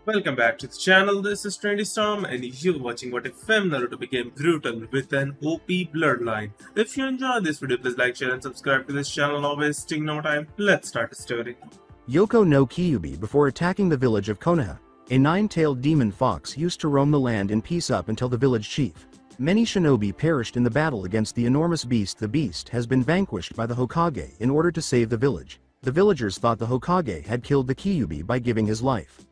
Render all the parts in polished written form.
Welcome back to the channel. This is Trendy Storm, and you're watching what if Fem-Naruto became brutal with an OP bloodline. If you enjoyed this video, please like, share, and subscribe to this channel. Now wasting no time, let's start the story. Yoko no Kyuubi before attacking the village of Konoha. A nine-tailed demon fox used to roam the land in peace up until the village chief. Many shinobi perished in the battle against the enormous beast. The beast has been vanquished by the Hokage in order to save the village. The villagers thought the Hokage had killed the Kyuubi by giving his life.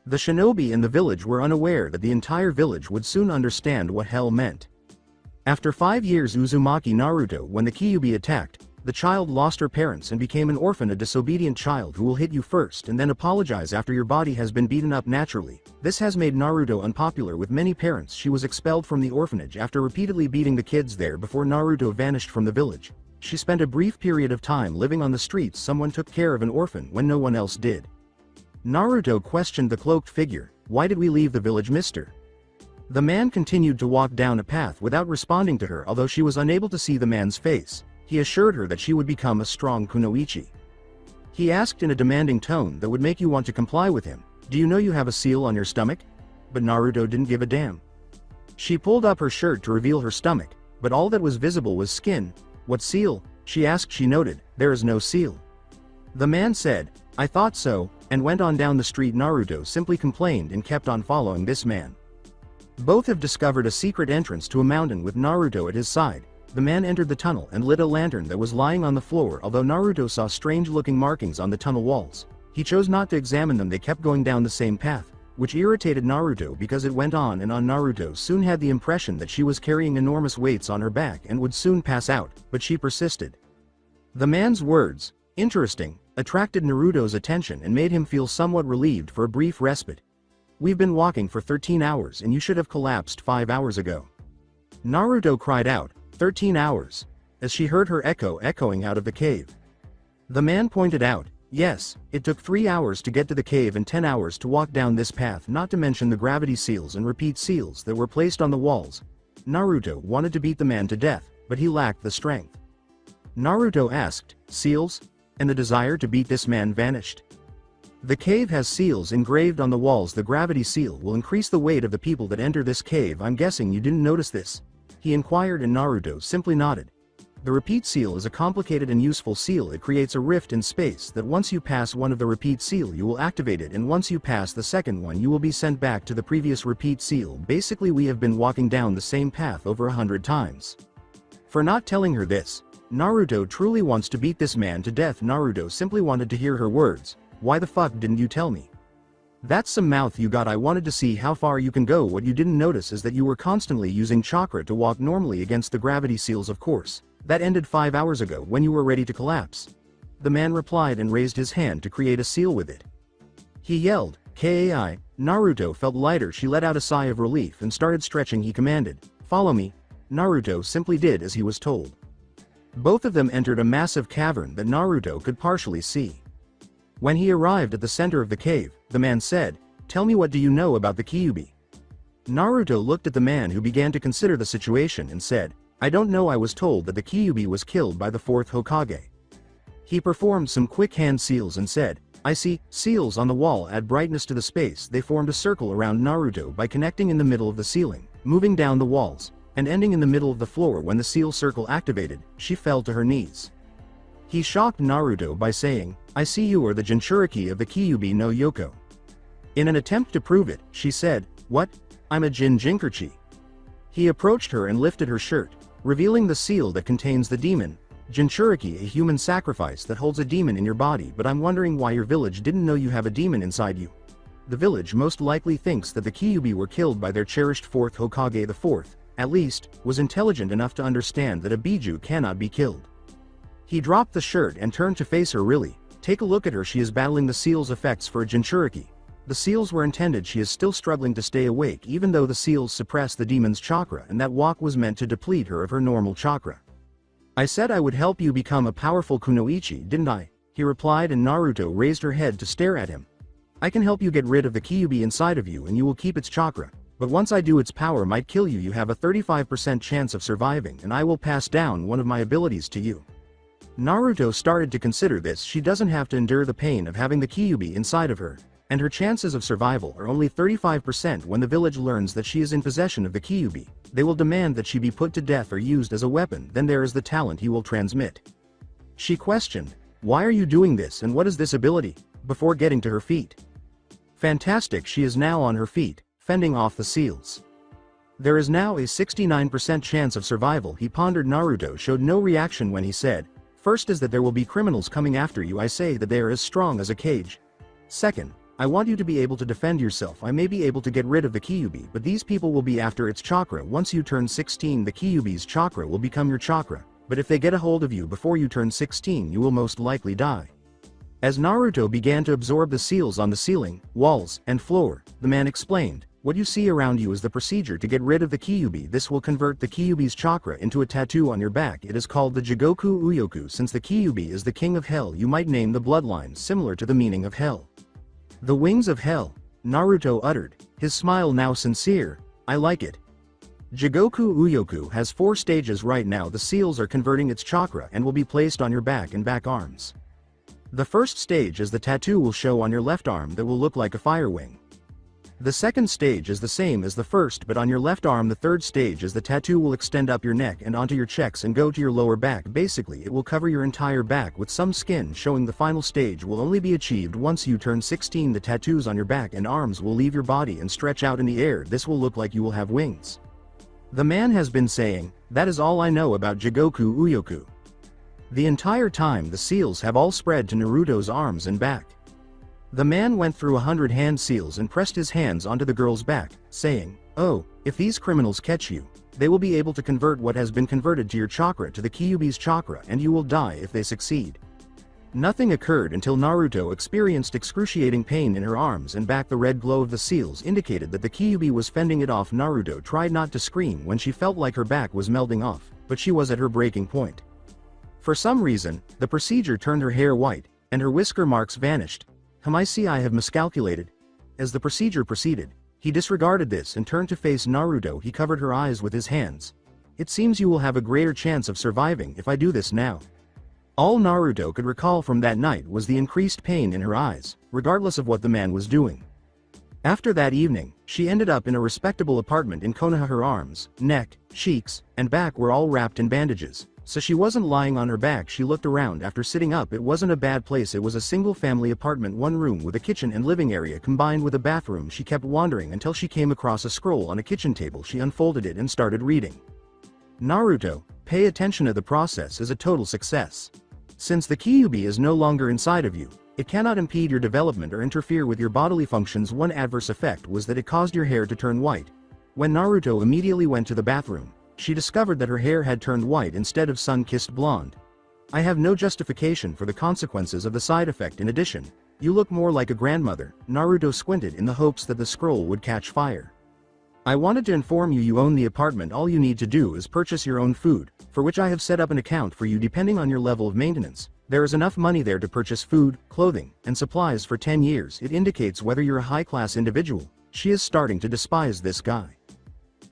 The shinobi in the village were unaware that the entire village would soon understand what hell meant. After 5 years Uzumaki Naruto, when the Kyuubi attacked, the child lost her parents and became an orphan, a disobedient child who will hit you first and then apologize after your body has been beaten up naturally. This has made Naruto unpopular with many parents. She was expelled from the orphanage after repeatedly beating the kids there before Naruto vanished from the village. She spent a brief period of time living on the streets. Someone took care of an orphan when no one else did. Naruto questioned the cloaked figure, "Why did we leave the village, mister?" The man continued to walk down a path without responding to her. Although she was unable to see the man's face, he assured her that she would become a strong kunoichi. He asked in a demanding tone that would make you want to comply with him, "Do you know you have a seal on your stomach?" But Naruto didn't give a damn. She pulled up her shirt to reveal her stomach, but all that was visible was skin. "What seal?" she asked. She noted, "There is no seal." The man said, "I thought so," and went on down the street. Naruto simply complained and kept on following this man. Both have discovered a secret entrance to a mountain with Naruto at his side. The man entered the tunnel and lit a lantern that was lying on the floor. Although Naruto saw strange-looking markings on the tunnel walls, he chose not to examine them. They kept going down the same path, which irritated Naruto because it went on and on. Naruto soon had the impression that she was carrying enormous weights on her back and would soon pass out, but she persisted. The man's words, "Interesting," attracted Naruto's attention and made him feel somewhat relieved for a brief respite. "We've been walking for 13 hours and you should have collapsed 5 hours ago." Naruto cried out, "13 hours?" as she heard her echoing out of the cave. The man pointed out, "Yes, it took 3 hours to get to the cave and 10 hours to walk down this path, not to mention the gravity seals and repeat seals that were placed on the walls." Naruto wanted to beat the man to death, but he lacked the strength. Naruto asked, "Seals?" and the desire to beat this man vanished. "The cave has seals engraved on the walls. The gravity seal will increase the weight of the people that enter this cave. I'm guessing you didn't notice this?" he inquired, and Naruto simply nodded. The repeat seal is a complicated and useful seal. It creates a rift in space that once you pass one of the repeat seal you will activate it, and once you pass the second one you will be sent back to the previous repeat seal. Basically we have been walking down the same path over 100 times. For not telling her this, Naruto truly wants to beat this man to death. Naruto simply wanted to hear her words, "Why the fuck didn't you tell me? That's some mouth you got. I wanted to see how far you can go. What you didn't notice is that you were constantly using chakra to walk normally against the gravity seals. Of course, that ended 5 hours ago when you were ready to collapse." The man replied and raised his hand to create a seal with it. He yelled, "Kai!" Naruto felt lighter. She let out a sigh of relief and started stretching. He commanded, "Follow me." Naruto simply did as he was told. Both of them entered a massive cavern that Naruto could partially see. When he arrived at the center of the cave, the man said, "Tell me, what do you know about the Kyuubi?" Naruto looked at the man, who began to consider the situation, and said, "I don't know. I was told that the Kyuubi was killed by the 4th Hokage." He performed some quick hand seals and said, "I see seals on the wall. Add brightness to the space." They formed a circle around Naruto by connecting in the middle of the ceiling, moving down the walls, and ending in the middle of the floor. When the seal circle activated, she fell to her knees. He shocked Naruto by saying, "I see you are the Jinchuriki of the Kyuubi no Yoko." In an attempt to prove it, she said, "What? I'm a Jinchuriki." He approached her and lifted her shirt, revealing the seal that contains the demon. "Jinchuriki, a human sacrifice that holds a demon in your body, but I'm wondering why your village didn't know you have a demon inside you. The village most likely thinks that the Kyuubi were killed by their cherished 4th Hokage. The 4th, at least, was intelligent enough to understand that a Biju cannot be killed." He dropped the shirt and turned to face her. "Really? Take a look at her. She is battling the seal's effects for a Jinchuriki. The seals were intended. She is still struggling to stay awake even though the seals suppress the demon's chakra, and that walk was meant to deplete her of her normal chakra." "I said I would help you become a powerful kunoichi, didn't I?" he replied, and Naruto raised her head to stare at him. "I can help you get rid of the Kyuubi inside of you and you will keep its chakra. But once I do, its power might kill you. You have a 35% chance of surviving, and I will pass down one of my abilities to you." Naruto started to consider this. She doesn't have to endure the pain of having the Kyuubi inside of her, and her chances of survival are only 35% when the village learns that she is in possession of the Kyuubi. They will demand that she be put to death or used as a weapon. Then there is the talent he will transmit. She questioned, "Why are you doing this and what is this ability?" before getting to her feet. Fantastic, she is now on her feet, fending off the seals. There is now a 69% chance of survival. He pondered. Naruto showed no reaction when he said, "First is that there will be criminals coming after you. I say that they are as strong as a cage. Second, I want you to be able to defend yourself. I may be able to get rid of the Kyuubi, but these people will be after its chakra. Once you turn 16, the Kyuubi's chakra will become your chakra, but if they get a hold of you before you turn 16, you will most likely die." As Naruto began to absorb the seals on the ceiling, walls, and floor, the man explained, "What you see around you is the procedure to get rid of the Kyuubi. This will convert the Kyuubi's chakra into a tattoo on your back. It is called the Jigoku Uyoku. Since the Kyuubi is the king of hell, you might name the bloodline similar to the meaning of hell." "The wings of hell," Naruto uttered, his smile now sincere. "I like it." Jigoku Uyoku has 4 stages right now. The seals are converting its chakra and will be placed on your back and back arms. The first stage is the tattoo will show on your left arm that will look like a fire wing. The second stage is the same as the first but on your left arm. The third stage is the tattoo will extend up your neck and onto your checks and go to your lower back. Basically it will cover your entire back with some skin showing. The final stage will only be achieved once you turn 16. The tattoos on your back and arms will leave your body and stretch out in the air. This will look like you will have wings. The man has been saying, "That is all I know about Jigoku Uyoku." The entire time the seals have all spread to Naruto's arms and back. The man went through 100 hand seals and pressed his hands onto the girl's back, saying, "Oh, if these criminals catch you, they will be able to convert what has been converted to your chakra to the Kyuubi's chakra and you will die if they succeed." Nothing occurred until Naruto experienced excruciating pain in her arms and back. The red glow of the seals indicated that the Kyuubi was fending it off. Naruto tried not to scream when she felt like her back was melting off, but she was at her breaking point. For some reason, the procedure turned her hair white, and her whisker marks vanished. I see I have miscalculated. As the procedure proceeded, he disregarded this and turned to face Naruto. He covered her eyes with his hands. "It seems you will have a greater chance of surviving if I do this now." All Naruto could recall from that night was the increased pain in her eyes, regardless of what the man was doing. After that evening, she ended up in a respectable apartment in Konoha. Her arms, neck, cheeks, and back were all wrapped in bandages, so she wasn't lying on her back. She looked around after sitting up. It wasn't a bad place. It was a single-family apartment, 1 room with a kitchen and living area combined with a bathroom. She kept wandering until she came across a scroll on a kitchen table. She unfolded it and started reading. "Naruto, pay attention to the process is a total success. Since the Kyuubi is no longer inside of you, it cannot impede your development or interfere with your bodily functions. One adverse effect was that it caused your hair to turn white." When Naruto immediately went to the bathroom, she discovered that her hair had turned white instead of sun-kissed blonde. "I have no justification for the consequences of the side effect. In addition, you look more like a grandmother." Naruto squinted in the hopes that the scroll would catch fire. "I wanted to inform you you own the apartment. All you need to do is purchase your own food, for which I have set up an account for you depending on your level of maintenance. There is enough money there to purchase food, clothing, and supplies for 10 years. It indicates whether you're a high-class individual." She is starting to despise this guy.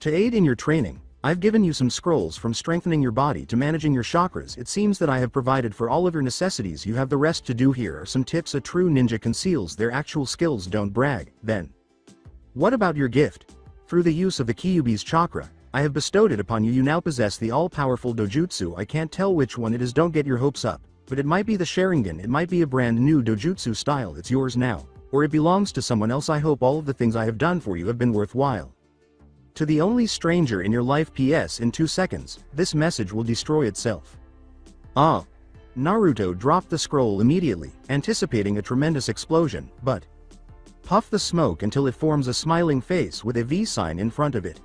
"To aid in your training, I've given you some scrolls from strengthening your body to managing your chakras. It seems that I have provided for all of your necessities. You have the rest to do. Here are some tips. A true ninja conceals their actual skills. Don't brag. Then, what about your gift? Through the use of the Kyuubi's chakra, I have bestowed it upon you. You now possess the all-powerful dojutsu. I can't tell which one it is. Don't get your hopes up, but it might be the Sharingan. It might be a brand new dojutsu style. It's yours now, or it belongs to someone else. I hope all of the things I have done for you have been worthwhile. To the only stranger in your life. PS in 2 seconds, this message will destroy itself." Ah! Naruto dropped the scroll immediately, anticipating a tremendous explosion, but puff the smoke until it forms a smiling face with a V sign in front of it.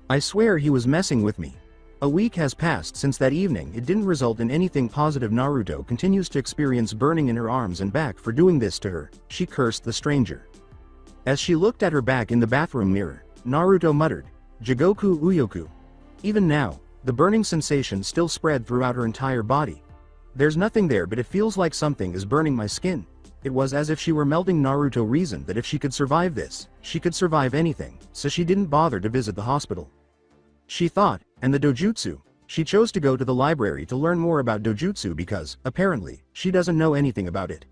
"I swear he was messing with me." A week has passed since that evening. It didn't result in anything positive. Naruto continues to experience burning in her arms and back for doing this to her. She cursed the stranger. As she looked at her back in the bathroom mirror, Naruto muttered, "Jigoku Uyoku." Even now, the burning sensation still spread throughout her entire body. "There's nothing there, but it feels like something is burning my skin." It was as if she were melting. Naruto reasoned that if she could survive this, she could survive anything, so she didn't bother to visit the hospital. She thought, and the dojutsu? She chose to go to the library to learn more about dojutsu because, apparently, she doesn't know anything about it.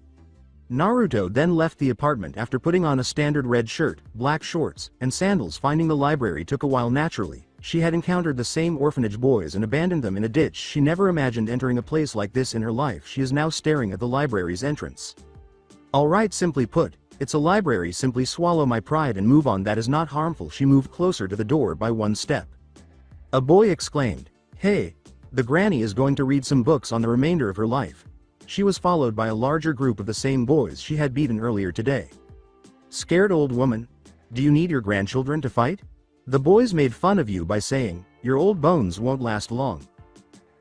Naruto then left the apartment after putting on a standard red shirt, black shorts, and sandals. Finding the library took a while. Naturally, she had encountered the same orphanage boys and abandoned them in a ditch. She never imagined entering a place like this in her life. She is now staring at the library's entrance. Alright, simply put, it's a library. Simply swallow my pride and move on. That is not harmful. She moved closer to the door by one step. A boy exclaimed, "Hey, the granny is going to read some books on the remainder of her life." She was followed by a larger group of the same boys she had beaten earlier today. "Scared old woman? Do you need your grandchildren to fight? The boys made fun of you by saying, your old bones won't last long.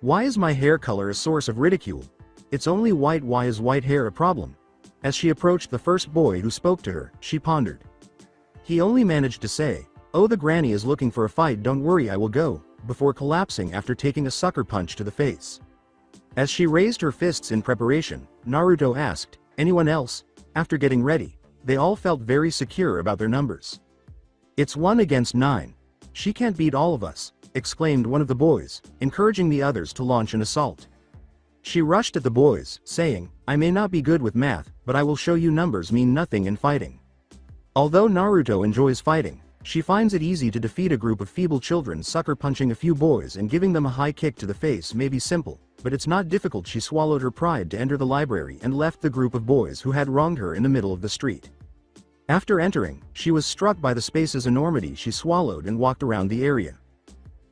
Why is my hair color a source of ridicule? It's only white. Why is white hair a problem?" As she approached the first boy who spoke to her, she pondered. He only managed to say, "Oh, the granny is looking for a fight. Don't worry, I will go," before collapsing after taking a sucker punch to the face. As she raised her fists in preparation, Naruto asked, "Anyone else?" After getting ready, they all felt very secure about their numbers. "It's 1 against 9. She can't beat all of us," exclaimed one of the boys, encouraging the others to launch an assault. She rushed at the boys, saying, "I may not be good with math, but I will show you numbers mean nothing in fighting." Although Naruto enjoys fighting, she finds it easy to defeat a group of feeble children. Sucker punching a few boys and giving them a high kick to the face may be simple, but it's not difficult. She swallowed her pride to enter the library and left the group of boys who had wronged her in the middle of the street. After entering, she was struck by the space's enormity. She swallowed and walked around the area.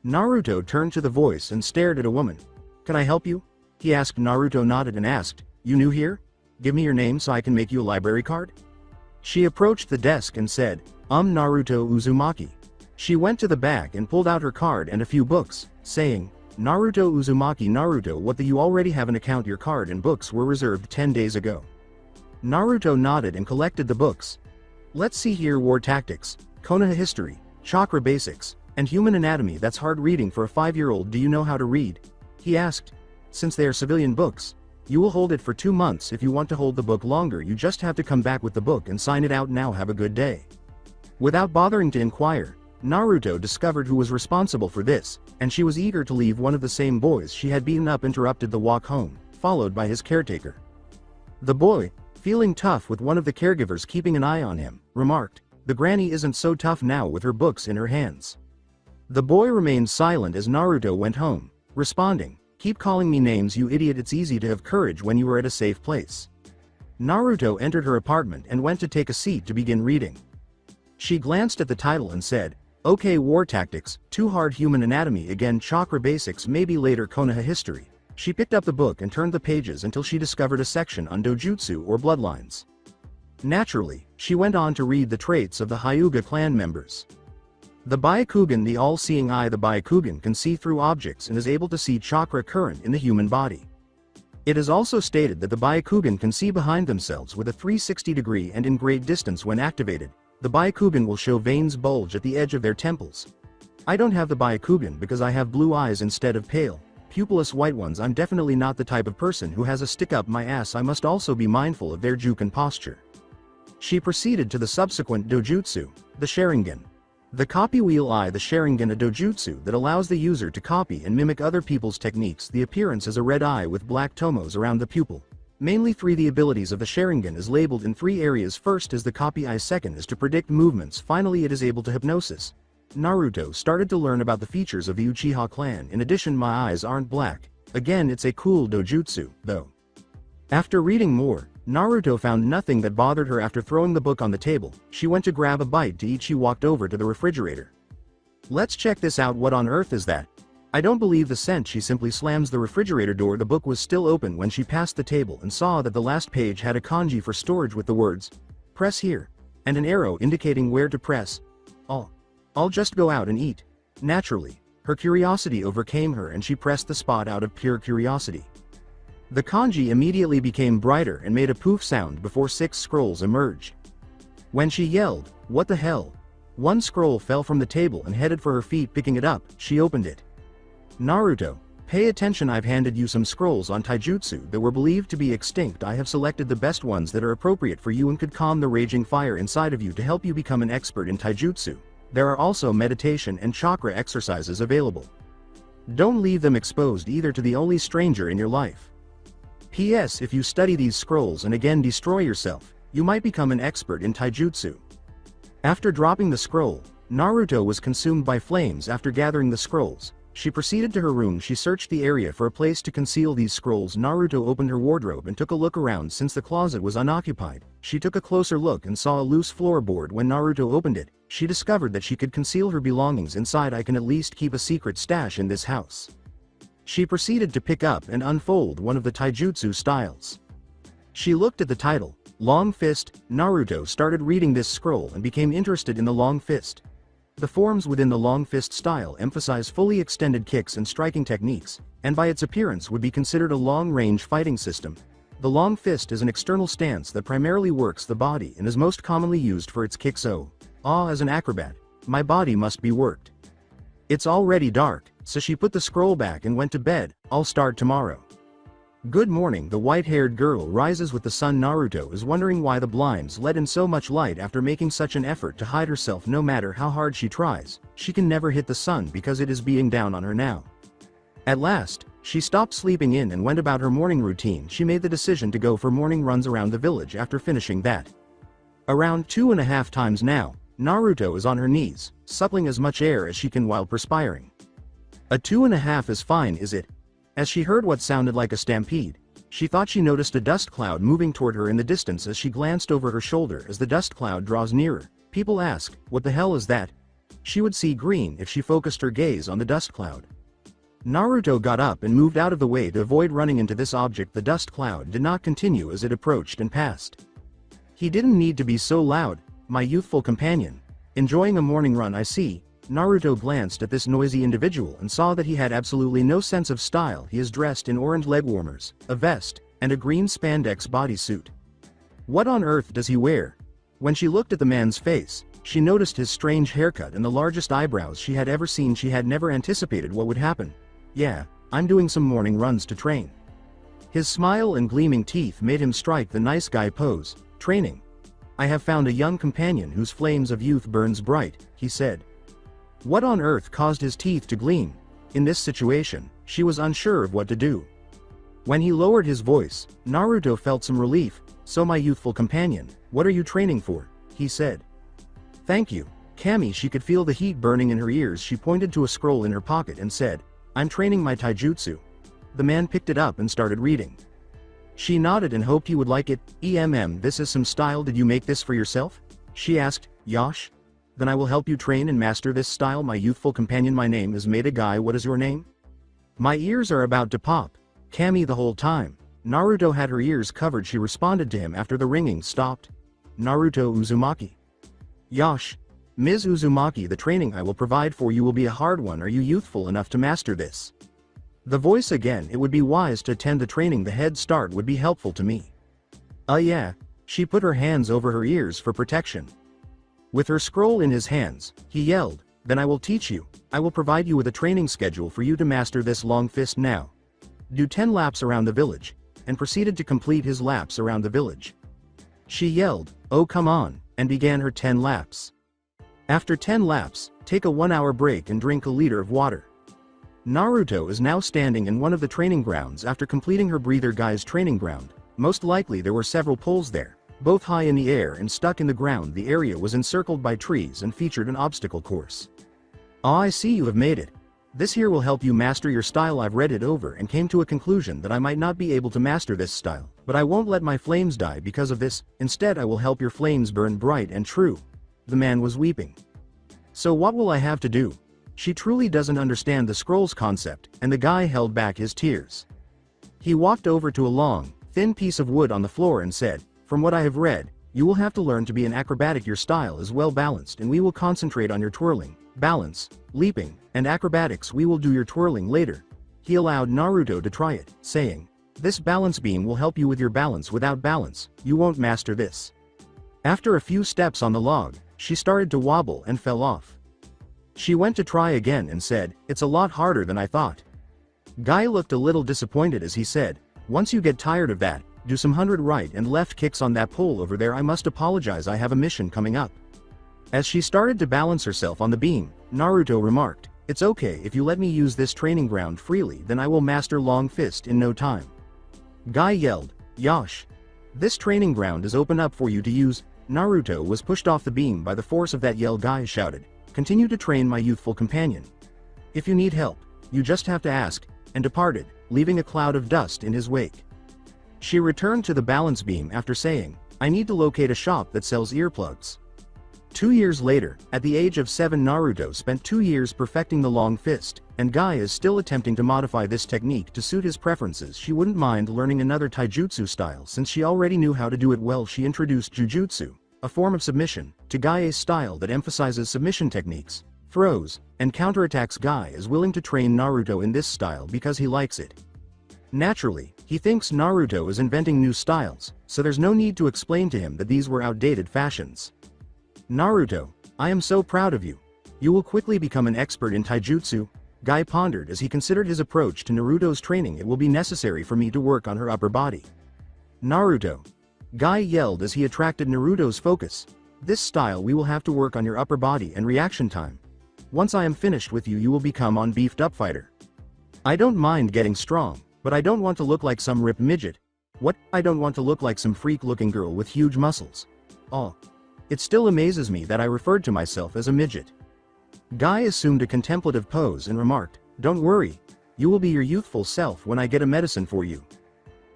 Naruto turned to the voice and stared at a woman. "Can I help you?" he asked. Naruto nodded and asked, "You new here? Give me your name so I can make you a library card." She approached the desk and said, Naruto Uzumaki." She went to the back and pulled out her card and a few books, saying, "Naruto Uzumaki. Naruto, what, do you already have an account? Your card and books were reserved 10 days ago." Naruto nodded and collected the books. "Let's see here: War Tactics, Konoha History, Chakra Basics, and Human Anatomy. That's hard reading for a 5-year-old. Do you know how to read?" he asked. "Since they are civilian books, you will hold it for 2 months. If you want to hold the book longer, you just have to come back with the book and sign it out. Now have a good day." Without bothering to inquire, Naruto discovered who was responsible for this, and she was eager to leave. One of the same boys she had beaten up interrupted the walk home, followed by his caretaker. The boy, feeling tough with one of the caregivers keeping an eye on him, remarked, "The granny isn't so tough now with her books in her hands." The boy remained silent as Naruto went home, responding, "Keep calling me names, you idiot. It's easy to have courage when you are at a safe place." Naruto entered her apartment and went to take a seat to begin reading. She glanced at the title and said, "Okay, War Tactics, Too Hard. Human Anatomy again. Chakra Basics, maybe later. Konoha History." She picked up the book and turned the pages until she discovered a section on dojutsu or bloodlines. Naturally, she went on to read the traits of the Hyuga clan members. The Byakugan, the all-seeing eye. The Byakugan can see through objects and is able to see chakra current in the human body. It is also stated that the Byakugan can see behind themselves with a 360-degree and in great distance. When activated, the Byakugan will show veins bulge at the edge of their temples. I don't have the Byakugan because I have blue eyes instead of pale, pupilless white ones. I'm definitely not the type of person who has a stick up my ass. I must also be mindful of their juken posture. She proceeded to the subsequent dojutsu, the Sharingan. The copy wheel eye. The Sharingan, a dojutsu that allows the user to copy and mimic other people's techniques. The appearance is a red eye with black tomos around the pupil. Mainly 3. The abilities of the Sharingan is labeled in 3 areas. First is the copy eye, second is to predict movements, finally it is able to hypnosis. Naruto started to learn about the features of the Uchiha clan. In addition, my eyes aren't black. Again, it's a cool dojutsu, though. After reading more, Naruto found nothing that bothered her. After throwing the book on the table, she went to grab a bite to eat. She walked over to the refrigerator. "Let's check this out. What on earth is that? I don't believe the scent." She simply slams the refrigerator door. The book was still open when she passed the table and saw that the last page had a kanji for storage with the words, "Press here," and an arrow indicating where to press. I'll just go out and eat." Naturally, her curiosity overcame her and she pressed the spot out of pure curiosity. The kanji immediately became brighter and made a poof sound before 6 scrolls emerged. When she yelled, "What the hell?" one scroll fell from the table and headed for her feet. Picking it up, she opened it. "Naruto, pay attention. I've handed you some scrolls on taijutsu that were believed to be extinct. I have selected the best ones that are appropriate for you and could calm the raging fire inside of you to help you become an expert in taijutsu. There are also meditation and chakra exercises available. Don't leave them exposed either to the only stranger in your life. P.S. If you study these scrolls and again destroy yourself, you might become an expert in taijutsu. After dropping the scroll, Naruto was consumed by flames. After gathering the scrolls, she proceeded to her room. She searched the area for a place to conceal these scrolls. Naruto opened her wardrobe and took a look around. Since the closet was unoccupied, she took a closer look and saw a loose floorboard. When Naruto opened it, she discovered that she could conceal her belongings inside. I can at least keep a secret stash in this house. She proceeded to pick up and unfold one of the taijutsu styles. She looked at the title, Long Fist. Naruto started reading this scroll and became interested in the long fist. The forms within the long fist style emphasize fully extended kicks and striking techniques, and by its appearance would be considered a long-range fighting system. The long fist is an external stance that primarily works the body and is most commonly used for its kicks. As an acrobat, my body must be worked. It's already dark, so she put the scroll back and went to bed. I'll start tomorrow. Good morning. The white-haired girl rises with the sun. Naruto is wondering why the blinds let in so much light. After making such an effort to hide herself, no matter how hard she tries, she can never hit the sun because it is beating down on her now. At last, she stopped sleeping in and went about her morning routine. She made the decision to go for morning runs around the village. After finishing that, around 2.5 times now, Naruto is on her knees, suppling as much air as she can while perspiring. A 2.5 is fine, is it? As she heard what sounded like a stampede, she thought she noticed a dust cloud moving toward her in the distance. As she glanced over her shoulder as the dust cloud draws nearer, people ask, "What the hell is that?" She would see green if she focused her gaze on the dust cloud. Naruto got up and moved out of the way to avoid running into this object. The dust cloud did not continue as it approached and passed. He didn't need to be so loud, my youthful companion. Enjoying a morning run, I see. Naruto glanced at this noisy individual and saw that he had absolutely no sense of style. He is dressed in orange leg warmers, a vest, and a green spandex bodysuit. What on earth does he wear? When she looked at the man's face, she noticed his strange haircut and the largest eyebrows she had ever seen. She had never anticipated what would happen. Yeah, I'm doing some morning runs to train. His smile and gleaming teeth made him strike the nice guy pose. Training. I have found a young companion whose flames of youth burns bright, he said. What on earth caused his teeth to gleam? In this situation, she was unsure of what to do. When he lowered his voice, Naruto felt some relief. So my youthful companion, what are you training for? He said. Thank you, Kami. She could feel the heat burning in her ears. She pointed to a scroll in her pocket and said, I'm training my taijutsu. The man picked it up and started reading. She nodded and hoped he would like it. This is some style. Did you make this for yourself? She asked. Yash? Then I will help you train and master this style. My youthful companion, my name is Maida Guy. What is your name? My ears are about to pop. Kami. The whole time, Naruto had her ears covered. She responded to him after the ringing stopped. Naruto Uzumaki. Yash. Ms. Uzumaki, the training I will provide for you will be a hard one. Are you youthful enough to master this? The voice again. It would be wise to attend the training. The head start would be helpful to me. Yeah. She put her hands over her ears for protection. With her scroll in his hands, he yelled, Then I will teach you. I will provide you with a training schedule for you to master this long fist now. Do 10 laps around the village, and proceeded to complete his laps around the village. She yelled, Oh come on, and began her 10 laps. After 10 laps, take a 1-hour break and drink a liter of water. Naruto is now standing in one of the training grounds after completing her breather guy's training ground. Most likely there were several poles there, both high in the air and stuck in the ground. The area was encircled by trees and featured an obstacle course. I see you have made it. This here will help you master your style. I've read it over and came to a conclusion that I might not be able to master this style, but I won't let my flames die because of this. Instead I will help your flames burn bright and true. The man was weeping. So what will I have to do? She truly doesn't understand the scrolls concept, and the guy held back his tears. He walked over to a long, thin piece of wood on the floor and said, From what I have read, you will have to learn to be an acrobatic. Your style is well balanced and we will concentrate on your twirling, balance, leaping, and acrobatics. We will do your twirling later. He allowed Naruto to try it, saying, This balance beam will help you with your balance. Without balance, you won't master this. After a few steps on the log, she started to wobble and fell off. She went to try again and said, It's a lot harder than I thought. Guy looked a little disappointed as he said, Once you get tired of that, do some 100 right and left kicks on that pole over there. I must apologize, I have a mission coming up. As she started to balance herself on the beam, Naruto remarked, It's okay if you let me use this training ground freely, then I will master long fist in no time. Guy yelled, "Yosh! This training ground is open up for you to use." Naruto was pushed off the beam by the force of that yell. Guy shouted, "Continue to train my youthful companion. If you need help, you just have to ask," and departed, leaving a cloud of dust in his wake. She returned to the balance beam after saying, "I need to locate a shop that sells earplugs." 2 years later, at the age of 7, Naruto spent 2 years perfecting the long fist, and Guy is still attempting to modify this technique to suit his preferences. She wouldn't mind learning another taijutsu style since she already knew how to do it well. She introduced jujutsu, a form of submission, to Guy's style that emphasizes submission techniques, throws, and counterattacks. Guy is willing to train Naruto in this style because he likes it. Naturally, he thinks Naruto is inventing new styles, so there's no need to explain to him that these were outdated fashions. "Naruto, I am so proud of you. You will quickly become an expert in taijutsu." Guy pondered as he considered his approach to Naruto's training. "It will be necessary for me to work on her upper body." "Naruto!" Guy yelled as he attracted Naruto's focus. "This style we will have to work on your upper body and reaction time. Once I am finished with you, you will become a beefed up fighter. I don't mind getting strong, but I don't want to look like some ripped midget." "What? I don't want to look like some freak-looking girl with huge muscles." "Oh. It still amazes me that I referred to myself as a midget." Guy assumed a contemplative pose and remarked, "Don't worry. You will be your youthful self when I get a medicine for you."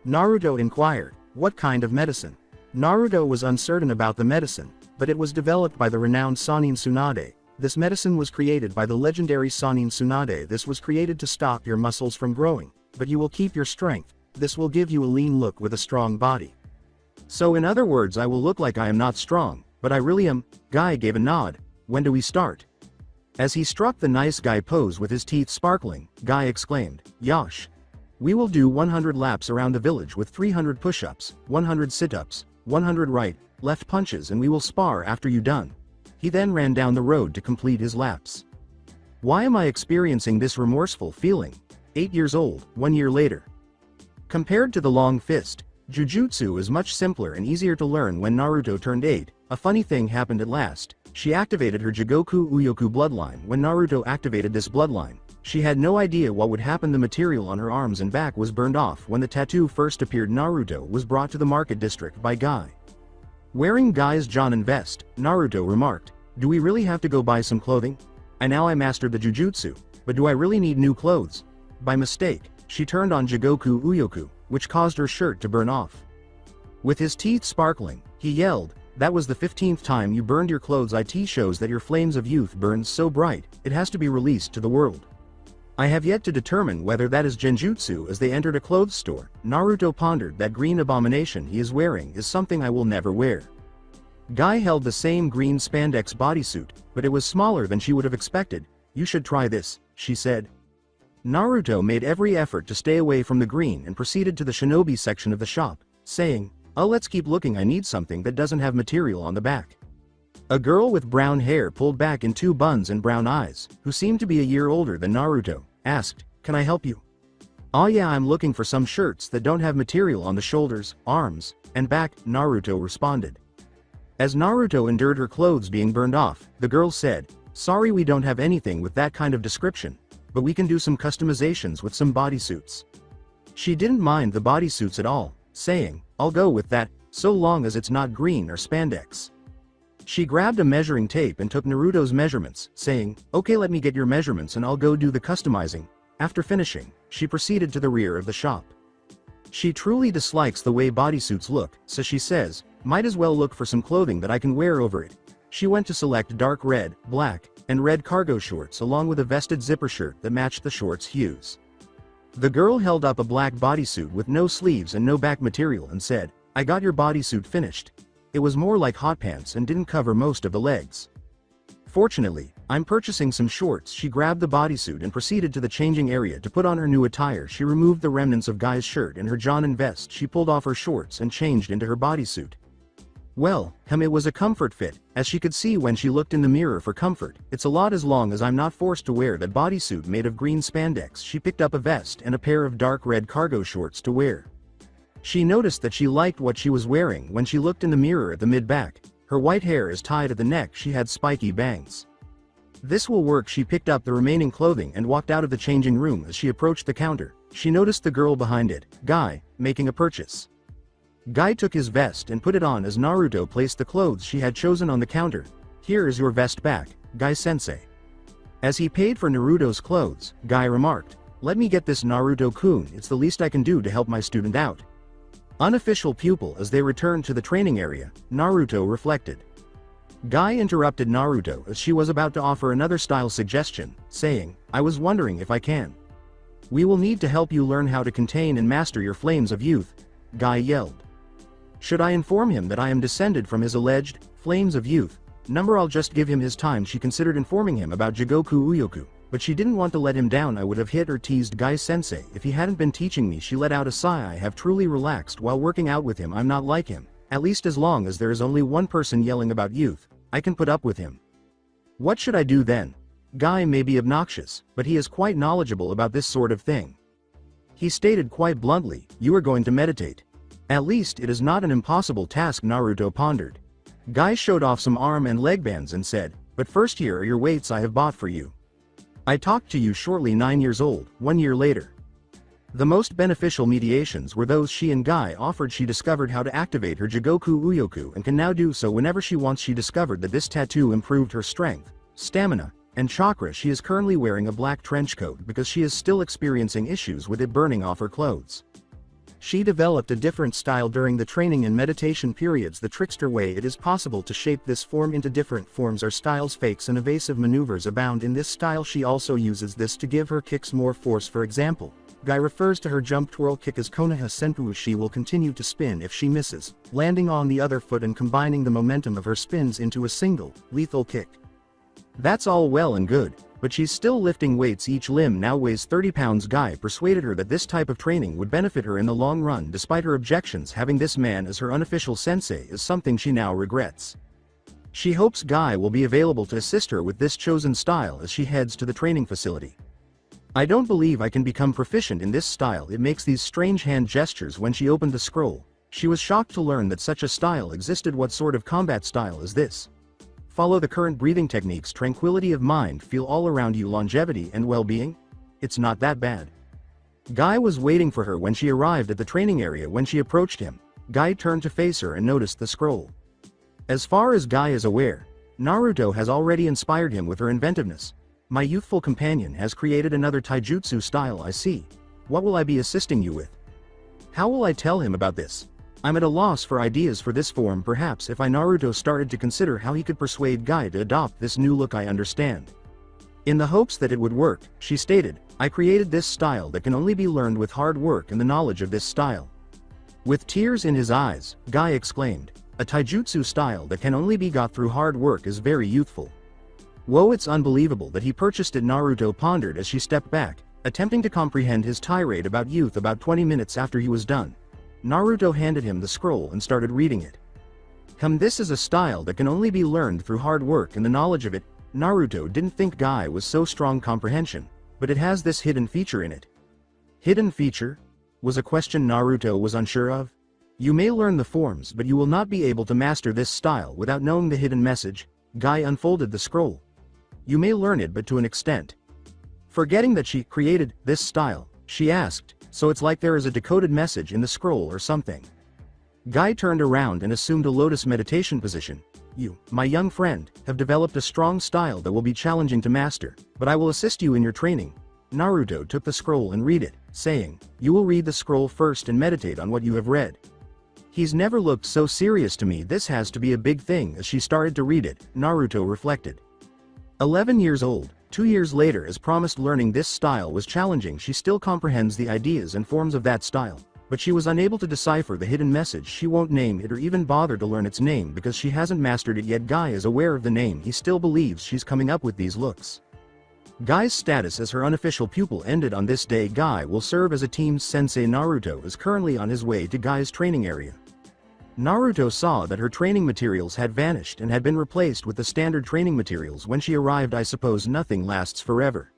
Naruto inquired, "What kind of medicine?" Naruto was uncertain about the medicine, but it was developed by the renowned Sannin Tsunade. This medicine was created by the legendary Sannin Tsunade. This was created to stop your muscles from growing, but you will keep your strength. This will give you a lean look with a strong body. "So in other words, I will look like I am not strong, but I really am." Guy gave a nod. "When do we start?" As he struck the nice guy pose with his teeth sparkling, Guy exclaimed, "Yosh! We will do 100 laps around the village with 300 push-ups, 100 sit-ups, 100 right, left punches, and we will spar after you done." He then ran down the road to complete his laps. Why am I experiencing this remorseful feeling? 8 years old, 1 year later. Compared to the long fist, jujutsu is much simpler and easier to learn. When Naruto turned 8, a funny thing happened at last. She activated her Jigokugan bloodline. When Naruto activated this bloodline, she had no idea what would happen. The material on her arms and back was burned off. When the tattoo first appeared, Naruto was brought to the market district by Guy. Wearing Guy's Jonin vest, Naruto remarked, "Do we really have to go buy some clothing? I mastered the jujutsu, but do I really need new clothes?" By mistake, she turned on Jigokugan, which caused her shirt to burn off. With his teeth sparkling, he yelled, "That was the 15th time you burned your clothes. It shows that your flames of youth burns so bright, it has to be released to the world." I have yet to determine whether that is genjutsu. As they entered a clothes store, Naruto pondered, "That green abomination he is wearing is something I will never wear." Guy held the same green spandex bodysuit, but it was smaller than she would have expected. "You should try this," she said. Naruto made every effort to stay away from the green and proceeded to the shinobi section of the shop, saying, "Oh, let's keep looking. I need something that doesn't have material on the back." A girl with brown hair pulled back in 2 buns and brown eyes, who seemed to be a year older than Naruto, asked, "Can I help you?" "Oh yeah, I'm looking for some shirts that don't have material on the shoulders, arms, and back," Naruto responded. As Naruto endured her clothes being burned off, the girl said, "Sorry, we don't have anything with that kind of description, but we can do some customizations with some bodysuits." She didn't mind the bodysuits at all, saying, "I'll go with that, so long as it's not green or spandex." She grabbed a measuring tape and took Naruto's measurements, saying, "Okay, let me get your measurements and I'll go do the customizing." After finishing, she proceeded to the rear of the shop. She truly dislikes the way bodysuits look, so she says, "Might as well look for some clothing that I can wear over it." She went to select dark red, black, and red cargo shorts along with a vested zipper shirt that matched the shorts' hues. The girl held up a black bodysuit with no sleeves and no back material and said, "I got your bodysuit finished. It was more like hot pants and didn't cover most of the legs. Fortunately, I'm purchasing some shorts." She grabbed the bodysuit and proceeded to the changing area to put on her new attire. She removed the remnants of Guy's shirt and her Jonin vest. She pulled off her shorts and changed into her bodysuit. Well, it was a comfort fit, as she could see when she looked in the mirror. For comfort, it's a lot as long as I'm not forced to wear that bodysuit made of green spandex. She picked up a vest and a pair of dark red cargo shorts to wear. She noticed that she liked what she was wearing when she looked in the mirror at the mid-back. Her white hair is tied at the neck. She had spiky bangs. This will work. She picked up the remaining clothing and walked out of the changing room. As she approached the counter, she noticed the girl behind it. "Guy, making a purchase. Guy took his vest and put it on as Naruto placed the clothes she had chosen on the counter. "Here is your vest back, Guy-sensei." As he paid for Naruto's clothes, Guy remarked, "Let me get this, Naruto-kun, it's the least I can do to help my student out." Unofficial pupil. As they returned to the training area, Naruto reflected. Guy interrupted Naruto as she was about to offer another style suggestion, saying, "I was wondering if I can. We will need to help you learn how to contain and master your flames of youth." Guy yelled. "Should I inform him that I am descended from his alleged flames of youth? I'll just give him his time." She considered informing him about Jigoku Uyoku, but she didn't want to let him down. "I would have hit or teased Guy-sensei if he hadn't been teaching me." She let out a sigh. "I have truly relaxed while working out with him. I'm not like him. At least as long as there is only one person yelling about youth, I can put up with him. What should I do then? Guy may be obnoxious, but he is quite knowledgeable about this sort of thing." He stated quite bluntly, "You are going to meditate. At least it is not an impossible task." Naruto pondered. Guy showed off some arm and leg bands and said, "But first, here are your weights I have bought for you. I talked to you shortly." 9 years old, 1 year later. The most beneficial mediations were those she and Guy offered. She discovered how to activate her Jigoku Uyoku and can now do so whenever she wants. She discovered that this tattoo improved her strength, stamina, and chakra. She is currently wearing a black trench coat because she is still experiencing issues with it burning off her clothes. She developed a different style during the training and meditation periods, the trickster way. It is possible to shape this form into different forms or styles. Fakes and evasive maneuvers abound in this style. She also uses this to give her kicks more force. For example, Guy refers to her jump twirl kick as Konoha Senpu. She will continue to spin if she misses, landing on the other foot and combining the momentum of her spins into a single, lethal kick. That's all well and good, but she's still lifting weights. Each limb now weighs 30 pounds. Guy persuaded her that this type of training would benefit her in the long run. Despite her objections, having this man as her unofficial sensei is something she now regrets. She hopes Guy will be available to assist her with this chosen style as she heads to the training facility. "I don't believe I can become proficient in this style. It makes these strange hand gestures." When she opened the scroll, she was shocked to learn that such a style existed. "What sort of combat style is this?" "Follow the current breathing techniques. Tranquility of mind. Feel all around you. Longevity and well-being. It's not that bad." Guy was waiting for her when she arrived at the training area. When she approached him, Guy turned to face her and noticed the scroll. As far as Guy is aware, Naruto has already inspired him with her inventiveness. "My youthful companion has created another taijutsu style. I see. What will I be assisting you with? How will I tell him about this? I'm at a loss for ideas for this form." Perhaps if Naruto started to consider how he could persuade Guy to adopt this new look. "I understand." In the hopes that it would work, she stated, "I created this style that can only be learned with hard work and the knowledge of this style." With tears in his eyes, Guy exclaimed, "A taijutsu style that can only be got through hard work is very youthful. Whoa, it's unbelievable that he purchased it." Naruto pondered as she stepped back, attempting to comprehend his tirade about youth. About 20 minutes after he was done, Naruto handed him the scroll and started reading it. This is a style that can only be learned through hard work and the knowledge of it." Naruto didn't think Guy was so strong comprehension, but it has this hidden feature in it. Hidden feature? Was a question Naruto was unsure of. "You may learn the forms, but you will not be able to master this style without knowing the hidden message." Guy unfolded the scroll. "You may learn it, but to an extent." Forgetting that she created this style, she asked, "So it's like there is a decoded message in the scroll or something?" Guy turned around and assumed a lotus meditation position. "You, my young friend, have developed a strong style that will be challenging to master, but I will assist you in your training." Naruto took the scroll and read it, saying, "You will read the scroll first and meditate on what you have read." He's never looked so serious to me. This has to be a big thing. As she started to read it, Naruto reflected. 11 years old, 2 years later. As promised, learning this style was challenging. She still comprehends the ideas and forms of that style, but she was unable to decipher the hidden message. She won't name it or even bother to learn its name because she hasn't mastered it yet. Guy is aware of the name. He still believes she's coming up with these looks. Guy's status as her unofficial pupil ended on this day. Guy will serve as a team's sensei. Naruto is currently on his way to Guy's training area. Naruto saw that her training materials had vanished and had been replaced with the standard training materials when she arrived. "I suppose nothing lasts forever."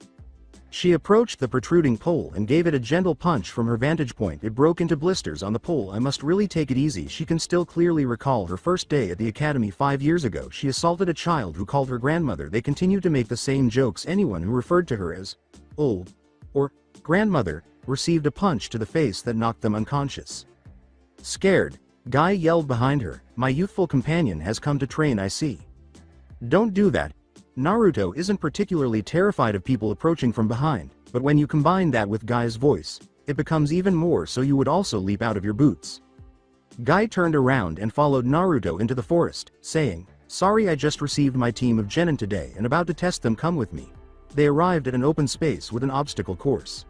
She approached the protruding pole and gave it a gentle punch from her vantage point. It broke into blisters on the pole. "I must really take it easy." She can still clearly recall her first day at the academy 5 years ago. She assaulted a child who called her grandmother. They continued to make the same jokes. Anyone who referred to her as old or grandmother received a punch to the face that knocked them unconscious. Scared, Guy yelled behind her, "My youthful companion has come to train, I see." Don't do that. Naruto isn't particularly terrified of people approaching from behind, but when you combine that with Guy's voice, it becomes even more so you would also leap out of your boots. Guy turned around and followed Naruto into the forest, saying, "Sorry, I just received my team of genin today and about to test them, come with me." They arrived at an open space with an obstacle course.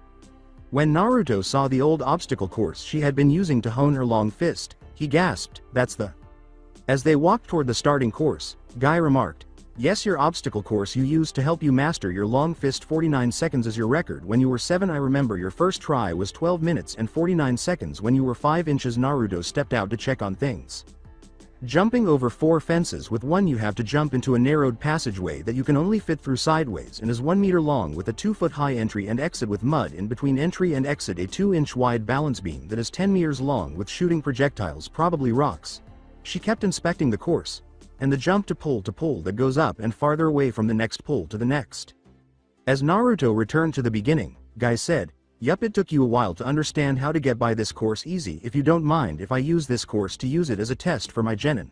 When Naruto saw the old obstacle course she had been using to hone her long fist, he gasped, "That's the..." As they walked toward the starting course, Guy remarked, "Yes, your obstacle course you used to help you master your long fist. 49 seconds is your record. When you were 7, I remember your first try was 12 minutes and 49 seconds when you were 5 inches. Naruto stepped out to check on things. Jumping over 4 fences with one, you have to jump into a narrowed passageway that you can only fit through sideways and is 1 meter long with a 2-foot high entry and exit with mud in between entry and exit, a 2-inch wide balance beam that is 10 meters long with shooting projectiles, probably rocks." She kept inspecting the course, and the jump to pole that goes up and farther away from the next pole to the next. As Naruto returned to the beginning, Guy said, "Yup, it took you a while to understand how to get by this course easy. If you don't mind if I use this course to use it as a test for my genin."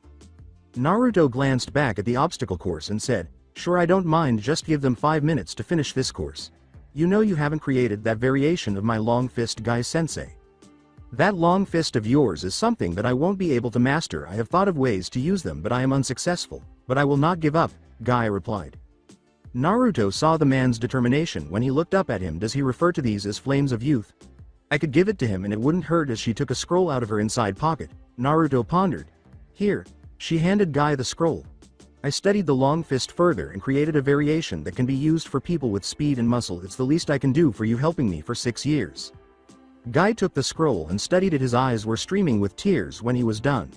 Naruto glanced back at the obstacle course and said, "Sure, I don't mind, just give them 5 minutes to finish this course. You know you haven't created that variation of my long fist, Guy-sensei. That long fist of yours is something that I won't be able to master. I have thought of ways to use them but I am unsuccessful, but I will not give up," Guy replied. Naruto saw the man's determination when he looked up at him. "Does he refer to these as flames of youth? I could give it to him and it wouldn't hurt." As she took a scroll out of her inside pocket, Naruto pondered. "Here." She handed Guy the scroll. "I studied the long fist further and created a variation that can be used for people with speed and muscle. It's the least I can do for you, helping me for 6 years." Guy took the scroll and studied it. His eyes were streaming with tears when he was done.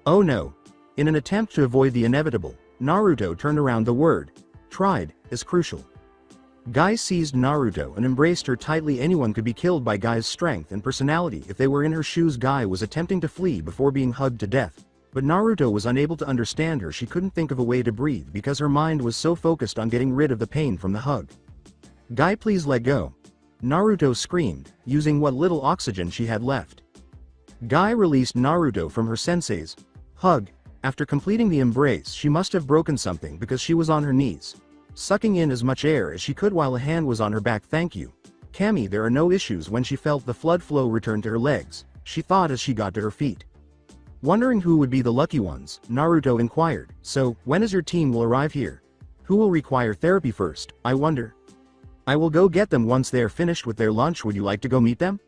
"Oh no." In an attempt to avoid the inevitable, Naruto turned around. The word "tried" is crucial. Guy seized Naruto and embraced her tightly. Anyone could be killed by Guy's strength and personality if they were in her shoes. Guy was attempting to flee before being hugged to death, but Naruto was unable to understand her. She couldn't think of a way to breathe because her mind was so focused on getting rid of the pain from the hug. "Guy, please let go," Naruto screamed, using what little oxygen she had left. Guy released Naruto from her sensei's hug. After completing the embrace, she must have broken something because she was on her knees, sucking in as much air as she could while a hand was on her back. "Thank you, Kami, there are no issues." When she felt the flood flow return to her legs, she thought as she got to her feet. Wondering who would be the lucky ones, Naruto inquired, "So, when is your team will arrive here? Who will require therapy first, I wonder?" "I will go get them once they are finished with their lunch. Would you like to go meet them?"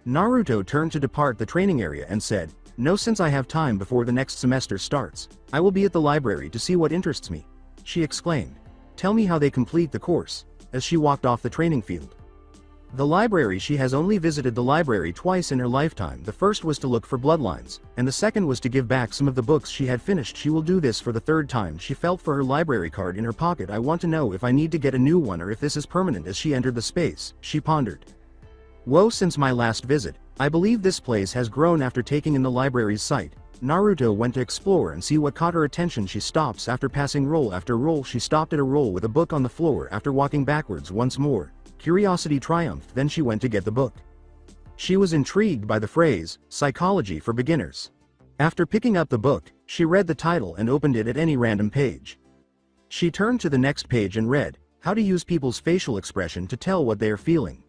Naruto turned to depart the training area and said, "No, since I have time before the next semester starts, I will be at the library to see what interests me." She exclaimed, "Tell me how they complete the course," as she walked off the training field. The library. She has only visited the library twice in her lifetime. The first was to look for bloodlines, and the second was to give back some of the books she had finished. She will do this for the 3rd time. She felt for her library card in her pocket. "I want to know if I need to get a new one or if this is permanent." As she entered the space, she pondered, "Whoa, since my last visit, I believe this place has grown." After taking in the library's site, Naruto went to explore and see what caught her attention. She stops after passing roll after roll. She stopped at a roll with a book on the floor. After walking backwards once more, curiosity triumphed. Then she went to get the book. She was intrigued by the phrase, "Psychology for Beginners." After picking up the book, she read the title and opened it at any random page. She turned to the next page and read, "How to use people's facial expression to tell what they are feeling."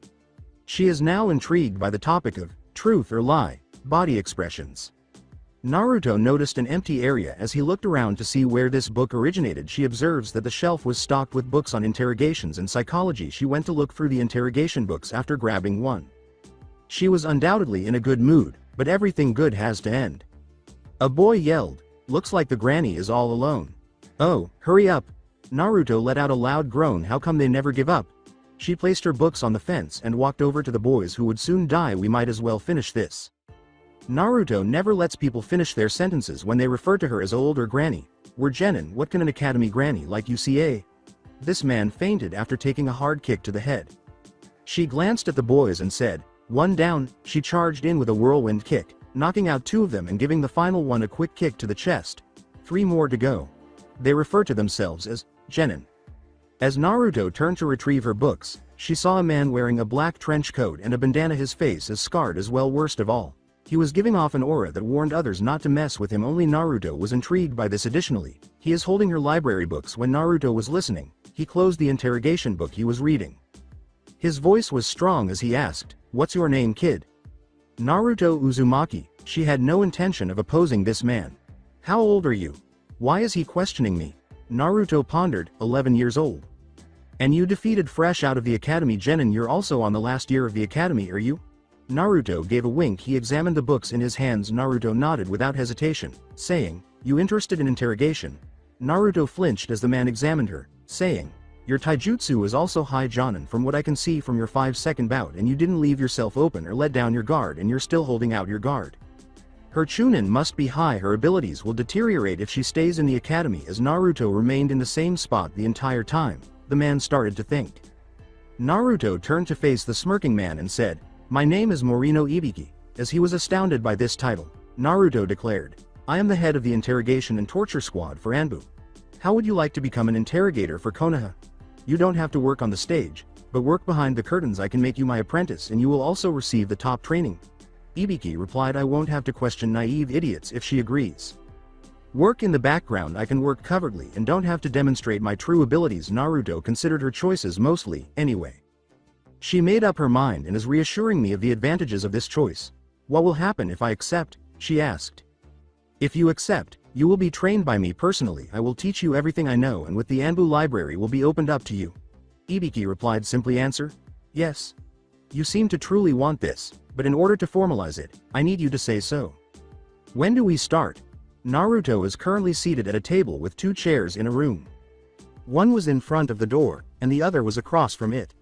She is now intrigued by the topic of truth or lie, body expressions. Naruto noticed an empty area as he looked around to see where this book originated. She observes that the shelf was stocked with books on interrogations and psychology. She went to look through the interrogation books after grabbing one. She was undoubtedly in a good mood, but everything good has to end. A boy yelled, "Looks like the granny is all alone." "Oh, hurry up." Naruto let out a loud groan. How come they never give up? She placed her books on the fence and walked over to the boys who would soon die. "We might as well finish this." Naruto never lets people finish their sentences when they refer to her as old or granny. "We're genin, what can an academy granny like you see, eh?" This man fainted after taking a hard kick to the head. She glanced at the boys and said, "One down." She charged in with a whirlwind kick, knocking out 2 of them and giving the final one a quick kick to the chest. 3 more to go. They refer to themselves as genin. As Naruto turned to retrieve her books, She saw a man wearing a black trench coat and a bandana, his face as scarred as well. Worst of all, he was giving off an aura that warned others not to mess with him. Only Naruto was intrigued by this. Additionally, he is holding her library books. When Naruto was listening, he closed the interrogation book he was reading. His voice was strong as he asked, "What's your name, kid?" Naruto Uzumaki. She had no intention of opposing this man. "How old are you? Why is he questioning me?" Naruto pondered. 11 years old. "And you defeated fresh out of the academy genin. You're also on the last year of the academy, are you?" Naruto gave a wink. He examined the books in his hands. Naruto nodded without hesitation, saying, "You interested in interrogation?" Naruto flinched as the man examined her, saying, "Your taijutsu is also high jonin from what I can see from your 5-second bout, and you didn't leave yourself open or let down your guard, and you're still holding out your guard. Her Chunin must be high. Her abilities will deteriorate if she stays in the academy." As Naruto remained in the same spot the entire time, the man started to think. Naruto turned to face the smirking man and said, "My name is Morino Ibiki." As he was astounded by this title, Naruto declared, "I am the head of the interrogation and torture squad for Anbu. How would you like to become an interrogator for Konoha? You don't have to work on the stage, but work behind the curtains. I can make you my apprentice and you will also receive the top training." Ibiki replied, "I won't have to question naive idiots if she agrees. Work in the background. I can work covertly and don't have to demonstrate my true abilities." Naruto considered her choices mostly, anyway. She made up her mind and is reassuring me of the advantages of this choice. "What will happen if I accept?" she asked. "If you accept, you will be trained by me personally. I will teach you everything I know, and with the Anbu library will be opened up to you." Ibiki replied, "Simply answer, yes. You seem to truly want this, but in order to formalize it, I need you to say so. When do we start?" Naruto is currently seated at a table with 2 chairs in a room. One was in front of the door, and the other was across from it.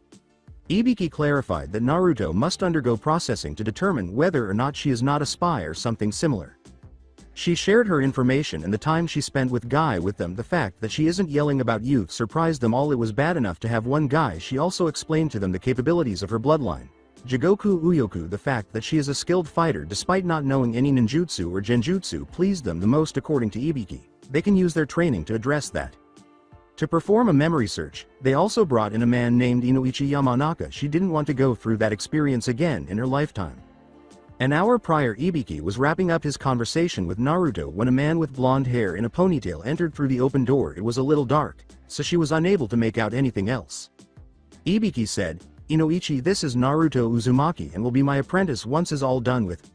Ibiki clarified that Naruto must undergo processing to determine whether or not she is not a spy or something similar. She shared her information and the time she spent with Guy with them. The fact that she isn't yelling about youth surprised them all. It was bad enough to have one guy. She also explained to them the capabilities of her bloodline. Jigoku Uyoku. The fact that she is a skilled fighter despite not knowing any ninjutsu or genjutsu pleased them the most. According to Ibiki, they can use their training to address that. To perform a memory search, they also brought in a man named Inoichi Yamanaka. She didn't want to go through that experience again in her lifetime. An hour prior, Ibiki was wrapping up his conversation with Naruto when a man with blonde hair in a ponytail entered through the open door. It was a little dark, so she was unable to make out anything else. Ibiki said, "Inoichi, this is Naruto Uzumaki and will be my apprentice once is all done with."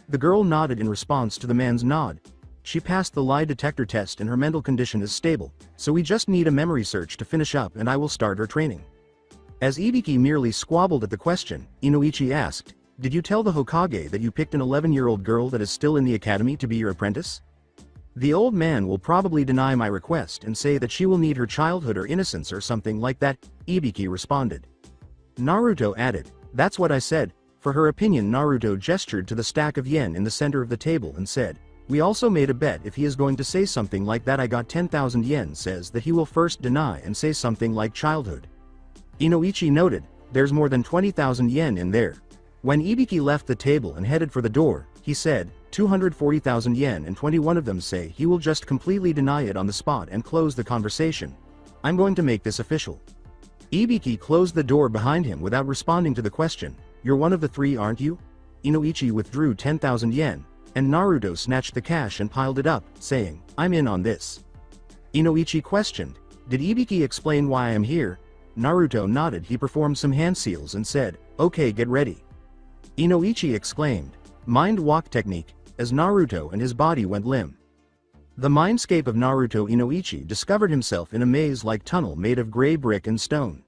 The girl nodded in response to the man's nod. She passed the lie detector test and her mental condition is stable, so we just need a memory search to finish up and I will start her training. As Ibiki merely squabbled at the question, Inoichi asked, "Did you tell the Hokage that you picked an 11-year-old girl that is still in the academy to be your apprentice?" "The old man will probably deny my request and say that she will need her childhood or innocence or something like that," Ibiki responded. Naruto added, "That's what I said." For her opinion, Naruto gestured to the stack of yen in the center of the table and said, "We also made a bet. If he is going to say something like that, I got 10,000 yen, says that he will first deny and say something like childhood." Inoichi noted, "There's more than 20,000 yen in there." When Ibiki left the table and headed for the door, he said, 240,000 yen, and 21 of them say he will just completely deny it on the spot and close the conversation. "I'm going to make this official." Ibiki closed the door behind him without responding to the question. "You're one of the 3, aren't you?" Inoichi withdrew 10,000 yen, and Naruto snatched the cash and piled it up, saying, "I'm in on this." Inoichi questioned, "Did Ibiki explain why I am here?" Naruto nodded. He performed some hand seals and said, "Okay, get ready." Inoichi exclaimed, "Mind walk technique," as Naruto and his body went limp. The mindscape of Naruto. Inoichi discovered himself in a maze-like tunnel made of gray brick and stone.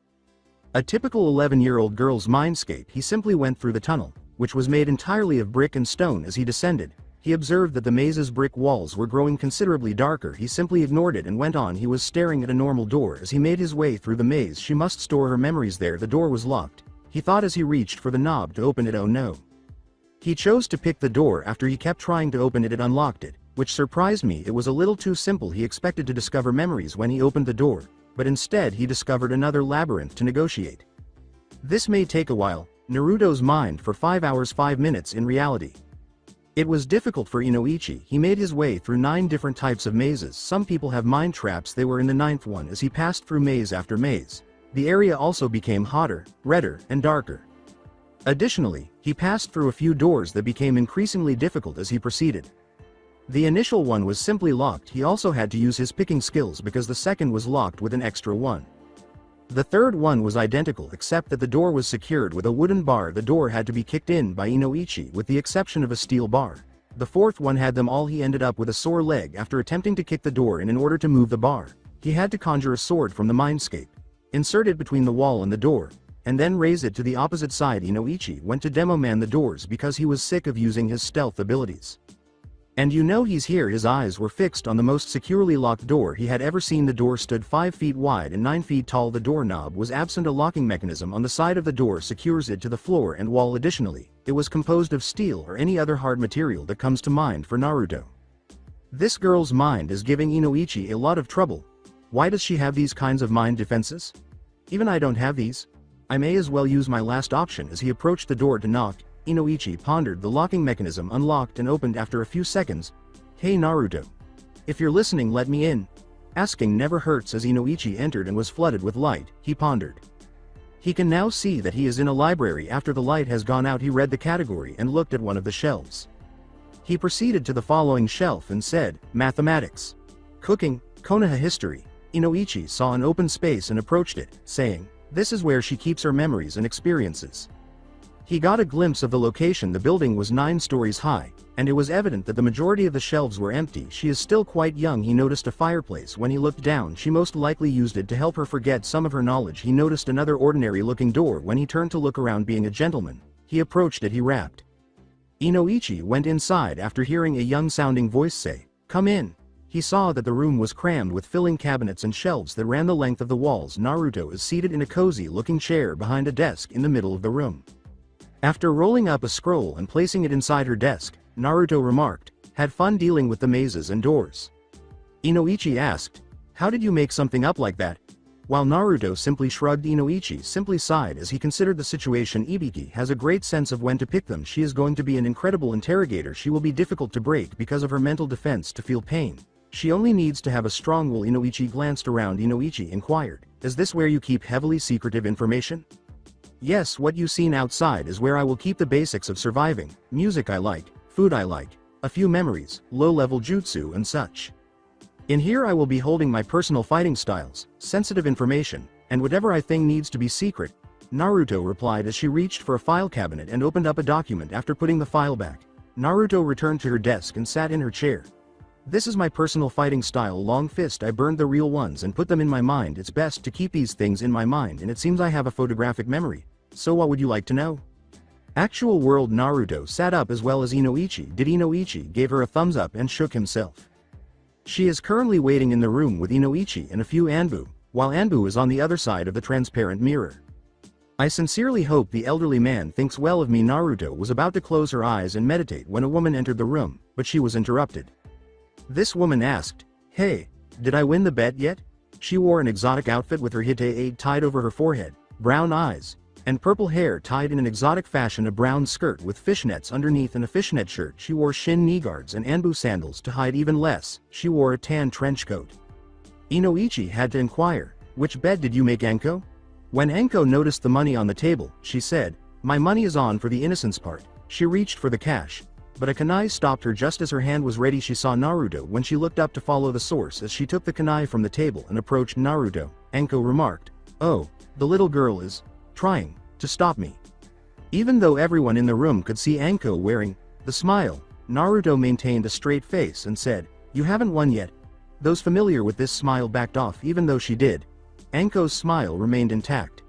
A typical 11-year-old girl's mindscape. He simply went through the tunnel, which was made entirely of brick and stone. As he descended, he observed that the maze's brick walls were growing considerably darker. He simply ignored it and went on. He was staring at a normal door as he made his way through the maze. She must store her memories there. The door was locked. He thought as he reached for the knob to open it. Oh no. He chose to pick the door. After he kept trying to open it, it unlocked it, which surprised me. It was a little too simple. He expected to discover memories when he opened the door, but instead he discovered another labyrinth to negotiate. This may take a while. Naruto's mind for 5 hours 5 minutes in reality. It was difficult for Inoichi. He made his way through 9 different types of mazes. Some people have mind traps. They were in the 9th one as he passed through maze after maze. The area also became hotter, redder, and darker. Additionally, he passed through a few doors that became increasingly difficult as he proceeded. The initial one was simply locked. He also had to use his picking skills because the second was locked with an extra one. The third one was identical except that the door was secured with a wooden bar. The door had to be kicked in by Inoichi with the exception of a steel bar. The fourth one had them all. He ended up with a sore leg after attempting to kick the door in order to move the bar. He had to conjure a sword from the mindscape, insert it between the wall and the door, and then raise it to the opposite side. Inoichi went to demo man the doors because he was sick of using his stealth abilities. And you know he's here. His eyes were fixed on the most securely locked door he had ever seen. The door stood 5 feet wide and 9 feet tall. The doorknob was absent. A locking mechanism on the side of the door secures it to the floor and wall. Additionally, it was composed of steel or any other hard material that comes to mind for Naruto. This girl's mind is giving Inoichi a lot of trouble. Why does she have these kinds of mind defenses? Even I don't have these. I may as well use my last option. As he approached the door to knock, Inoichi pondered. The locking mechanism unlocked and opened after a few seconds. "Hey Naruto. If you're listening, let me in." Asking never hurts. As Inoichi entered and was flooded with light, he pondered. He can now see that he is in a library. After the light has gone out, he read the category and looked at one of the shelves. He proceeded to the following shelf and said, "Mathematics. Cooking, Konoha history." Inoichi saw an open space and approached it, saying, "This is where she keeps her memories and experiences." He got a glimpse of the location. The building was 9 stories high, and it was evident that the majority of the shelves were empty. She is still quite young. He noticed a fireplace. When he looked down, she most likely used it to help her forget some of her knowledge. He noticed another ordinary-looking door. When he turned to look around, being a gentleman, he approached it. He rapped. Inoichi went inside after hearing a young-sounding voice say, "Come in." He saw that the room was crammed with filling cabinets and shelves that ran the length of the walls. Naruto is seated in a cozy-looking chair behind a desk in the middle of the room. After rolling up a scroll and placing it inside her desk, Naruto remarked, "Had fun dealing with the mazes and doors?" Inoichi asked, "How did you make something up like that?" While Naruto simply shrugged, Inoichi simply sighed as he considered the situation. Ibiki has a great sense of when to pick them. She is going to be an incredible interrogator. She will be difficult to break because of her mental defense to feel pain. She only needs to have a strong will. Inoichi glanced around. Inoichi inquired, "Is this where you keep heavily secretive information?" "Yes, what you seen outside is where I will keep the basics of surviving, music I like, food I like, a few memories, low-level jutsu and such. In here I will be holding my personal fighting styles, sensitive information, and whatever I think needs to be secret," Naruto replied as she reached for a file cabinet and opened up a document. After putting the file back, Naruto returned to her desk and sat in her chair. "This is my personal fighting style, long fist. I burned the real ones and put them in my mind. It's best to keep these things in my mind, and it seems I have a photographic memory. So what would you like to know?" Actual world. Naruto sat up as well as Inoichi did. Inoichi gave her a thumbs up and shook himself. She is currently waiting in the room with Inoichi and a few Anbu, while Anbu is on the other side of the transparent mirror. "I sincerely hope the elderly man thinks well of me." Naruto was about to close her eyes and meditate when a woman entered the room, but she was interrupted. This woman asked, "Hey, did I win the bet yet?" She wore an exotic outfit with her hite tied over her forehead, brown eyes, and purple hair tied in an exotic fashion. A brown skirt with fishnets underneath and a fishnet shirt. She wore shin knee guards and Anbu sandals to hide even less. She wore a tan trench coat. Inoichi had to inquire, "Which bet did you make, Anko?" When Anko noticed the money on the table, she said, "My money is on for the innocence part." She reached for the cash, but a kunai stopped her just as her hand was ready. She saw Naruto when she looked up to follow the source. As she took the kunai from the table and approached Naruto, Anko remarked, "Oh, the little girl is trying to stop me." Even though everyone in the room could see Anko wearing the smile, Naruto maintained a straight face and said, "You haven't won yet." Those familiar with this smile backed off. Even though she did, Anko's smile remained intact.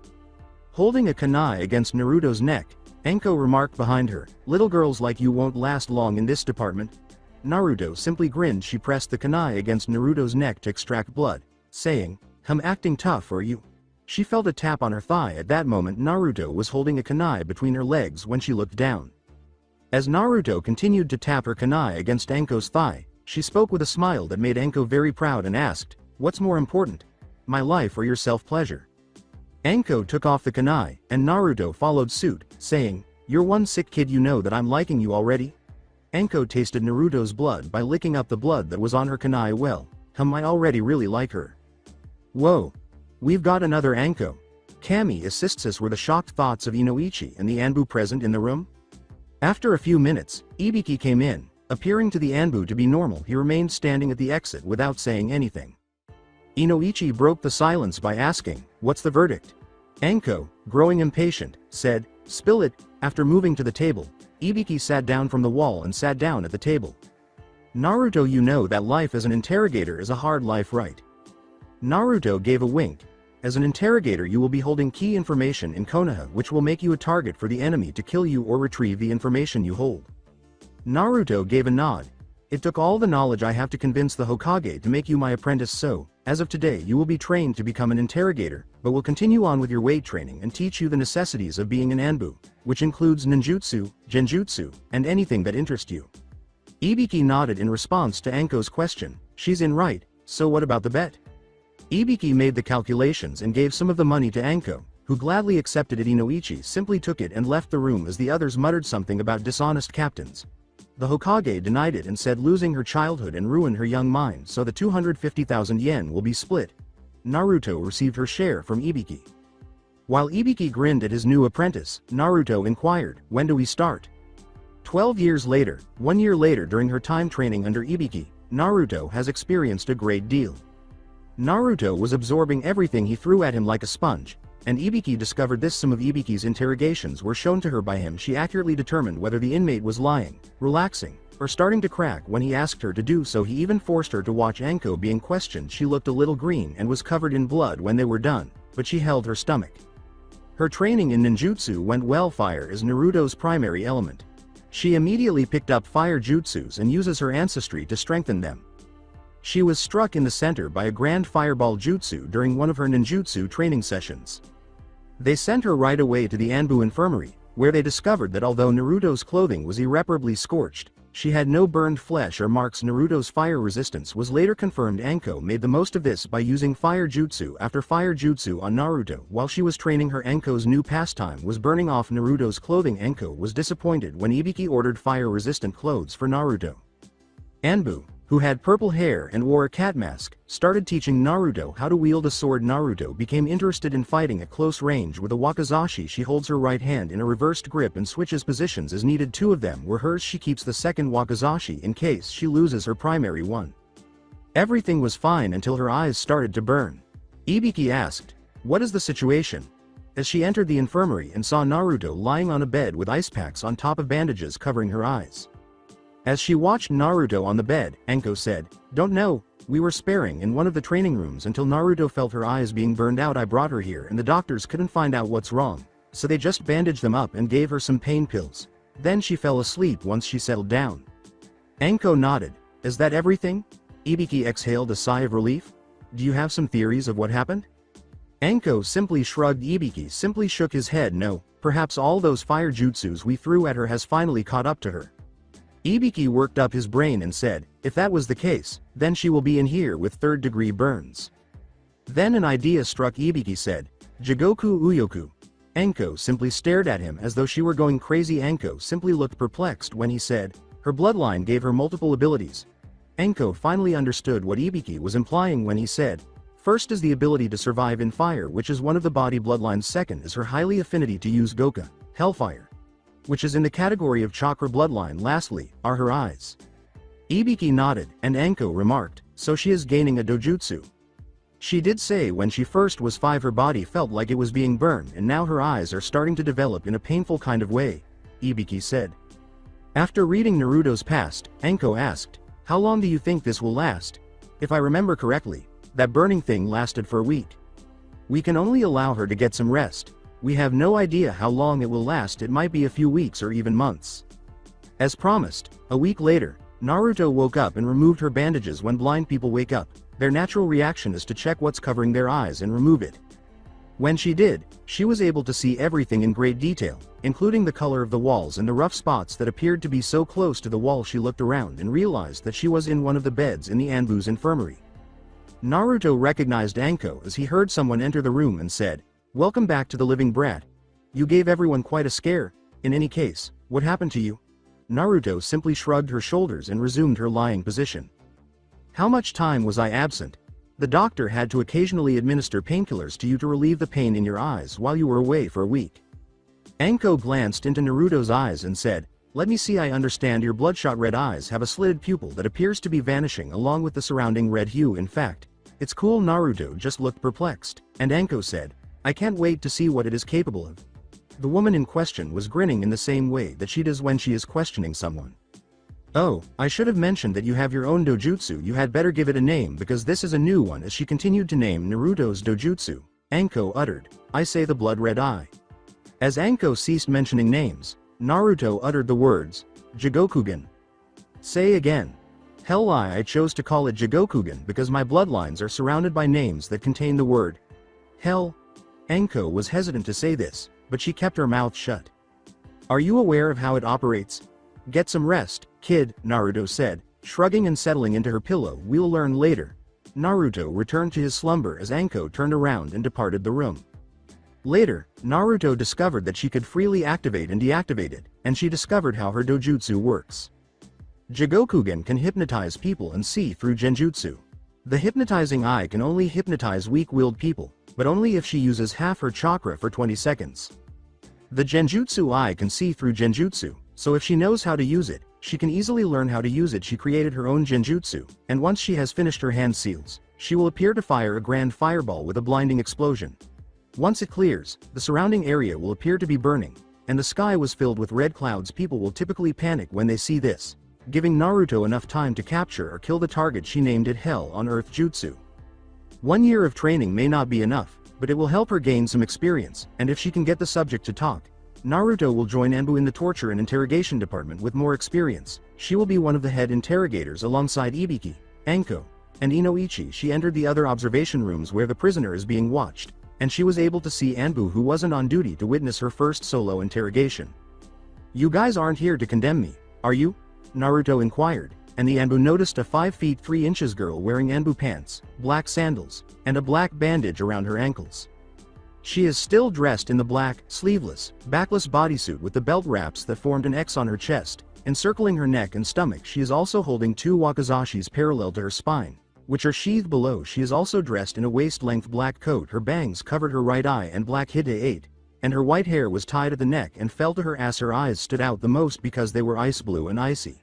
Holding a kunai against Naruto's neck, Anko remarked behind her, "Little girls like you won't last long in this department." Naruto simply grinned. She pressed the kunai against Naruto's neck to extract blood, saying, "I'm acting tough, are you?" She felt a tap on her thigh. At that moment Naruto was holding a kunai between her legs when she looked down. As Naruto continued to tap her kunai against Anko's thigh, she spoke with a smile that made Anko very proud and asked, "What's more important, my life or your self-pleasure?" Anko took off the kunai, and Naruto followed suit, saying, "You're one sick kid. You know that I'm liking you already?" Anko tasted Naruto's blood by licking up the blood that was on her kunai. "Well, I already really like her." "Whoa. We've got another Anko." Kami assists us. Were the shocked thoughts of Inoichi and the Anbu present in the room? After a few minutes, Ibiki came in. Appearing to the Anbu to be normal, he remained standing at the exit without saying anything. Inoichi broke the silence by asking, "What's the verdict?" Anko, growing impatient, said, "Spill it." After moving to the table, Ibiki sat down from the wall and sat down at the table. "Naruto, you know that life as an interrogator is a hard life, right?" Naruto gave a wink. "As an interrogator you will be holding key information in Konoha which will make you a target for the enemy to kill you or retrieve the information you hold." Naruto gave a nod. "It took all the knowledge I have to convince the Hokage to make you my apprentice, so, as of today you will be trained to become an interrogator, but will continue on with your weight training and teach you the necessities of being an Anbu, which includes ninjutsu, genjutsu, and anything that interests you." Ibiki nodded in response to Anko's question. "She's in right, so what about the bet?" Ibiki made the calculations and gave some of the money to Anko, who gladly accepted it. Inoichi simply took it and left the room as the others muttered something about dishonest captains. The Hokage denied it and said losing her childhood and ruin her young mind, so the 250,000 yen will be split. Naruto received her share from Ibiki. While Ibiki grinned at his new apprentice, Naruto inquired, "When do we start?" 12 years later, 1 year later, during her time training under Ibiki, Naruto has experienced a great deal. Naruto was absorbing everything he threw at him like a sponge, and Ibiki discovered this. Some of Ibiki's interrogations were shown to her by him. She accurately determined whether the inmate was lying, relaxing, or starting to crack when he asked her to do so. He even forced her to watch Anko being questioned. She looked a little green and was covered in blood when they were done, but she held her stomach. Her training in ninjutsu went well. Fire is Naruto's primary element. She immediately picked up fire jutsus and uses her ancestry to strengthen them. She was struck in the center by a grand fireball jutsu during one of her ninjutsu training sessions. They sent her right away to the Anbu infirmary, where they discovered that although Naruto's clothing was irreparably scorched, she had no burned flesh or marks. Naruto's fire resistance was later confirmed. Anko made the most of this by using fire jutsu after fire jutsu on Naruto while she was training her. Anko's new pastime was burning off Naruto's clothing. Anko was disappointed when Ibiki ordered fire-resistant clothes for Naruto. Anbu, who had purple hair and wore a cat mask, started teaching Naruto how to wield a sword. Naruto became interested in fighting at close range with a wakizashi. She holds her right hand in a reversed grip and switches positions as needed. 2 of them were hers. She keeps the second wakizashi in case she loses her primary one. Everything was fine until her eyes started to burn. Ibiki asked, "What is the situation?" as she entered the infirmary and saw Naruto lying on a bed with ice packs on top of bandages covering her eyes. As she watched Naruto on the bed, Anko said, "Don't know, we were sparing in one of the training rooms until Naruto felt her eyes being burned out. I brought her here and the doctors couldn't find out what's wrong, so they just bandaged them up and gave her some pain pills. Then she fell asleep once she settled down." Anko nodded. "Is that everything?" Ibiki exhaled a sigh of relief. "Do you have some theories of what happened?" Anko simply shrugged. Ibiki simply shook his head. "No, perhaps all those fire jutsus we threw at her has finally caught up to her." Ibiki worked up his brain and said, "If that was the case, then she will be in here with third-degree burns." Then an idea struck. Ibiki said, "Jigoku Uyoku." Anko simply stared at him as though she were going crazy. Anko simply looked perplexed when he said, "Her bloodline gave her multiple abilities." Anko finally understood what Ibiki was implying when he said, "First is the ability to survive in fire, which is one of the body bloodlines. Second is her highly affinity to use Goka, hellfire, which is in the category of chakra bloodline. Lastly, are her eyes." Ibiki nodded, and Anko remarked, "So she is gaining a dojutsu." She did say when she first was 5 her body felt like it was being burned and now her eyes are starting to develop in a painful kind of way, Ibiki said. After reading Naruto's past, Anko asked, "How long do you think this will last?" "If I remember correctly, that burning thing lasted for a week. We can only allow her to get some rest. We have no idea how long it will last. It might be a few weeks or even months." As promised, a week later, Naruto woke up and removed her bandages. When blind people wake up, their natural reaction is to check what's covering their eyes and remove it. When she did, she was able to see everything in great detail, including the color of the walls and the rough spots that appeared to be so close to the wall. She looked around and realized that she was in one of the beds in the Anbu's infirmary. Naruto recognized Anko as he heard someone enter the room and said, "Welcome back to the living brat. You gave everyone quite a scare. In any case, what happened to you?" Naruto simply shrugged her shoulders and resumed her lying position. "How much time was I absent?" The doctor had to occasionally administer painkillers to you to relieve the pain in your eyes while you were away for a week. Anko glanced into Naruto's eyes and said, "Let me see, I understand your bloodshot red eyes have a slitted pupil that appears to be vanishing along with the surrounding red hue. In fact, it's cool." Naruto just looked perplexed, and Anko said, "I can't wait to see what it is capable of." The woman in question was grinning in the same way that she does when she is questioning someone. "Oh, I should have mentioned that you have your own dojutsu. You had better give it a name because this is a new one." As she continued to name Naruto's dojutsu, Anko uttered, "I say the blood red eye." As Anko ceased mentioning names, Naruto uttered the words, "Jigokugan." "Say again." "Hell, I chose to call it Jigokugan because my bloodlines are surrounded by names that contain the word hell." Anko was hesitant to say this, but she kept her mouth shut. "Are you aware of how it operates?" "Get some rest, kid," Naruto said, shrugging and settling into her pillow. "We'll learn later." Naruto returned to his slumber as Anko turned around and departed the room. Later, Naruto discovered that she could freely activate and deactivate it, and she discovered how her dojutsu works. Jigokugan can hypnotize people and see through genjutsu. The hypnotizing eye can only hypnotize weak-willed people, but only if she uses half her chakra for 20 seconds. The genjutsu eye can see through genjutsu, so if she knows how to use it, she can easily learn how to use it. She created her own genjutsu, and once she has finished her hand seals, she will appear to fire a grand fireball with a blinding explosion. Once it clears, the surrounding area will appear to be burning, and the sky was filled with red clouds. People will typically panic when they see this, giving Naruto enough time to capture or kill the target. She named it Hell on Earth Jutsu. 1 year of training may not be enough, but it will help her gain some experience, and if she can get the subject to talk, Naruto will join Anbu in the torture and interrogation department with more experience. She will be one of the head interrogators alongside Ibiki, Anko, and Inoichi. She entered the other observation rooms where the prisoner is being watched, and she was able to see Anbu, who wasn't on duty, to witness her first solo interrogation. "You guys aren't here to condemn me, are you?" Naruto inquired, and the Anbu noticed a 5 feet 3 inches girl wearing Anbu pants, black sandals, and a black bandage around her ankles. She is still dressed in the black, sleeveless, backless bodysuit with the belt wraps that formed an X on her chest, encircling her neck and stomach. She is also holding 2 wakizashis parallel to her spine, which are sheathed below. She is also dressed in a waist-length black coat. Her bangs covered her right eye and black hide, and her white hair was tied at the neck and fell to her ass. Her eyes stood out the most because they were ice blue and icy.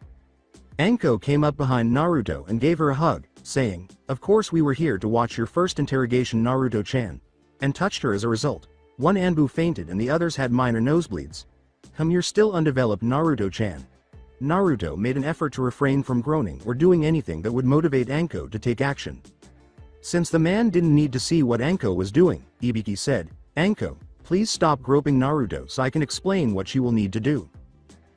Anko came up behind Naruto and gave her a hug, saying, "Of course we were here to watch your first interrogation, Naruto-chan," and touched her as a result. One Anbu fainted and the others had minor nosebleeds. You're still undeveloped, Naruto-chan." Naruto made an effort to refrain from groaning or doing anything that would motivate Anko to take action. Since the man didn't need to see what Anko was doing, Ibiki said, "Anko, please stop groping Naruto so I can explain what she will need to do."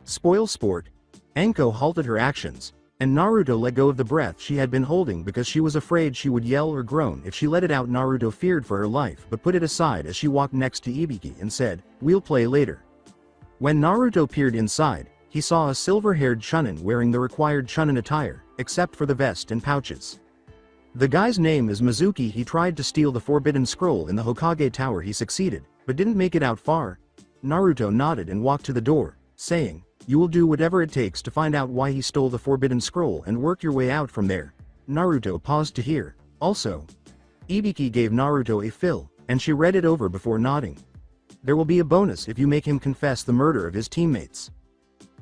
"Spoil sport." Anko halted her actions, and Naruto let go of the breath she had been holding because she was afraid she would yell or groan if she let it out. Naruto feared for her life but put it aside as she walked next to Ibiki and said, "We'll play later." When Naruto peered inside, he saw a silver-haired Chunin wearing the required Chunin attire, except for the vest and pouches. The guy's name is Mizuki. He tried to steal the Forbidden Scroll in the Hokage Tower. He succeeded, but didn't make it out far. Naruto nodded and walked to the door, saying, "You will do whatever it takes to find out why he stole the Forbidden Scroll and work your way out from there." Naruto paused to hear. Also, Ibiki gave Naruto a fill, and she read it over before nodding. "There will be a bonus if you make him confess the murder of his teammates."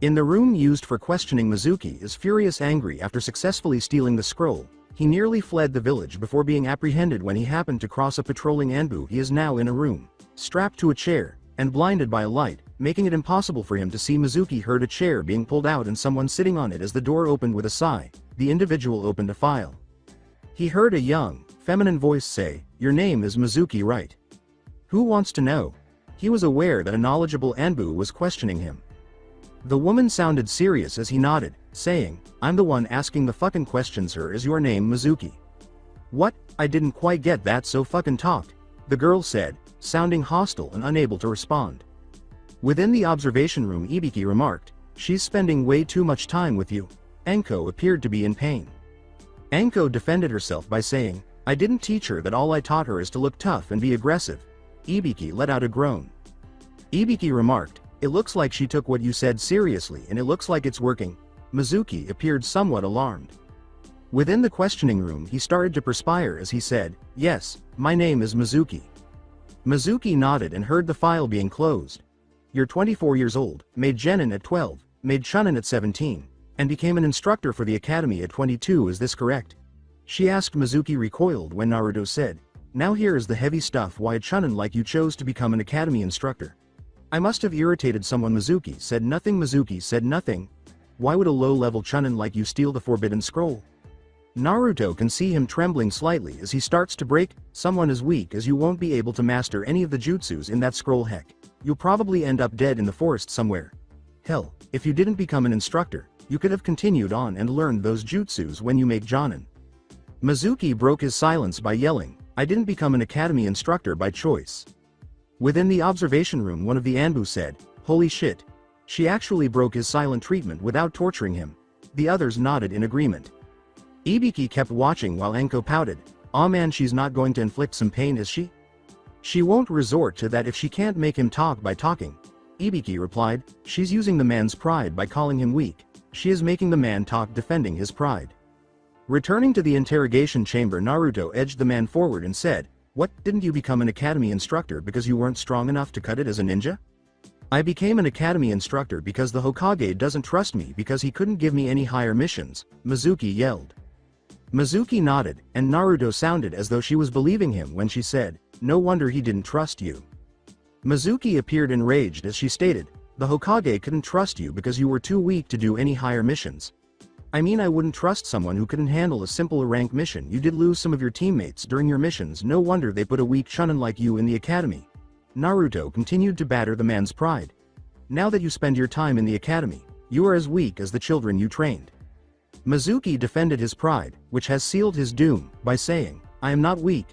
In the room used for questioning, Mizuki is furious angry after successfully stealing the scroll. He nearly fled the village before being apprehended when he happened to cross a patrolling Anbu. He is now in a room, strapped to a chair, and blinded by a light, making it impossible for him to see. Mizuki heard a chair being pulled out and someone sitting on it. As the door opened with a sigh, the individual opened a file. He heard a young, feminine voice say, "Your name is Mizuki, right?" "Who wants to know?" He was aware that a knowledgeable Anbu was questioning him. The woman sounded serious as he nodded, saying, "I'm the one asking the fucking questions. Her is your name Mizuki?" "What? I didn't quite get that, so fucking talk," the girl said, sounding hostile and unable to respond. Within the observation room, Ibiki remarked, "She's spending way too much time with you." Anko appeared to be in pain. Anko defended herself by saying, "I didn't teach her that. All I taught her is to look tough and be aggressive." Ibiki let out a groan. Ibiki remarked, "It looks like she took what you said seriously and it looks like it's working." Mizuki appeared somewhat alarmed. Within the questioning room he started to perspire as he said, "Yes, my name is Mizuki." Mizuki nodded and heard the file being closed. "You're 24 years old, made genin at 12, made Chunin at 17, and became an instructor for the academy at 22, is this correct?" She asked. Mizuki recoiled when Naruto said, "Now here is the heavy stuff why a Chunin like you chose to become an academy instructor." "I must have irritated someone." Mizuki said nothing. Mizuki said nothing. "Why would a low-level Chunin like you steal the forbidden scroll?" Naruto can see him trembling slightly as he starts to break. "Someone as weak as you won't be able to master any of the jutsus in that scroll. Heck, you'll probably end up dead in the forest somewhere. Hell, if you didn't become an instructor, you could have continued on and learned those jutsus when you make Jonin." Mizuki broke his silence by yelling, "I didn't become an academy instructor by choice." Within the observation room one of the Anbu said, "Holy shit. She actually broke his silent treatment without torturing him." The others nodded in agreement. Ibiki kept watching while Anko pouted, "Aw man, she's not going to inflict some pain, is she? She won't resort to that if she can't make him talk by talking." Ibiki replied, "She's using the man's pride by calling him weak. She is making the man talk, defending his pride." Returning to the interrogation chamber, Naruto edged the man forward and said, "What, didn't you become an academy instructor because you weren't strong enough to cut it as a ninja?" "I became an academy instructor because the Hokage doesn't trust me because he couldn't give me any higher missions," Mizuki yelled. Mizuki nodded, and Naruto sounded as though she was believing him when she said, "No wonder he didn't trust you." Mizuki appeared enraged as she stated, "The Hokage couldn't trust you because you were too weak to do any higher missions. I mean, I wouldn't trust someone who couldn't handle a simple rank mission. You did lose some of your teammates during your missions, no wonder they put a weak Chunin like you in the academy." Naruto continued to batter the man's pride. "Now that you spend your time in the academy, you are as weak as the children you trained." Mizuki defended his pride, which has sealed his doom, by saying, "I am not weak.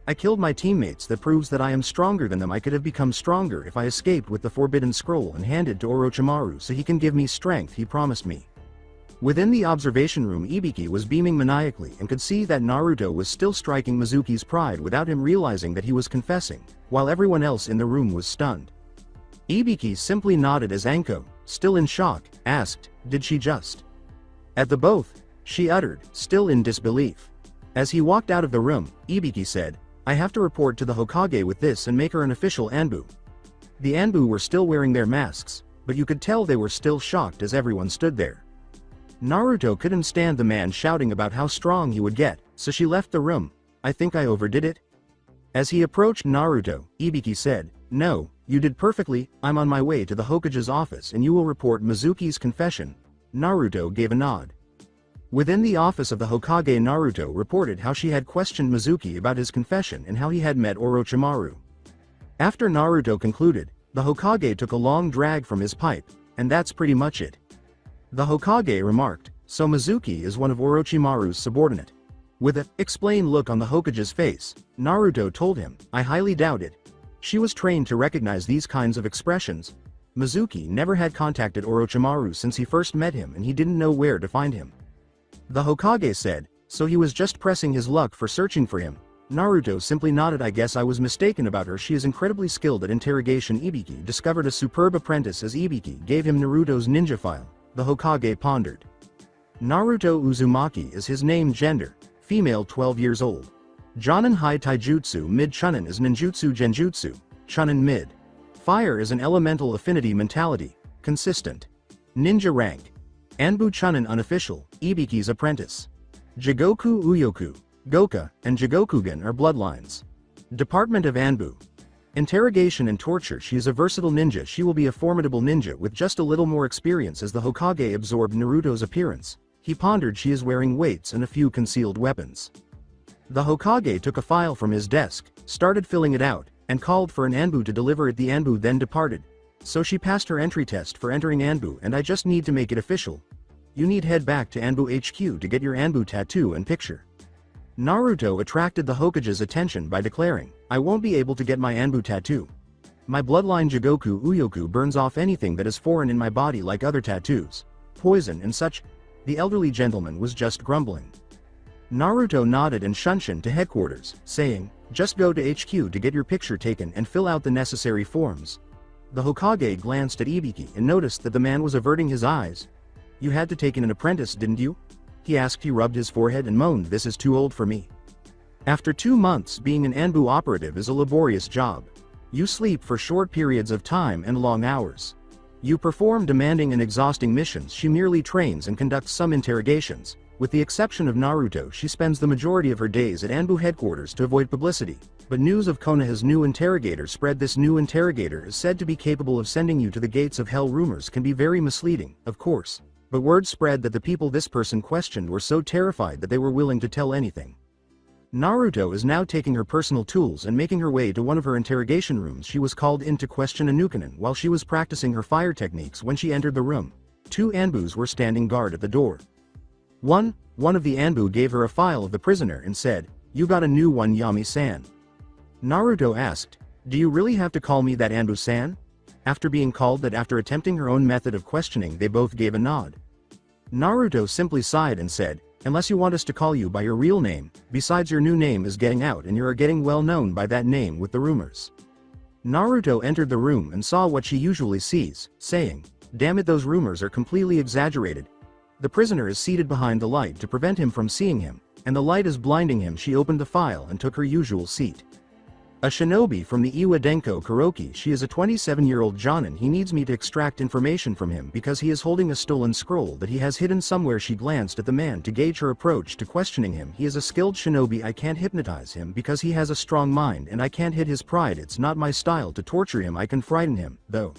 I killed my teammates. That proves that I am stronger than them. I could have become stronger if I escaped with the forbidden scroll and handed to Orochimaru so he can give me strength he promised me." Within the observation room Ibiki was beaming maniacally and could see that Naruto was still striking Mizuki's pride without him realizing that he was confessing, while everyone else in the room was stunned. Ibiki simply nodded as Anko, still in shock, asked, "Did she just?" "At the both," she uttered, still in disbelief. As he walked out of the room, Ibiki said, "I have to report to the Hokage with this and make her an official Anbu." The Anbu were still wearing their masks, but you could tell they were still shocked as everyone stood there. Naruto couldn't stand the man shouting about how strong he would get, so she left the room. "I think I overdid it?" As he approached Naruto, Ibiki said, "No, you did perfectly. I'm on my way to the Hokage's office and you will report Mizuki's confession." Naruto gave a nod. Within the office of the Hokage, Naruto reported how she had questioned Mizuki about his confession and how he had met Orochimaru. After Naruto concluded, the Hokage took a long drag from his pipe, and that's pretty much it. The Hokage remarked, "So Mizuki is one of Orochimaru's subordinate?" With a explained look on the Hokage's face, Naruto told him, "I highly doubt it. She was trained to recognize these kinds of expressions. Mizuki never had contacted Orochimaru since he first met him and he didn't know where to find him." The Hokage said, "So he was just pressing his luck for searching for him?" Naruto simply nodded. "I guess I was mistaken about her. She is incredibly skilled at interrogation." Ibiki discovered a superb apprentice as Ibiki gave him Naruto's ninja file. The Hokage pondered. Naruto Uzumaki is his name. Gender, female, 12 years old. Jonin High Taijutsu Mid. Chunin is Ninjutsu Genjutsu, Chunin Mid. Fire is an elemental affinity mentality, consistent. Ninja rank. Anbu Chunin Unofficial, Ibiki's apprentice. Jigoku Uyoku, Goka, and Jigokugan are bloodlines. Department of Anbu. Interrogation and torture. She is a versatile ninja. She will be a formidable ninja with just a little more experience. As the Hokage absorbed Naruto's appearance, he pondered. She is wearing weights and a few concealed weapons. The Hokage took a file from his desk, started filling it out, and called for an Anbu to deliver it. The Anbu then departed. "So she passed her entry test for entering Anbu and I just need to make it official. You need head back to Anbu HQ to get your Anbu tattoo and picture." Naruto attracted the Hokage's attention by declaring, "I won't be able to get my Anbu tattoo. My bloodline Jigoku Uyoku burns off anything that is foreign in my body, like other tattoos, poison and such." The elderly gentleman was just grumbling. Naruto nodded and shunshin to headquarters, saying, "Just go to HQ to get your picture taken and fill out the necessary forms." The Hokage glanced at Ibiki and noticed that the man was averting his eyes. "You had to take in an apprentice, didn't you?" he asked. He rubbed his forehead and moaned, "This is too old for me." After 2 months, being an Anbu operative is a laborious job. You sleep for short periods of time and long hours. You perform demanding and exhausting missions. She merely trains and conducts some interrogations. With the exception of Naruto, she spends the majority of her days at Anbu headquarters to avoid publicity. But news of Konoha's new interrogator spread. This new interrogator is said to be capable of sending you to the gates of hell. Rumors can be very misleading, of course. But word spread that the people this person questioned were so terrified that they were willing to tell anything. Naruto is now taking her personal tools and making her way to one of her interrogation rooms. She was called in to question Anukanen while she was practicing her fire techniques. When she entered the room, 2 Anbus were standing guard at the door. One of the Anbu gave her a file of the prisoner and said, "You got a new one, Yami-san." Naruto asked, "Do you really have to call me that, Anbu-san?" After being called that, after attempting her own method of questioning, they both gave a nod. Naruto simply sighed and said, "Unless you want us to call you by your real name, besides your new name is getting out and you are getting well known by that name with the rumors." Naruto entered the room and saw what she usually sees, saying, "Damn it, those rumors are completely exaggerated." The prisoner is seated behind the light to prevent him from seeing him, and the light is blinding him. She opened the file and took her usual seat. "A shinobi from the Iwa Denko Kuroki. She is a 27-year-old Jonin. He needs me to extract information from him because he is holding a stolen scroll that he has hidden somewhere." She glanced at the man to gauge her approach to questioning him. "He is a skilled shinobi. I can't hypnotize him because he has a strong mind, and I can't hit his pride. It's not my style to torture him. I can frighten him, though."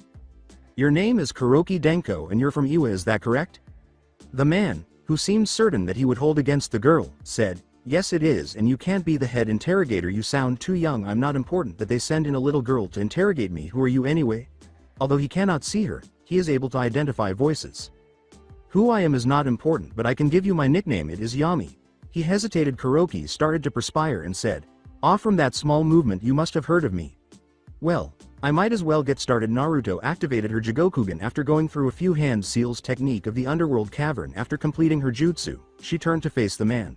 "Your name is Kuroki Denko and you're from Iwa, is that correct?" The man, who seemed certain that he would hold against the girl, said, "Yes it is, and you can't be the head interrogator. You sound too young. I'm not important that they send in a little girl to interrogate me. Who are you anyway?" Although he cannot see her, he is able to identify voices. "Who I am is not important, but I can give you my nickname. It is Yami." He hesitated. Kuroki started to perspire and said, "Off from that small movement, you must have heard of me." "Well, I might as well get started." Naruto activated her Jigokugan after going through a few hand seals technique of the underworld cavern. After completing her jutsu, she turned to face the man.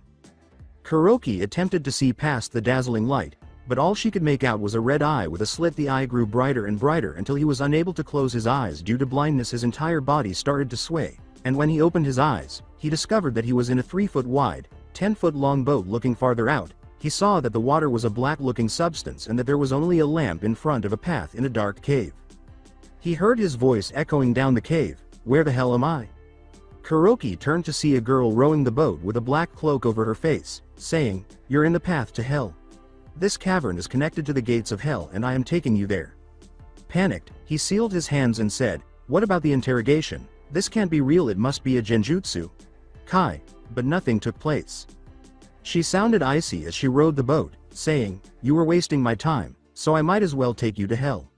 Kuroki attempted to see past the dazzling light, but all she could make out was a red eye with a slit. The eye grew brighter and brighter until he was unable to close his eyes due to blindness. His entire body started to sway, and when he opened his eyes, he discovered that he was in a 3-foot wide, 10-foot long boat. Looking farther out, he saw that the water was a black-looking substance and that there was only a lamp in front of a path in a dark cave. He heard his voice echoing down the cave, "Where the hell am I?" Kuroki turned to see a girl rowing the boat with a black cloak over her face, saying, "You're in the path to hell. This cavern is connected to the gates of hell and I am taking you there." Panicked, he sealed his hands and said, "What about the interrogation? This can't be real. It must be a genjutsu." Kai. But nothing took place. She sounded icy as she rowed the boat, saying, "You were wasting my time, so I might as well take you to hell."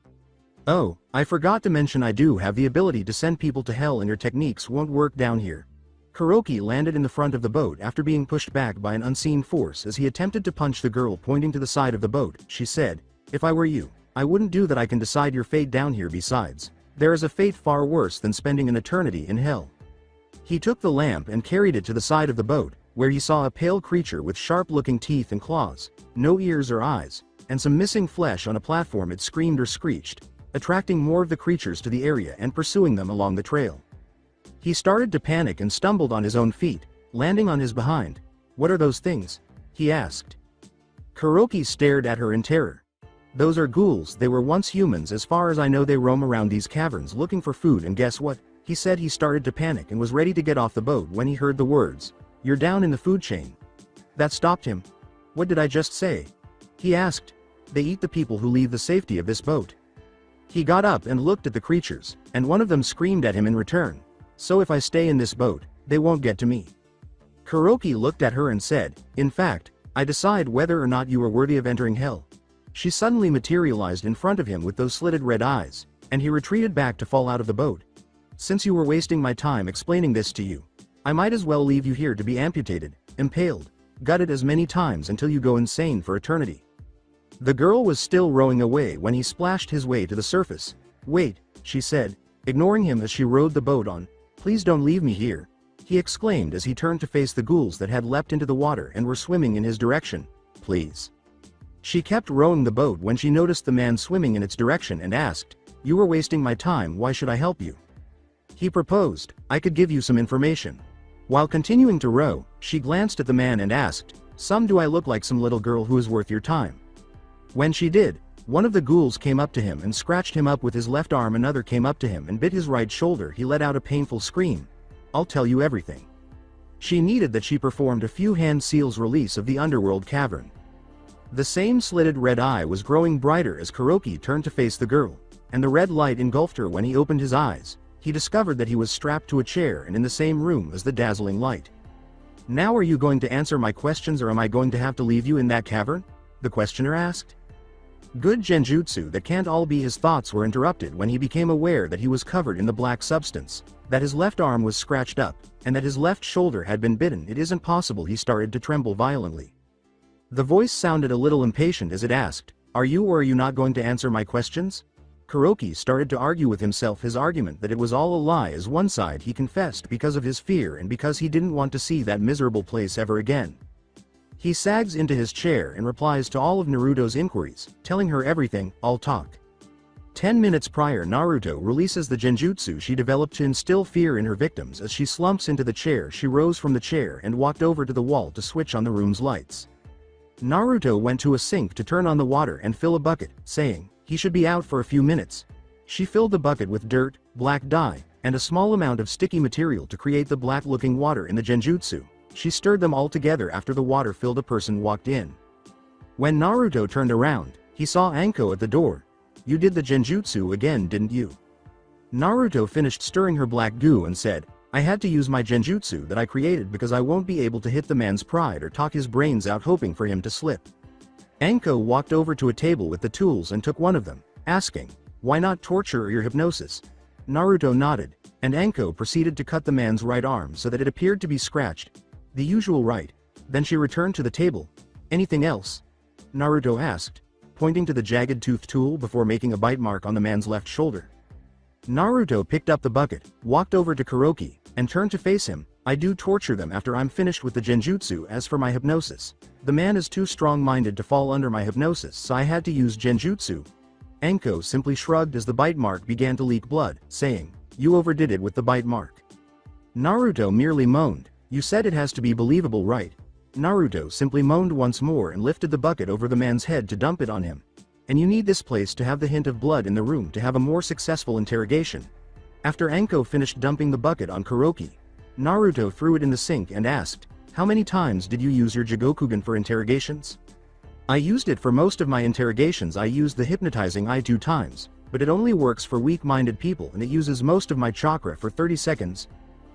"Oh, I forgot to mention I do have the ability to send people to hell and your techniques won't work down here." Kuroki landed in the front of the boat after being pushed back by an unseen force as he attempted to punch the girl. Pointing to the side of the boat, she said, "If I were you, I wouldn't do that. I can decide your fate down here. Besides, there is a fate far worse than spending an eternity in hell." He took the lamp and carried it to the side of the boat, where he saw a pale creature with sharp-looking teeth and claws, no ears or eyes, and some missing flesh on a platform. It screamed or screeched, attracting more of the creatures to the area and pursuing them along the trail. He started to panic and stumbled on his own feet, landing on his behind. "What are those things?" he asked. Kuroki stared at her in terror. "Those are ghouls. They were once humans. As far as I know, they roam around these caverns looking for food. And guess what?" he said. He started to panic and was ready to get off the boat when he heard the words, "You're down in the food chain." That stopped him. "What did I just say?" he asked. "They eat the people who leave the safety of this boat." He got up and looked at the creatures, and one of them screamed at him in return. "So if I stay in this boat, they won't get to me." Kuroki looked at her and said, "In fact, I decide whether or not you are worthy of entering hell." She suddenly materialized in front of him with those slitted red eyes, and he retreated back to fall out of the boat. "Since you were wasting my time explaining this to you, I might as well leave you here to be amputated, impaled, gutted as many times until you go insane for eternity." The girl was still rowing away when he splashed his way to the surface. "Wait," she said, ignoring him as she rowed the boat on. "Please don't leave me here," he exclaimed as he turned to face the ghouls that had leapt into the water and were swimming in his direction. "Please." She kept rowing the boat when she noticed the man swimming in its direction and asked, "You were wasting my time. Why should I help you?" He proposed, "I could give you some information." While continuing to row, she glanced at the man and asked, "Some do I look like some little girl who is worth your time?" When she did, one of the ghouls came up to him and scratched him up with his left arm. Another came up to him and bit his right shoulder. He let out a painful scream. "I'll tell you everything." She needed that she performed a few hand seals release of the underworld cavern. The same slitted red eye was growing brighter as Kuroki turned to face the girl, and the red light engulfed her. When he opened his eyes, he discovered that he was strapped to a chair and in the same room as the dazzling light. "Now are you going to answer my questions, or am I going to have to leave you in that cavern?" the questioner asked. Good genjutsu that can't all be. His thoughts were interrupted when he became aware that he was covered in the black substance, that his left arm was scratched up, and that his left shoulder had been bitten. "It isn't possible." He started to tremble violently. The voice sounded a little impatient as it asked, "Are you or are you not going to answer my questions?" Kuroki started to argue with himself his argument that it was all a lie. As one side he confessed because of his fear and because he didn't want to see that miserable place ever again. He sags into his chair and replies to all of Naruto's inquiries, telling her everything. "I'll talk." 10 minutes prior, Naruto releases the genjutsu she developed to instill fear in her victims. As she slumps into the chair, she rose from the chair and walked over to the wall to switch on the room's lights. Naruto went to a sink to turn on the water and fill a bucket, saying he should be out for a few minutes. She filled the bucket with dirt, black dye, and a small amount of sticky material to create the black-looking water in the genjutsu. She stirred them all together. After the water filled, a person walked in. When Naruto turned around, he saw Anko at the door. "You did the genjutsu again, didn't you?" Naruto finished stirring her black goo and said, "I had to use my genjutsu that I created because I won't be able to hit the man's pride or talk his brains out hoping for him to slip." Anko walked over to a table with the tools and took one of them, asking, "Why not torture or your hypnosis?" Naruto nodded, and Anko proceeded to cut the man's right arm so that it appeared to be scratched. "The usual right." Then she returned to the table. "Anything else?" Naruto asked, pointing to the jagged tooth tool before making a bite mark on the man's left shoulder. Naruto picked up the bucket, walked over to Kuroki, and turned to face him. "I do torture them after I'm finished with the genjutsu. As for my hypnosis, the man is too strong-minded to fall under my hypnosis, so I had to use genjutsu." Anko simply shrugged as the bite mark began to leak blood, saying, "You overdid it with the bite mark." Naruto merely moaned. "You said it has to be believable, right?" Naruto simply moaned once more and lifted the bucket over the man's head to dump it on him. "And you need this place to have the hint of blood in the room to have a more successful interrogation." After Anko finished dumping the bucket on Kuroki, Naruto threw it in the sink and asked, "How many times did you use your Jigokugan for interrogations?" "I used it for most of my interrogations. I used the hypnotizing eye 2 times, but it only works for weak-minded people and it uses most of my chakra for 30 seconds.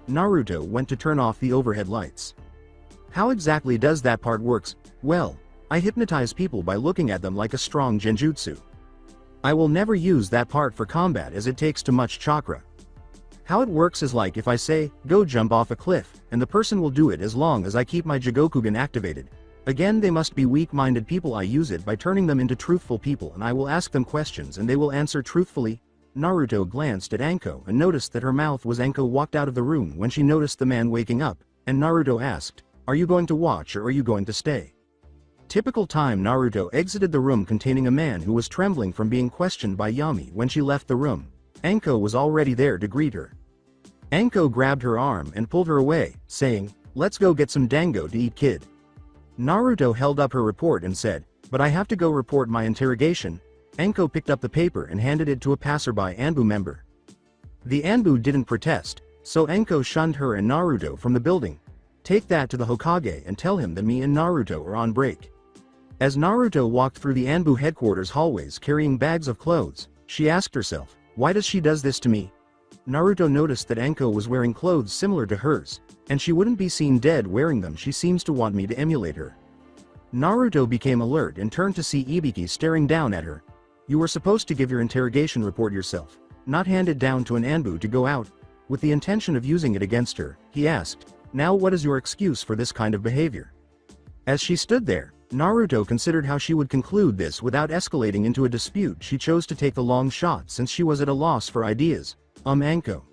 Naruto went to turn off the overhead lights. "How exactly does that part works?" "Well, I hypnotize people by looking at them like a strong genjutsu. I will never use that part for combat as it takes too much chakra. How it works is like if I say, 'Go jump off a cliff,' and the person will do it as long as I keep my Jigokugan activated. Again, they must be weak-minded people. I use it by turning them into truthful people, and I will ask them questions and they will answer truthfully." Naruto glanced at Anko and noticed that her mouth was. Anko walked out of the room when she noticed the man waking up, and Naruto asked, "Are you going to watch or are you going to stay?" Typical time. Naruto exited the room containing a man who was trembling from being questioned by Yami. When she left the room, Anko was already there to greet her. Anko grabbed her arm and pulled her away, saying, "Let's go get some dango to eat, kid." Naruto held up her report and said, "But I have to go report my interrogation." Anko picked up the paper and handed it to a passerby Anbu member. The Anbu didn't protest, so Anko shunned her and Naruto from the building. "Take that to the Hokage and tell him that me and Naruto are on break." As Naruto walked through the Anbu headquarters hallways carrying bags of clothes, she asked herself, "Why does she does this to me?" Naruto noticed that Anko was wearing clothes similar to hers, and she wouldn't be seen dead wearing them. "She seems to want me to emulate her." Naruto became alert and turned to see Ibiki staring down at her. "You were supposed to give your interrogation report yourself, not hand it down to an Anbu to go out with the intention of using it against her," he asked. "Now what is your excuse for this kind of behavior?" As she stood there, Naruto considered how she would conclude this without escalating into a dispute. She chose to take the long shot since she was at a loss for ideas. Anko.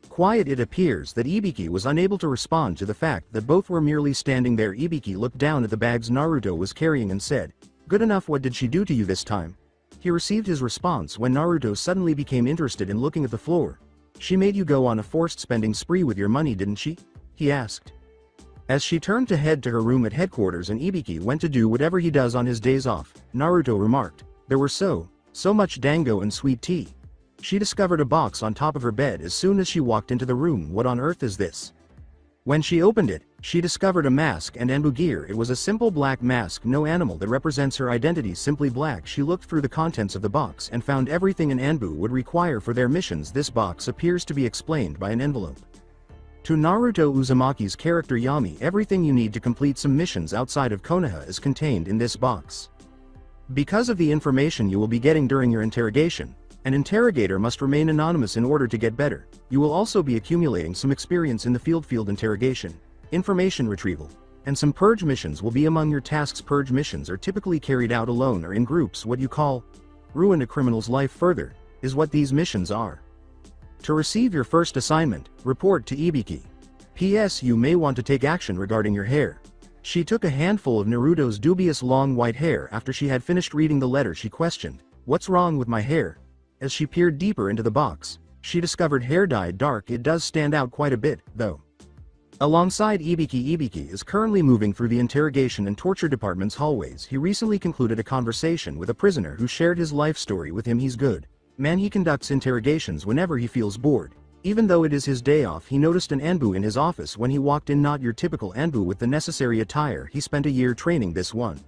Quiet. It appears that Ibiki was unable to respond to the fact that both were merely standing there. Ibiki looked down at the bags Naruto was carrying and said, "Good enough. What did she do to you this time?" He received his response when Naruto suddenly became interested in looking at the floor. "She made you go on a forced spending spree with your money, didn't she?" he asked. As she turned to head to her room at headquarters and Ibiki went to do whatever he does on his days off, Naruto remarked, "There were so much dango and sweet tea." She discovered a box on top of her bed as soon as she walked into the room. What on earth is this? When she opened it, she discovered a mask and Anbu gear. It was a simple black mask, no animal that represents her identity, simply black. She looked through the contents of the box and found everything an Anbu would require for their missions. This box appears to be explained by an envelope. To Naruto Uzumaki's character Yami, everything you need to complete some missions outside of Konoha is contained in this box. Because of the information you will be getting during your interrogation, an interrogator must remain anonymous in order to get better. You will also be accumulating some experience in the field interrogation, information retrieval, and some purge missions will be among your tasks. Purge missions are typically carried out alone or in groups. What you call ruin a criminal's life further is what these missions are. To receive your first assignment, report to Ibiki. P.S. You may want to take action regarding your hair. She took a handful of Naruto's dubious long white hair after she had finished reading the letter. She questioned, "What's wrong with my hair?" As she peered deeper into the box, she discovered hair dyed dark. It does stand out quite a bit, though. Alongside Ibiki is currently moving through the interrogation and torture department's hallways. He recently concluded a conversation with a prisoner who shared his life story with him. He's good man. He conducts interrogations whenever he feels bored. Even though it is his day off, he noticed an Anbu in his office when he walked in. Not your typical Anbu with the necessary attire. He spent a year training this one.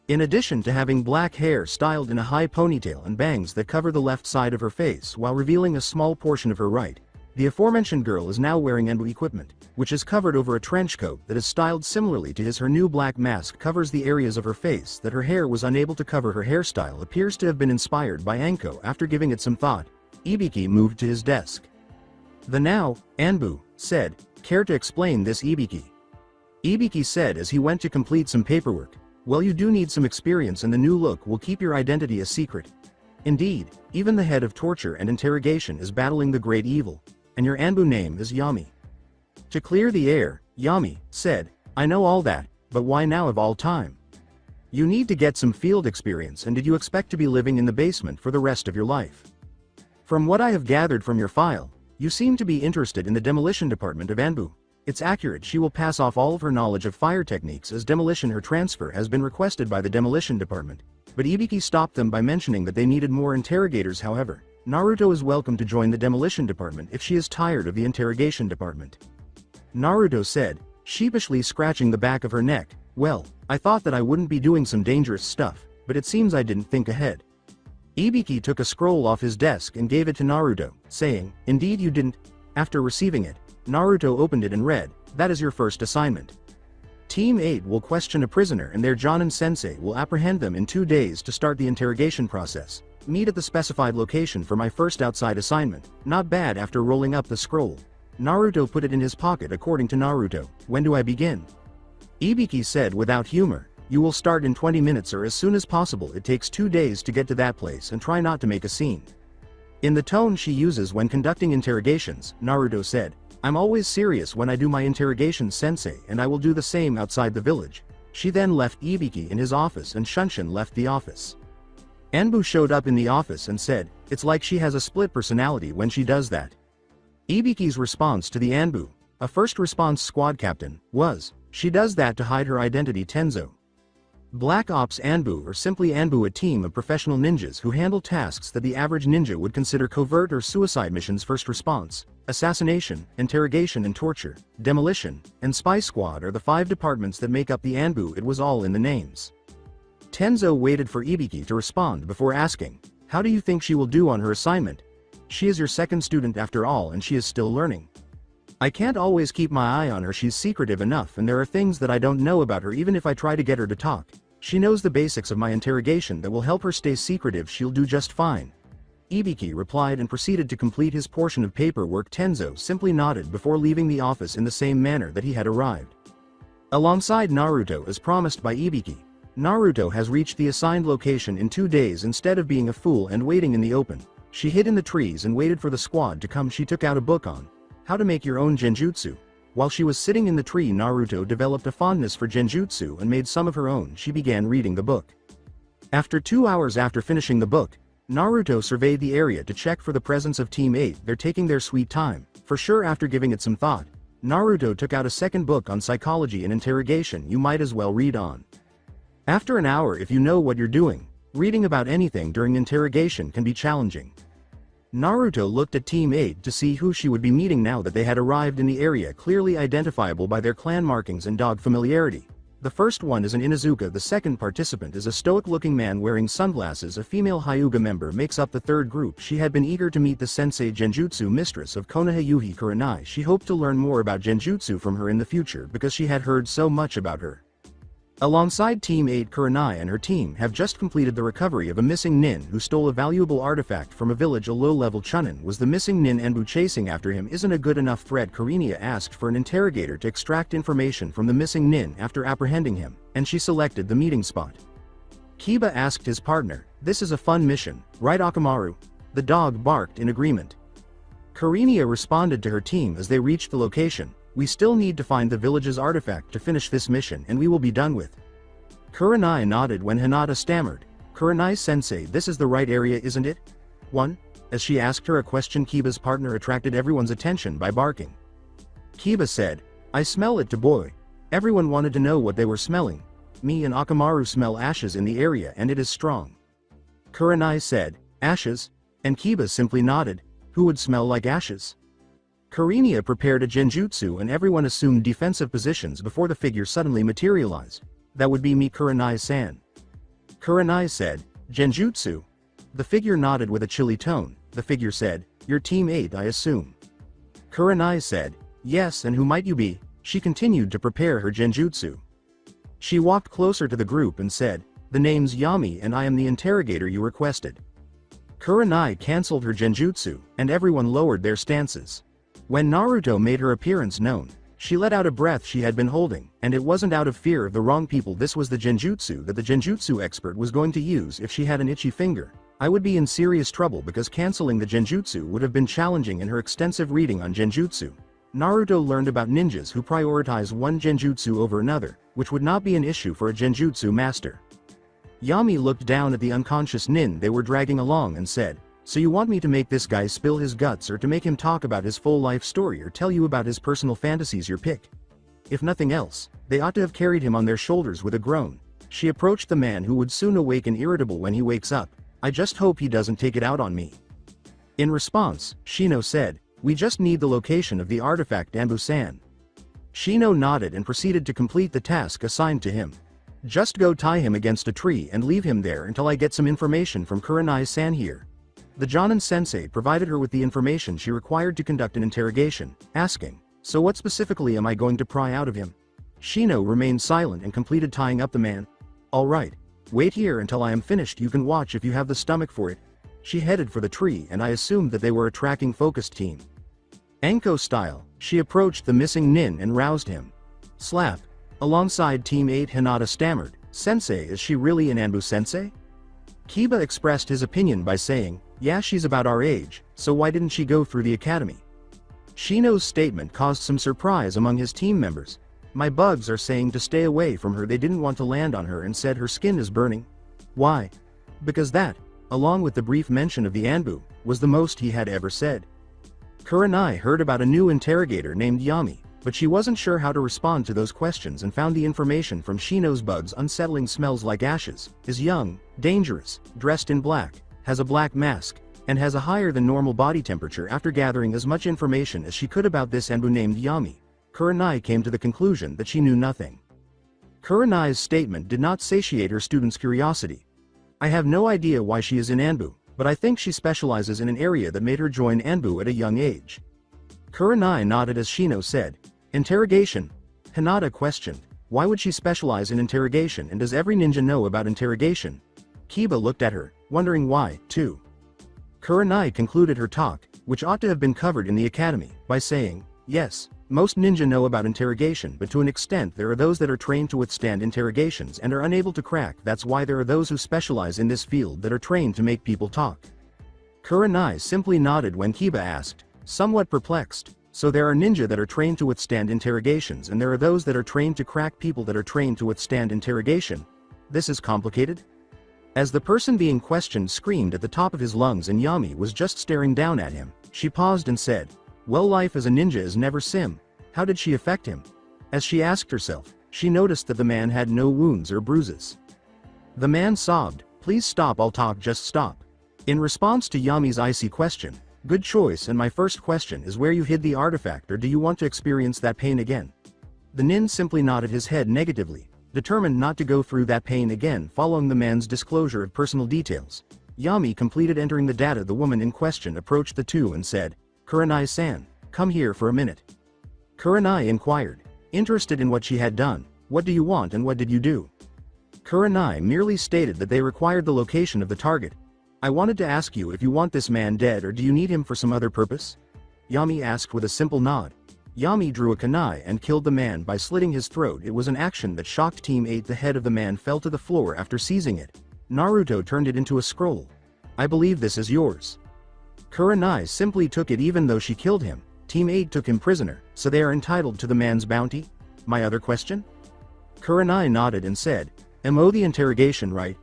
In addition to having black hair styled in a high ponytail and bangs that cover the left side of her face while revealing a small portion of her right, the aforementioned girl is now wearing Anbu equipment, which is covered over a trench coat that is styled similarly to his. Her new black mask covers the areas of her face that her hair was unable to cover. Her hairstyle appears to have been inspired by Anko. After giving it some thought, Ibiki moved to his desk. "The now, Anbu," said, "care to explain this?" Ibiki said as he went to complete some paperwork. "Well, you do need some experience and the new look will keep your identity a secret. Indeed, even the head of torture and interrogation is battling the great evil, and your Anbu name is Yami." To clear the air, Yami said, "I know all that, but why now of all time? You need to get some field experience, and did you expect to be living in the basement for the rest of your life? From what I have gathered from your file, you seem to be interested in the demolition department of Anbu. It's accurate. She will pass off all of her knowledge of fire techniques as demolition. Her transfer has been requested by the demolition department." But Ibiki stopped them by mentioning that they needed more interrogators. However, Naruto is welcome to join the demolition department if she is tired of the interrogation department. Naruto said, sheepishly scratching the back of her neck, "Well, I thought that I wouldn't be doing some dangerous stuff, but it seems I didn't think ahead." Ibiki took a scroll off his desk and gave it to Naruto, saying, "Indeed you didn't." After receiving it, Naruto opened it and read, "That is your first assignment. Team 8 will question a prisoner and their Jonin sensei will apprehend them in 2 days to start the interrogation process. Meet at the specified location for my first outside assignment." Not bad. After rolling up the scroll, Naruto put it in his pocket. According to Naruto, "When do I begin?" Ibiki said without humor, "You will start in 20 minutes or as soon as possible. It takes 2 days to get to that place and try not to make a scene." In the tone she uses when conducting interrogations, Naruto said, "I'm always serious when I do my interrogations, sensei, and I will do the same outside the village." She then left Ibiki in his office and Shunshin left the office. Anbu showed up in the office and said, "It's like she has a split personality when she does that." Ibiki's response to the Anbu, a first response squad captain, was, "She does that to hide her identity." Tenzo. Black Ops Anbu or simply Anbu, a team of professional ninjas who handle tasks that the average ninja would consider covert or suicide missions. First response, assassination, interrogation and torture, demolition, and spy squad are the 5 departments that make up the Anbu. It was all in the names. Tenzo waited for Ibiki to respond before asking, "How do you think she will do on her assignment? She is your second student after all and she is still learning. I can't always keep my eye on her. She's secretive enough and there are things that I don't know about her. Even if I try to get her to talk, she knows the basics of my interrogation that will help her stay secretive. She'll do just fine." Ibiki replied and proceeded to complete his portion of paperwork. Tenzo simply nodded before leaving the office in the same manner that he had arrived. Alongside Naruto as promised by Ibiki, Naruto has reached the assigned location in 2 days. Instead of being a fool and waiting in the open, she hid in the trees and waited for the squad to come. She took out a book on how to make your own genjutsu. While she was sitting in the tree, Naruto developed a fondness for genjutsu and made some of her own. She began reading the book. After 2 hours after finishing the book, Naruto surveyed the area to check for the presence of Team 8. They're taking their sweet time, for sure. After giving it some thought, Naruto took out a second book on psychology and interrogation. You might as well read on. After an hour, if you know what you're doing, reading about anything during interrogation can be challenging. Naruto looked at Team 8 to see who she would be meeting now that they had arrived in the area, clearly identifiable by their clan markings and dog familiarity. The first one is an Inuzuka, the second participant is a stoic-looking man wearing sunglasses. A female Hyuga member makes up the third group. She had been eager to meet the sensei Genjutsu mistress of Konoha, Yuhi Kurenai. She hoped to learn more about Genjutsu from her in the future because she had heard so much about her. Alongside Team 8, Kurenai and her team have just completed the recovery of a missing nin who stole a valuable artifact from a village. A low-level Chunin was the missing nin. Anbu chasing after him isn't a good enough threat. Kurenai asked for an interrogator to extract information from the missing nin after apprehending him, and she selected the meeting spot. Kiba asked his partner, "This is a fun mission, right Akamaru?" The dog barked in agreement. Kurenai responded to her team as they reached the location. "We still need to find the village's artifact to finish this mission and we will be done with." Kurenai nodded when Hinata stammered, "Kurenai-sensei, this is the right area, isn't it?" "One?" As she asked her a question, Kiba's partner attracted everyone's attention by barking. Kiba said, "I smell it, boy." Everyone wanted to know what they were smelling. "Me and Akamaru smell ashes in the area and it is strong." Kurenai said, "Ashes?" And Kiba simply nodded. Who would smell like ashes? Kurenai prepared a genjutsu and everyone assumed defensive positions before the figure suddenly materialized. "That would be me, Kurenai-san." Kurenai said, "Genjutsu?" The figure nodded with a chilly tone. The figure said, "You're Team 8, I assume." Kurenai said, "Yes, and who might you be?" She continued to prepare her genjutsu. She walked closer to the group and said, "The name's Yami and I am the interrogator you requested." Kurenai cancelled her genjutsu, and everyone lowered their stances. When Naruto made her appearance known, she let out a breath she had been holding, and it wasn't out of fear of the wrong people. This was the genjutsu that the genjutsu expert was going to use if she had an itchy finger. I would be in serious trouble because cancelling the genjutsu would have been challenging in her extensive reading on genjutsu. Naruto learned about ninjas who prioritize one genjutsu over another, which would not be an issue for a genjutsu master. Yami looked down at the unconscious nin they were dragging along and said, "So you want me to make this guy spill his guts or to make him talk about his full life story or tell you about his personal fantasies? Your pick. If nothing else, they ought to have carried him on their shoulders." With a groan, she approached the man who would soon awaken irritable when he wakes up. "I just hope he doesn't take it out on me." In response, Shino said, "We just need the location of the artifact, Anbu-san." Shino nodded and proceeded to complete the task assigned to him. "Just go tie him against a tree and leave him there until I get some information from Kurenai-san here." The Jonin-sensei provided her with the information she required to conduct an interrogation, asking, "So what specifically am I going to pry out of him?" Shino remained silent and completed tying up the man. "All right. Wait here until I am finished. You can watch if you have the stomach for it." She headed for the tree and I assumed that they were a tracking focused team. Anko style, she approached the missing nin and roused him. Slap. Alongside Team 8, Hinata stammered, "Sensei, is she really an Anbu-sensei?" Kiba expressed his opinion by saying, "Yeah, she's about our age, so why didn't she go through the academy?" Shino's statement caused some surprise among his team members. "My bugs are saying to stay away from her. They didn't want to land on her and said her skin is burning." Why? Because that, along with the brief mention of the Anbu, was the most he had ever said. Kurenai heard about a new interrogator named Yami, but she wasn't sure how to respond to those questions and found the information from Shino's bugs unsettling. Smells like ashes, is young, dangerous, dressed in black, has a black mask, and has a higher than normal body temperature. After gathering as much information as she could about this Anbu named Yami, Kurenai came to the conclusion that she knew nothing. Kurenai's statement did not satiate her students' curiosity. "I have no idea why she is in Anbu, but I think she specializes in an area that made her join Anbu at a young age." Kurenai nodded as Shino said, "Interrogation?" Hinata questioned, "Why would she specialize in interrogation, and does every ninja know about interrogation?" Kiba looked at her, wondering why, too. Kurenai concluded her talk, which ought to have been covered in the academy, by saying, "Yes, most ninja know about interrogation, but to an extent there are those that are trained to withstand interrogations and are unable to crack. That's why there are those who specialize in this field that are trained to make people talk." Kurenai simply nodded when Kiba asked, somewhat perplexed, "So there are ninja that are trained to withstand interrogations and there are those that are trained to crack people that are trained to withstand interrogation? This is complicated?" As the person being questioned screamed at the top of his lungs and Yami was just staring down at him, she paused and said, "Well, life as a ninja is never sim. How did she affect him? As she asked herself, she noticed that the man had no wounds or bruises. The man sobbed, "Please stop, I'll talk, just stop." In response to Yami's icy question, "Good choice, and my first question is where you hid the artifact, or do you want to experience that pain again?" The nin simply nodded his head negatively, determined not to go through that pain again following the man's disclosure of personal details. Yami completed entering the data. The woman in question approached the two and said, "Kurenai-san, come here for a minute." Kurenai inquired, interested in what she had done, "What do you want and what did you do?" Kurenai merely stated that they required the location of the target. "I wanted to ask you if you want this man dead or do you need him for some other purpose?" Yami asked with a simple nod. Yami drew a kunai and killed the man by slitting his throat. It was an action that shocked Team 8. The head of the man fell to the floor after seizing it. Naruto turned it into a scroll. "I believe this is yours." Kurenai simply took it. Even though she killed him, Team 8 took him prisoner, so they are entitled to the man's bounty? My other question? Kurenai nodded and said, "Mo the interrogation, right?"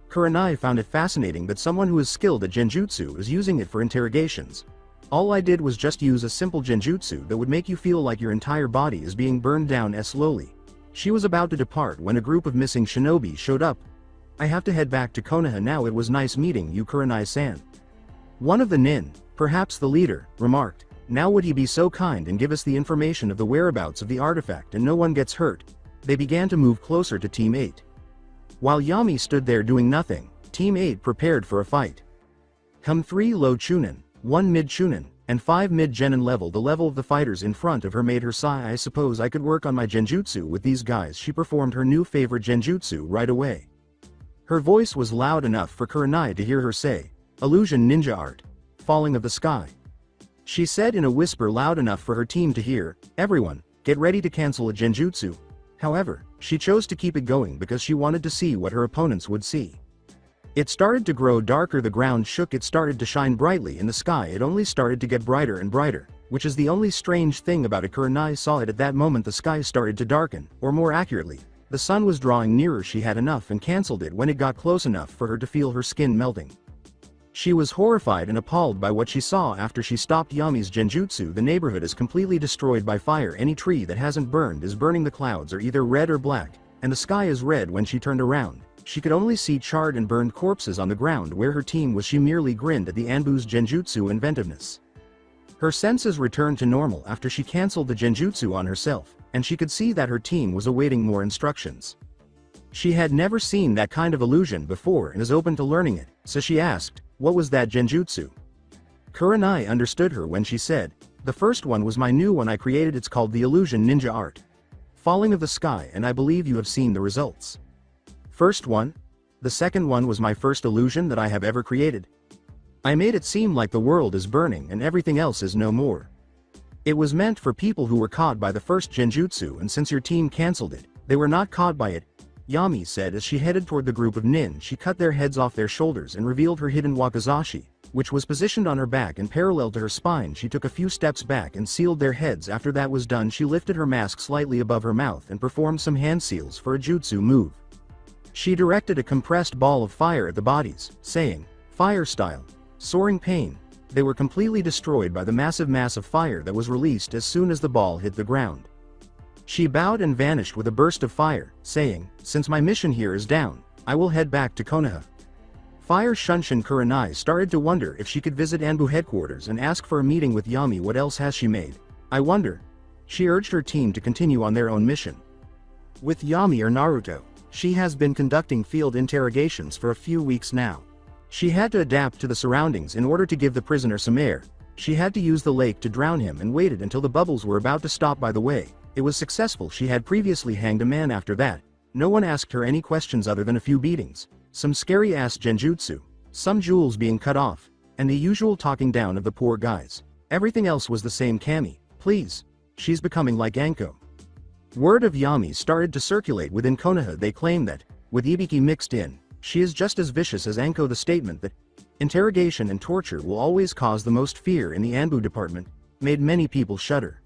Kurenai found it fascinating that someone who is skilled at genjutsu is using it for interrogations. "All I did was just use a simple genjutsu that would make you feel like your entire body is being burned down slowly." She was about to depart when a group of missing shinobi showed up. "I have to head back to Konoha now. It was nice meeting you, Kurenai-san." One of the nin, perhaps the leader, remarked, "Now would he be so kind and give us the information of the whereabouts of the artifact and no one gets hurt?" They began to move closer to Team 8. While Yami stood there doing nothing, Team 8 prepared for a fight. Come 3 low Chunin, 1 mid Chunin, and 5 mid genin level. The level of the fighters in front of her made her sigh. "I suppose I could work on my genjutsu with these guys." She performed her new favorite genjutsu right away. Her voice was loud enough for Kurenai to hear her say, "Illusion ninja art. Falling of the sky." She said in a whisper loud enough for her team to hear, "Everyone, get ready to cancel a genjutsu." However, she chose to keep it going because she wanted to see what her opponents would see. It started to grow darker. The ground shook. It started to shine brightly in the sky. It only started to get brighter and brighter, which is the only strange thing about it. Kurenai saw it at that moment. The sky started to darken, or more accurately, the sun was drawing nearer. She had enough and cancelled it when it got close enough for her to feel her skin melting. She was horrified and appalled by what she saw after she stopped Yami's genjutsu. The neighborhood is completely destroyed by fire. Any tree that hasn't burned is burning. The clouds are either red or black, and the sky is red. When she turned around, she could only see charred and burned corpses on the ground where her team was. She merely grinned at the Anbu's genjutsu inventiveness. Her senses returned to normal after she cancelled the genjutsu on herself, and she could see that her team was awaiting more instructions. She had never seen that kind of illusion before and is open to learning it, so she asked, "What was that genjutsu?" Kurenai understood her when she said, "The first one was my new one I created. It's called the illusion ninja art. Falling of the sky, and I believe you have seen the results." "First one? The second one was my first illusion that I have ever created. I made it seem like the world is burning and everything else is no more. It was meant for people who were caught by the first genjutsu, and since your team cancelled it, they were not caught by it," Yami said as she headed toward the group of nin. She cut their heads off their shoulders and revealed her hidden wakizashi, which was positioned on her back and parallel to her spine. She took a few steps back and sealed their heads. After that was done, she lifted her mask slightly above her mouth and performed some hand seals for a jutsu move. She directed a compressed ball of fire at the bodies, saying, "Fire style. Soaring pain." They were completely destroyed by the massive mass of fire that was released as soon as the ball hit the ground. She bowed and vanished with a burst of fire, saying, "Since my mission here is down, I will head back to Konoha." Fire Shunshin. Kurenai started to wonder if she could visit Anbu headquarters and ask for a meeting with Yami. What else has she made? I wonder. She urged her team to continue on their own mission. With Yami or Naruto, she has been conducting field interrogations for a few weeks now. She had to adapt to the surroundings in order to give the prisoner some air. She had to use the lake to drown him and waited until the bubbles were about to stop. By the way, it was successful. She had previously hanged a man after that. No one asked her any questions other than a few beatings, some scary ass genjutsu, some jewels being cut off, and the usual talking down of the poor guys. Everything else was the same. "Kami, please. She's becoming like Anko." Word of Yami started to circulate within Konoha. They claimed that, with Ibiki mixed in, she is just as vicious as Anko. The statement that interrogation and torture will always cause the most fear in the Anbu department made many people shudder.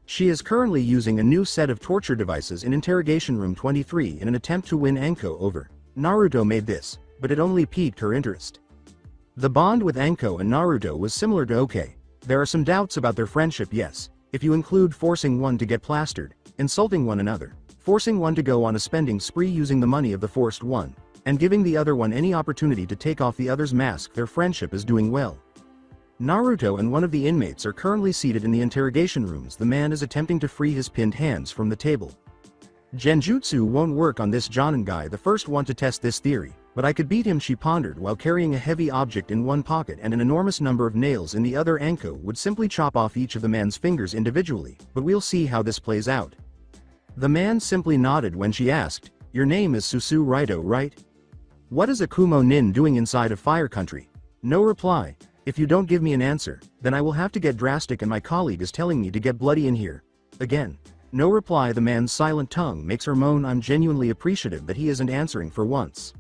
She is currently using a new set of torture devices in Interrogation Room 23 in an attempt to win Anko over. Naruto made this, but it only piqued her interest. The bond with Anko and Naruto was similar to OK. There are some doubts about their friendship, yes. if you include forcing one to get plastered, insulting one another, forcing one to go on a spending spree using the money of the forced one, and giving the other one any opportunity to take off the other's mask, their friendship is doing well. Naruto and one of the inmates are currently seated in the interrogation rooms. The man is attempting to free his pinned hands from the table. Genjutsu won't work on this Jonin guy, the first one to test this theory, but I could beat him, she pondered while carrying a heavy object in one pocket and an enormous number of nails in the other. Anko would simply chop off each of the man's fingers individually, but we'll see how this plays out. The man simply nodded when she asked, "Your name is Susu Raito, right? What is a Kumo Nin doing inside of Fire Country?" No reply. "If you don't give me an answer, then I will have to get drastic, and my colleague is telling me to get bloody in here." Again. No reply. The man's silent tongue makes her moan. I'm genuinely appreciative that he isn't answering for once.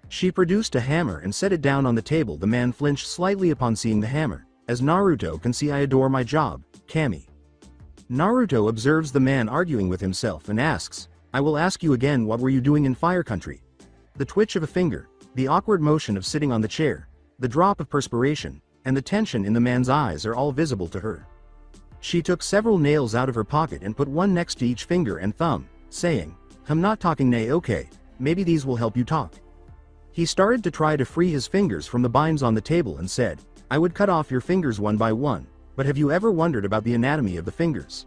She produced a hammer and set it down on the table. The man flinched slightly upon seeing the hammer. As Naruto can see, I adore my job, Kami. Naruto observes the man arguing with himself and asks, "I will ask you again, what were you doing in Fire Country?" The twitch of a finger, the awkward motion of sitting on the chair, the drop of perspiration, and the tension in the man's eyes are all visible to her. She took several nails out of her pocket and put one next to each finger and thumb, saying, "I'm not talking, nay, okay, maybe these will help you talk." He started to try to free his fingers from the binds on the table and said, "I would cut off your fingers one by one, but have you ever wondered about the anatomy of the fingers?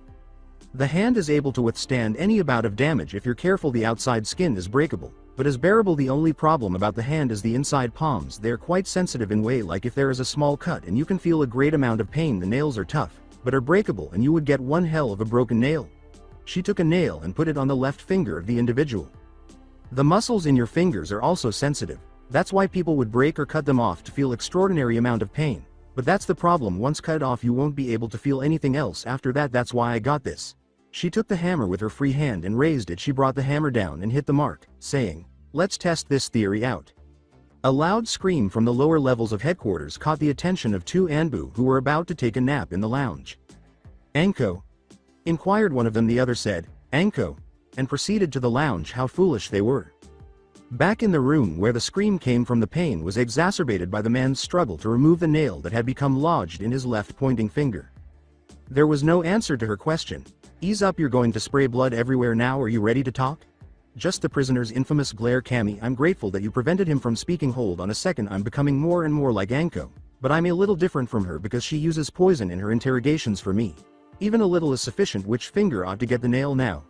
The hand is able to withstand any amount of damage if you're careful. The outside skin is breakable, but is bearable. The only problem about the hand is the inside palms. They're quite sensitive in way, like if there is a small cut and you can feel a great amount of pain. The nails are tough, but are breakable, and you would get one hell of a broken nail." She took a nail and put it on the left finger of the individual. "The muscles in your fingers are also sensitive. That's why people would break or cut them off to feel extraordinary amount of pain. But that's the problem, once cut off you won't be able to feel anything else after that. That's why I got this." She took the hammer with her free hand and raised it. She brought the hammer down and hit the mark, saying, "Let's test this theory out." A loud scream from the lower levels of headquarters caught the attention of two Anbu who were about to take a nap in the lounge. "Anko?" inquired one of them. The other said, "Anko," and proceeded to the lounge. How foolish they were. Back in the room where the scream came from, the pain was exacerbated by the man's struggle to remove the nail that had become lodged in his left pointing finger. There was no answer to her question. "Ease up, you're going to spray blood everywhere now. Are you ready to talk?" Just the prisoner's infamous glare. "Kami, I'm grateful that you prevented him from speaking. Hold on a second, I'm becoming more and more like Anko, but I'm a little different from her because she uses poison in her interrogations for me. Even a little is sufficient. Which finger ought to get the nail now?"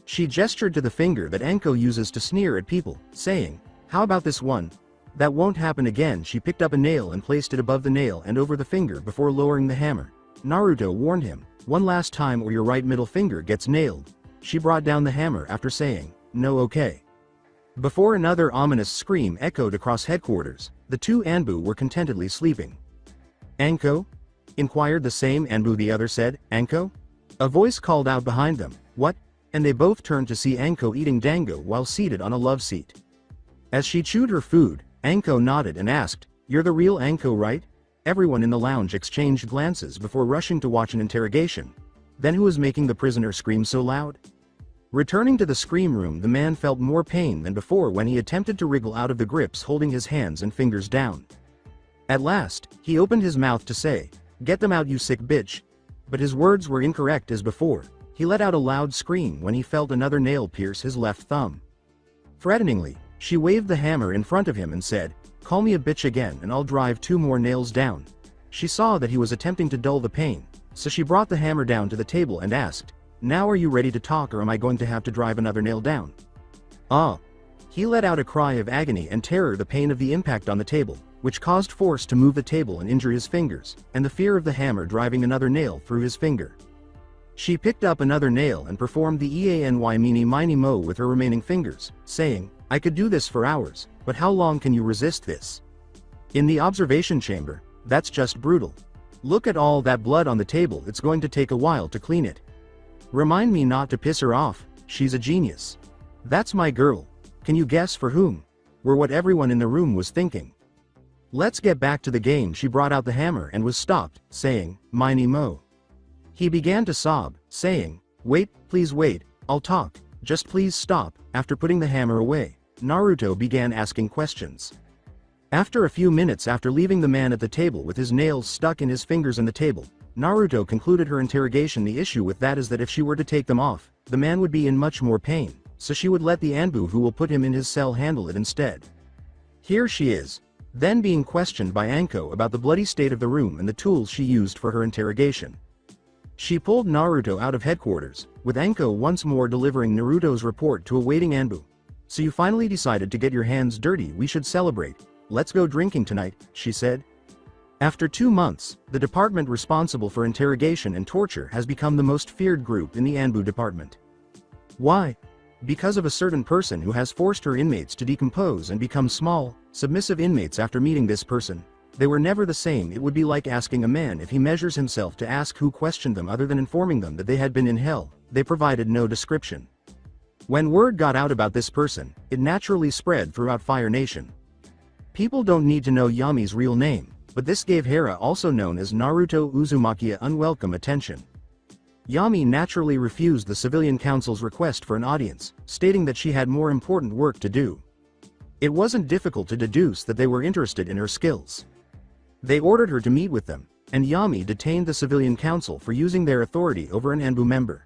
She gestured to the finger that Anko uses to sneer at people, saying, "How about this one? That won't happen again." She picked up a nail and placed it above the nail and over the finger before lowering the hammer. Naruto warned him, "One last time or your right middle finger gets nailed." She brought down the hammer after saying, "No, okay." Before another ominous scream echoed across headquarters, the two Anbu were contentedly sleeping. "Anko?" inquired the same Anbu. The other said, "Anko?" A voice called out behind them, "What?" and they both turned to see Anko eating dango while seated on a love seat. As she chewed her food, Anko nodded and asked, "You're the real Anko, right?" Everyone in the lounge exchanged glances before rushing to watch an interrogation. Then who was making the prisoner scream so loud? Returning to the scream room, the man felt more pain than before when he attempted to wriggle out of the grips holding his hands and fingers down. At last, he opened his mouth to say, "Get them out, you sick bitch." But his words were incorrect as before. He let out a loud scream when he felt another nail pierce his left thumb. Threateningly, she waved the hammer in front of him and said, "Call me a bitch again and I'll drive 2 more nails down." She saw that he was attempting to dull the pain, so she brought the hammer down to the table and asked, "Now are you ready to talk, or am I going to have to drive another nail down?" "Ah." He let out a cry of agony and terror, the pain of the impact on the table, which caused force to move the table and injure his fingers, and the fear of the hammer driving another nail through his finger. She picked up another nail and performed the EANY meeny miny mo with her remaining fingers, saying, "I could do this for hours, but how long can you resist this? In the observation chamber, that's just brutal. Look at all that blood on the table, it's going to take a while to clean it. Remind me not to piss her off, she's a genius. That's my girl." Can you guess for whom? Were what everyone in the room was thinking. "Let's get back to the game." She brought out the hammer and was stopped, saying, "Miny mo." He began to sob, saying, "Wait, please wait, I'll talk, just please stop." After putting the hammer away, Naruto began asking questions. After a few minutes after leaving the man at the table with his nails stuck in his fingers and the table, Naruto concluded her interrogation. The issue with that is that if she were to take them off, the man would be in much more pain, so she would let the Anbu who will put him in his cell handle it instead. Here she is, then being questioned by Anko about the bloody state of the room and the tools she used for her interrogation. She pulled Naruto out of headquarters, with Anko once more delivering Naruto's report to a waiting Anbu. So you finally decided to get your hands dirty. We should celebrate. Let's go drinking tonight, she said. After 2 months, the department responsible for interrogation and torture has become the most feared group in the Anbu department. Why? Because of a certain person who has forced her inmates to decompose and become small, submissive inmates. After meeting this person, they were never the same. It would be like asking a man if he measures himself to ask who questioned them other than informing them that they had been in hell. They provided no description. When word got out about this person, it naturally spread throughout Fire Nation. People don't need to know Yami's real name, but this gave Hera, also known as Naruto Uzumaki, unwelcome attention. Yami naturally refused the civilian council's request for an audience, stating that she had more important work to do. It wasn't difficult to deduce that they were interested in her skills. They ordered her to meet with them, and Yami detained the civilian council for using their authority over an Anbu member.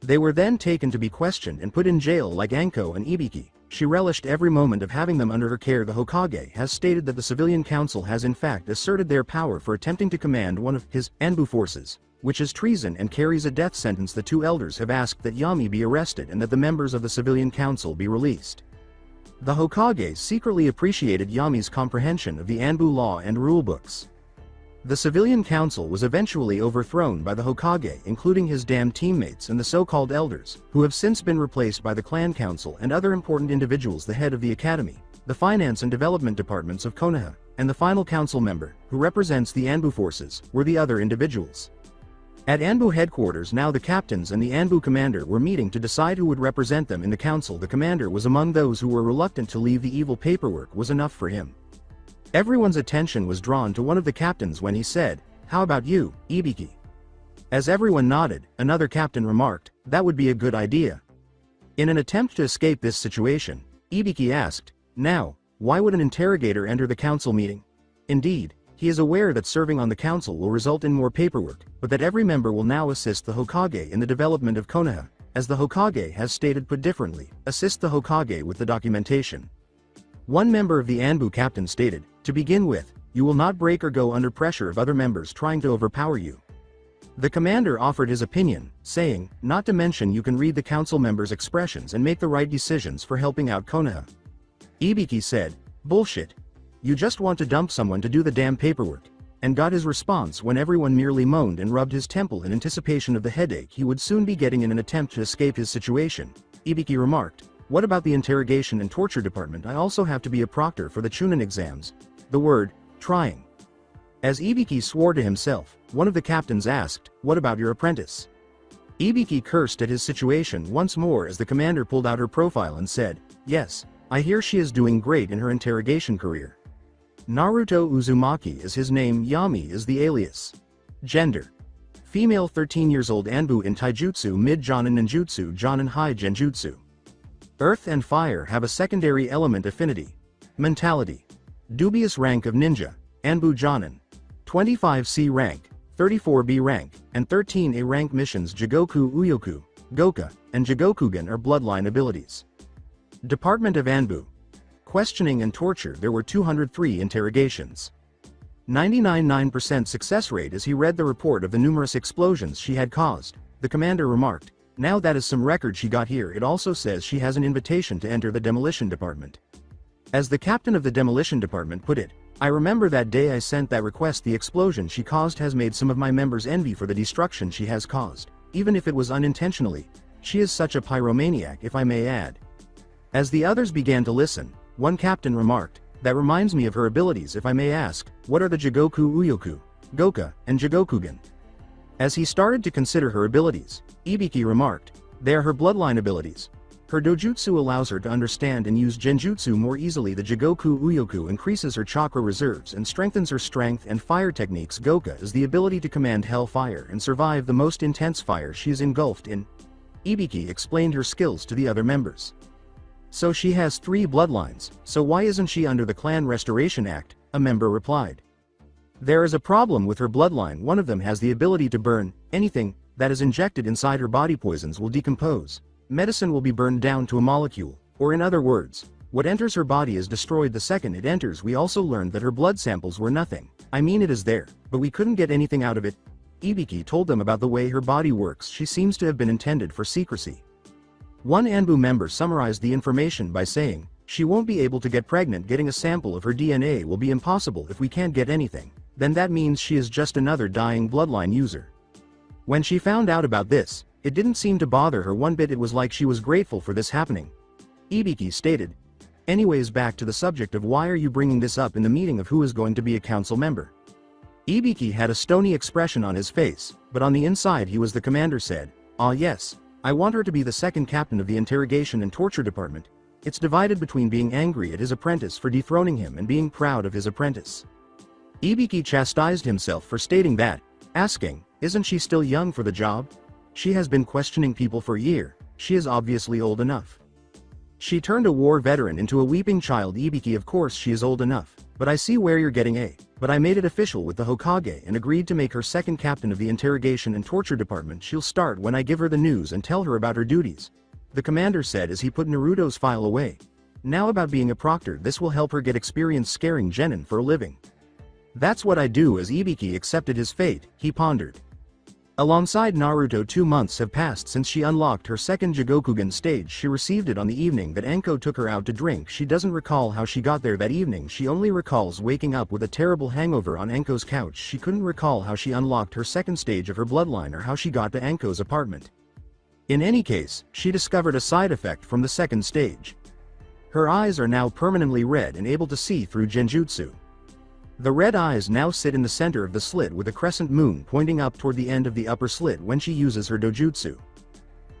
They were then taken to be questioned and put in jail like Anko and Ibiki. She relished every moment of having them under her care. The Hokage has stated that the civilian council has in fact asserted their power for attempting to command one of his Anbu forces, which is treason and carries a death sentence. The 2 elders have asked that Yami be arrested and that the members of the civilian council be released. The Hokage secretly appreciated Yami's comprehension of the Anbu law and rulebooks. The civilian council was eventually overthrown by the Hokage, including his damned teammates and the so-called elders, who have since been replaced by the clan council and other important individuals. The head of the academy, the finance and development departments of Konoha, and the final council member, who represents the Anbu forces, were the other individuals. At Anbu headquarters now, the captains and the Anbu commander were meeting to decide who would represent them in the council. The commander was among those who were reluctant to leave. The evil paperwork was enough for him. Everyone's attention was drawn to one of the captains when he said, "How about you, Ibiki?" As everyone nodded, another captain remarked, "That would be a good idea." In an attempt to escape this situation, Ibiki asked, "Now, why would an interrogator enter the council meeting?" Indeed, he is aware that serving on the council will result in more paperwork, but that every member will now assist the Hokage in the development of Konoha, as the Hokage has stated. Put differently, assist the Hokage with the documentation. One member of the Anbu captain stated, "To begin with, you will not break or go under pressure of other members trying to overpower you." The commander offered his opinion, saying, "Not to mention you can read the council members' expressions and make the right decisions for helping out Konoha." Ibiki said, "Bullshit. You just want to dump someone to do the damn paperwork," and got his response when everyone merely moaned and rubbed his temple in anticipation of the headache he would soon be getting in an attempt to escape his situation. Ibiki remarked, "What about the interrogation and torture department? I also have to be a proctor for the Chunin exams." The word, trying. As Ibiki swore to himself, one of the captains asked, "What about your apprentice?" Ibiki cursed at his situation once more as the commander pulled out her profile and said, "Yes, I hear she is doing great in her interrogation career." Naruto Uzumaki is his name. Yami is the alias. Gender: female, 13 years old, Anbu in Taijutsu, mid-Jonin ninjutsu, Jonin high genjutsu. Earth and fire have a secondary element affinity. Mentality: dubious rank of ninja, Anbu Jonin. 25C rank, 34B rank, and 13A rank missions. Jigoku Uyoku, Goka, and Jigokugan are bloodline abilities. Department of Anbu. Questioning and torture. There were 203 interrogations. 99.9% success rate. As he read the report of the numerous explosions she had caused, the commander remarked, "Now that is some record she got here." It also says she has an invitation to enter the demolition department. As the captain of the demolition department put it, "I remember that day I sent that request. The explosion she caused has made some of my members envy for the destruction she has caused, even if it was unintentionally. She is such a pyromaniac, if I may add." As the others began to listen, one captain remarked, "That reminds me of her abilities. If I may ask, what are the Jigoku Uyoku, Goka, and Jigokugan?" As he started to consider her abilities, Ibiki remarked, "They are her bloodline abilities. Her dojutsu allows her to understand and use genjutsu more easily. The Jigoku Uyoku increases her chakra reserves and strengthens her strength and fire techniques. Goka is the ability to command hell fire and survive the most intense fire she is engulfed in." Ibiki explained her skills to the other members. "So she has 3 bloodlines, so why isn't she under the Clan Restoration Act?" a member replied. There is a problem with her bloodline. One of them has the ability to burn. Anything that is injected inside her body poisons will decompose. Medicine will be burned down to a molecule, or in other words, what enters her body is destroyed the second it enters. We also learned that her blood samples were nothing. I mean, it is there, but we couldn't get anything out of it. Ibiki told them about the way her body works. She seems to have been intended for secrecy. One Anbu member summarized the information by saying, "She won't be able to get pregnant. Getting a sample of her DNA will be impossible if we can't get anything. Then that means she is just another dying bloodline user." When she found out about this, it didn't seem to bother her one bit. It was like she was grateful for this happening. Ibiki stated, "Anyways, back to the subject of why are you bringing this up in the meeting of who is going to be a council member?" Ibiki had a stony expression on his face, but on the inside he was. The commander said, "Ah yes, I want her to be the second captain of the interrogation and torture department." It's divided between being angry at his apprentice for dethroning him and being proud of his apprentice. Ibiki chastised himself for stating that, asking, "Isn't she still young for the job? She has been questioning people for a year. She is obviously old enough." She turned a war veteran into a weeping child. Ibiki, of course she is old enough, but I see where you're getting at. But I made it official with the Hokage and agreed to make her second captain of the interrogation and torture department. She'll start when I give her the news and tell her about her duties, the commander said as he put Naruto's file away. Now about being a proctor, this will help her get experience scaring genin for a living. That's what I do. As Ibiki accepted his fate, he pondered. Alongside Naruto, 2 months have passed since she unlocked her second Jigokugan stage. She received it on the evening that Anko took her out to drink. She doesn't recall how she got there that evening. She only recalls waking up with a terrible hangover on Anko's couch. She couldn't recall how she unlocked her second stage of her bloodline or how she got to Anko's apartment. In any case, she discovered a side effect from the second stage. Her eyes are now permanently red and able to see through genjutsu. The red eyes now sit in the center of the slit with a crescent moon pointing up toward the end of the upper slit when she uses her dojutsu.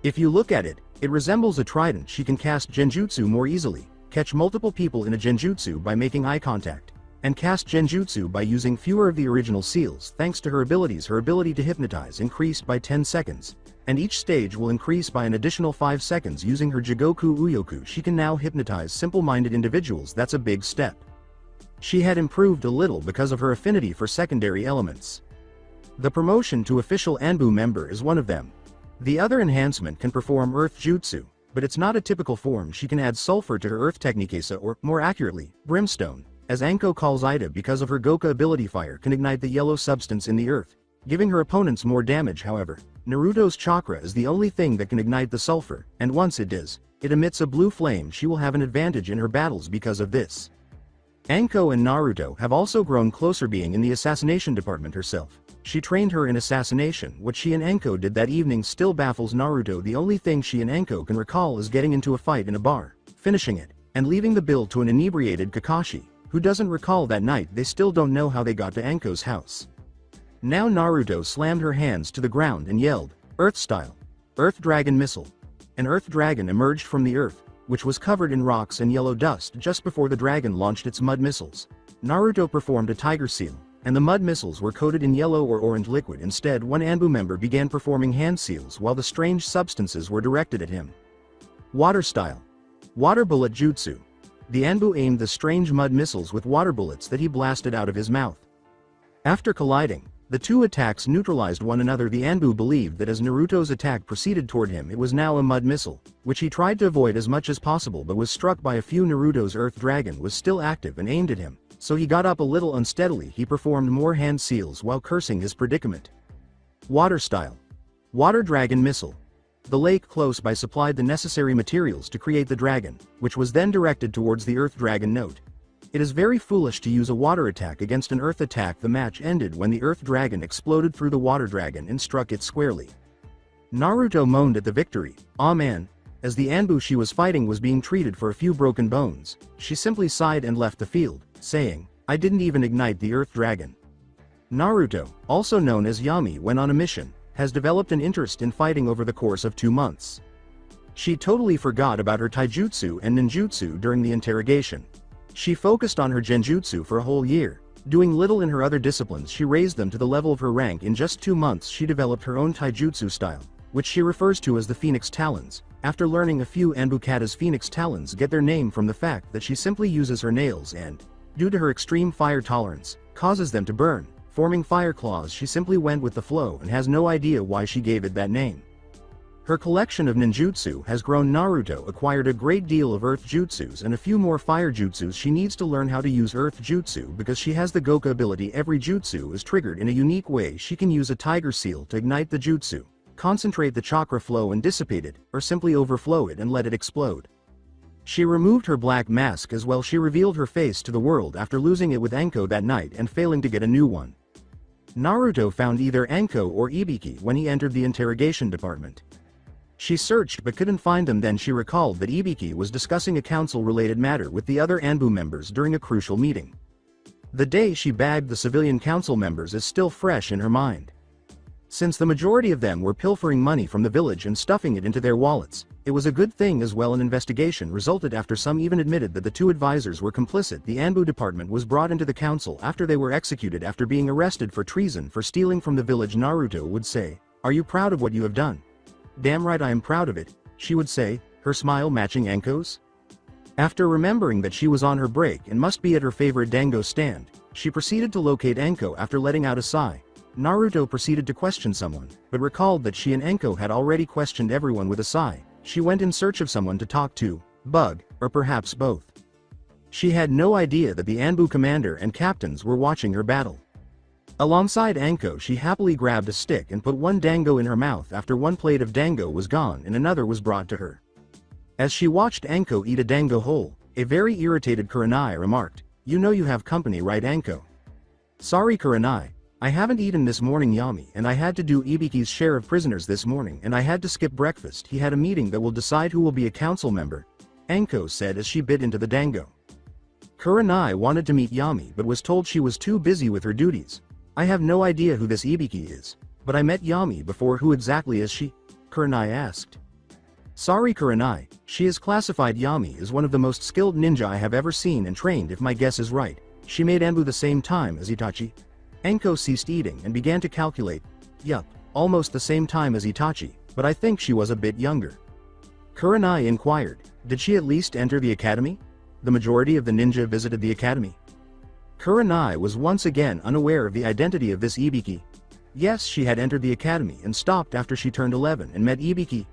If you look at it, it resembles a trident. She can cast genjutsu more easily, catch multiple people in a genjutsu by making eye contact, and cast genjutsu by using fewer of the original seals. Thanks to her abilities, her ability to hypnotize increased by 10 seconds, and each stage will increase by an additional 5 seconds. Using her Jigoku Uyoku, she can now hypnotize simple-minded individuals. That's a big step. She had improved a little because of her affinity for secondary elements. The promotion to official Anbu member is one of them. The other enhancement can perform earth jutsu, but it's not a typical form. She can add sulfur to her earth technikasa, or, more accurately, brimstone, as Anko calls Ida, because of her Goka ability. Fire can ignite the yellow substance in the earth, giving her opponents more damage. However, Naruto's chakra is the only thing that can ignite the sulfur, and once it does, it emits a blue flame. She will have an advantage in her battles because of this. Anko and Naruto have also grown closer. Being in the assassination department herself, she trained her in assassination. What she and Anko did that evening still baffles Naruto. The only thing she and Anko can recall is getting into a fight in a bar, finishing it, and leaving the bill to an inebriated Kakashi, who doesn't recall that night. They still don't know how they got to Anko's house. Now Naruto slammed her hands to the ground and yelled, "Earth style! Earth dragon missile!" An earth dragon emerged from the earth, which was covered in rocks and yellow dust just before the dragon launched its mud missiles. Naruto performed a tiger seal, and the mud missiles were coated in yellow or orange liquid. Instead, one Anbu member began performing hand seals while the strange substances were directed at him. Water style. Water bullet jutsu. The Anbu aimed the strange mud missiles with water bullets that he blasted out of his mouth. After colliding, the two attacks neutralized one another. The Anbu believed that as Naruto's attack proceeded toward him, it was now a mud missile, which he tried to avoid as much as possible but was struck by a few. Naruto's earth dragon was still active and aimed at him, so he got up a little unsteadily. He performed more hand seals while cursing his predicament. Water style. Water dragon missile. The lake close by supplied the necessary materials to create the dragon, which was then directed towards the earth dragon. Note: it is very foolish to use a water attack against an earth attack. The match ended when the earth dragon exploded through the water dragon and struck it squarely. Naruto moaned at the victory. "Aw man," as the Anbu she was fighting was being treated for a few broken bones. She simply sighed and left the field, saying, "I didn't even ignite the earth dragon." Naruto, also known as Yami when on a mission, has developed an interest in fighting over the course of 2 months. She totally forgot about her taijutsu and ninjutsu during the interrogation. She focused on her genjutsu for a whole year, doing little in her other disciplines. She raised them to the level of her rank. In just 2 months she developed her own taijutsu style, which she refers to as the Phoenix Talons. After learning a few, Anbukata's Phoenix Talons get their name from the fact that she simply uses her nails and, due to her extreme fire tolerance, causes them to burn. forming fire claws. She simply went with the flow and has no idea why she gave it that name. Her collection of ninjutsu has grown. Naruto acquired a great deal of earth jutsus and a few more fire jutsus. She needs to learn how to use earth jutsu because she has the Goku ability. Every jutsu is triggered in a unique way. She can use a tiger seal to ignite the jutsu, concentrate the chakra flow and dissipate it, or simply overflow it and let it explode. She removed her black mask as well. She revealed her face to the world after losing it with Anko that night and failing to get a new one. Naruto found either Anko or Ibiki when he entered the interrogation department. She searched but couldn't find them. Then she recalled that Ibiki was discussing a council-related matter with the other Anbu members during a crucial meeting. The day she bagged the civilian council members is still fresh in her mind. Since the majority of them were pilfering money from the village and stuffing it into their wallets, it was a good thing as well. An investigation resulted after some even admitted that the two advisors were complicit. The Anbu department was brought into the council after they were executed after being arrested for treason for stealing from the village. Naruto would say, "Are you proud of what you have done?" "Damn right I am proud of it," she would say, her smile matching Anko's. After remembering that she was on her break and must be at her favorite dango stand, she proceeded to locate Anko after letting out a sigh. Naruto proceeded to question someone, but recalled that she and Anko had already questioned everyone with a sigh. She went in search of someone to talk to, Bug, or perhaps both. She had no idea that the Anbu commander and captains were watching her battle. Alongside Anko, she happily grabbed a stick and put one dango in her mouth. After one plate of dango was gone and another was brought to her. As she watched Anko eat a dango whole, a very irritated Kurenai remarked, "You know you have company, right, Anko?" "Sorry Kurenai, I haven't eaten this morning, Yami, and I had to do Ibiki's share of prisoners this morning and I had to skip breakfast. He had a meeting that will decide who will be a council member," Anko said as she bit into the dango. Kurenai wanted to meet Yami but was told she was too busy with her duties. "I have no idea who this Ibiki is, but I met Yami before. Who exactly is she?" Kurenai asked. "Sorry Kurenai, she is classified. Yami is one of the most skilled ninja I have ever seen and trained. If my guess is right, she made Anbu the same time as Itachi." Anko ceased eating and began to calculate. "Yup, almost the same time as Itachi, but I think she was a bit younger." Kurenai inquired, "Did she at least enter the academy?" "The majority of the ninja visited the academy." Kurenai was once again unaware of the identity of this Ibiki. Yes, she had entered the academy and stopped after she turned 11 and met Ibiki.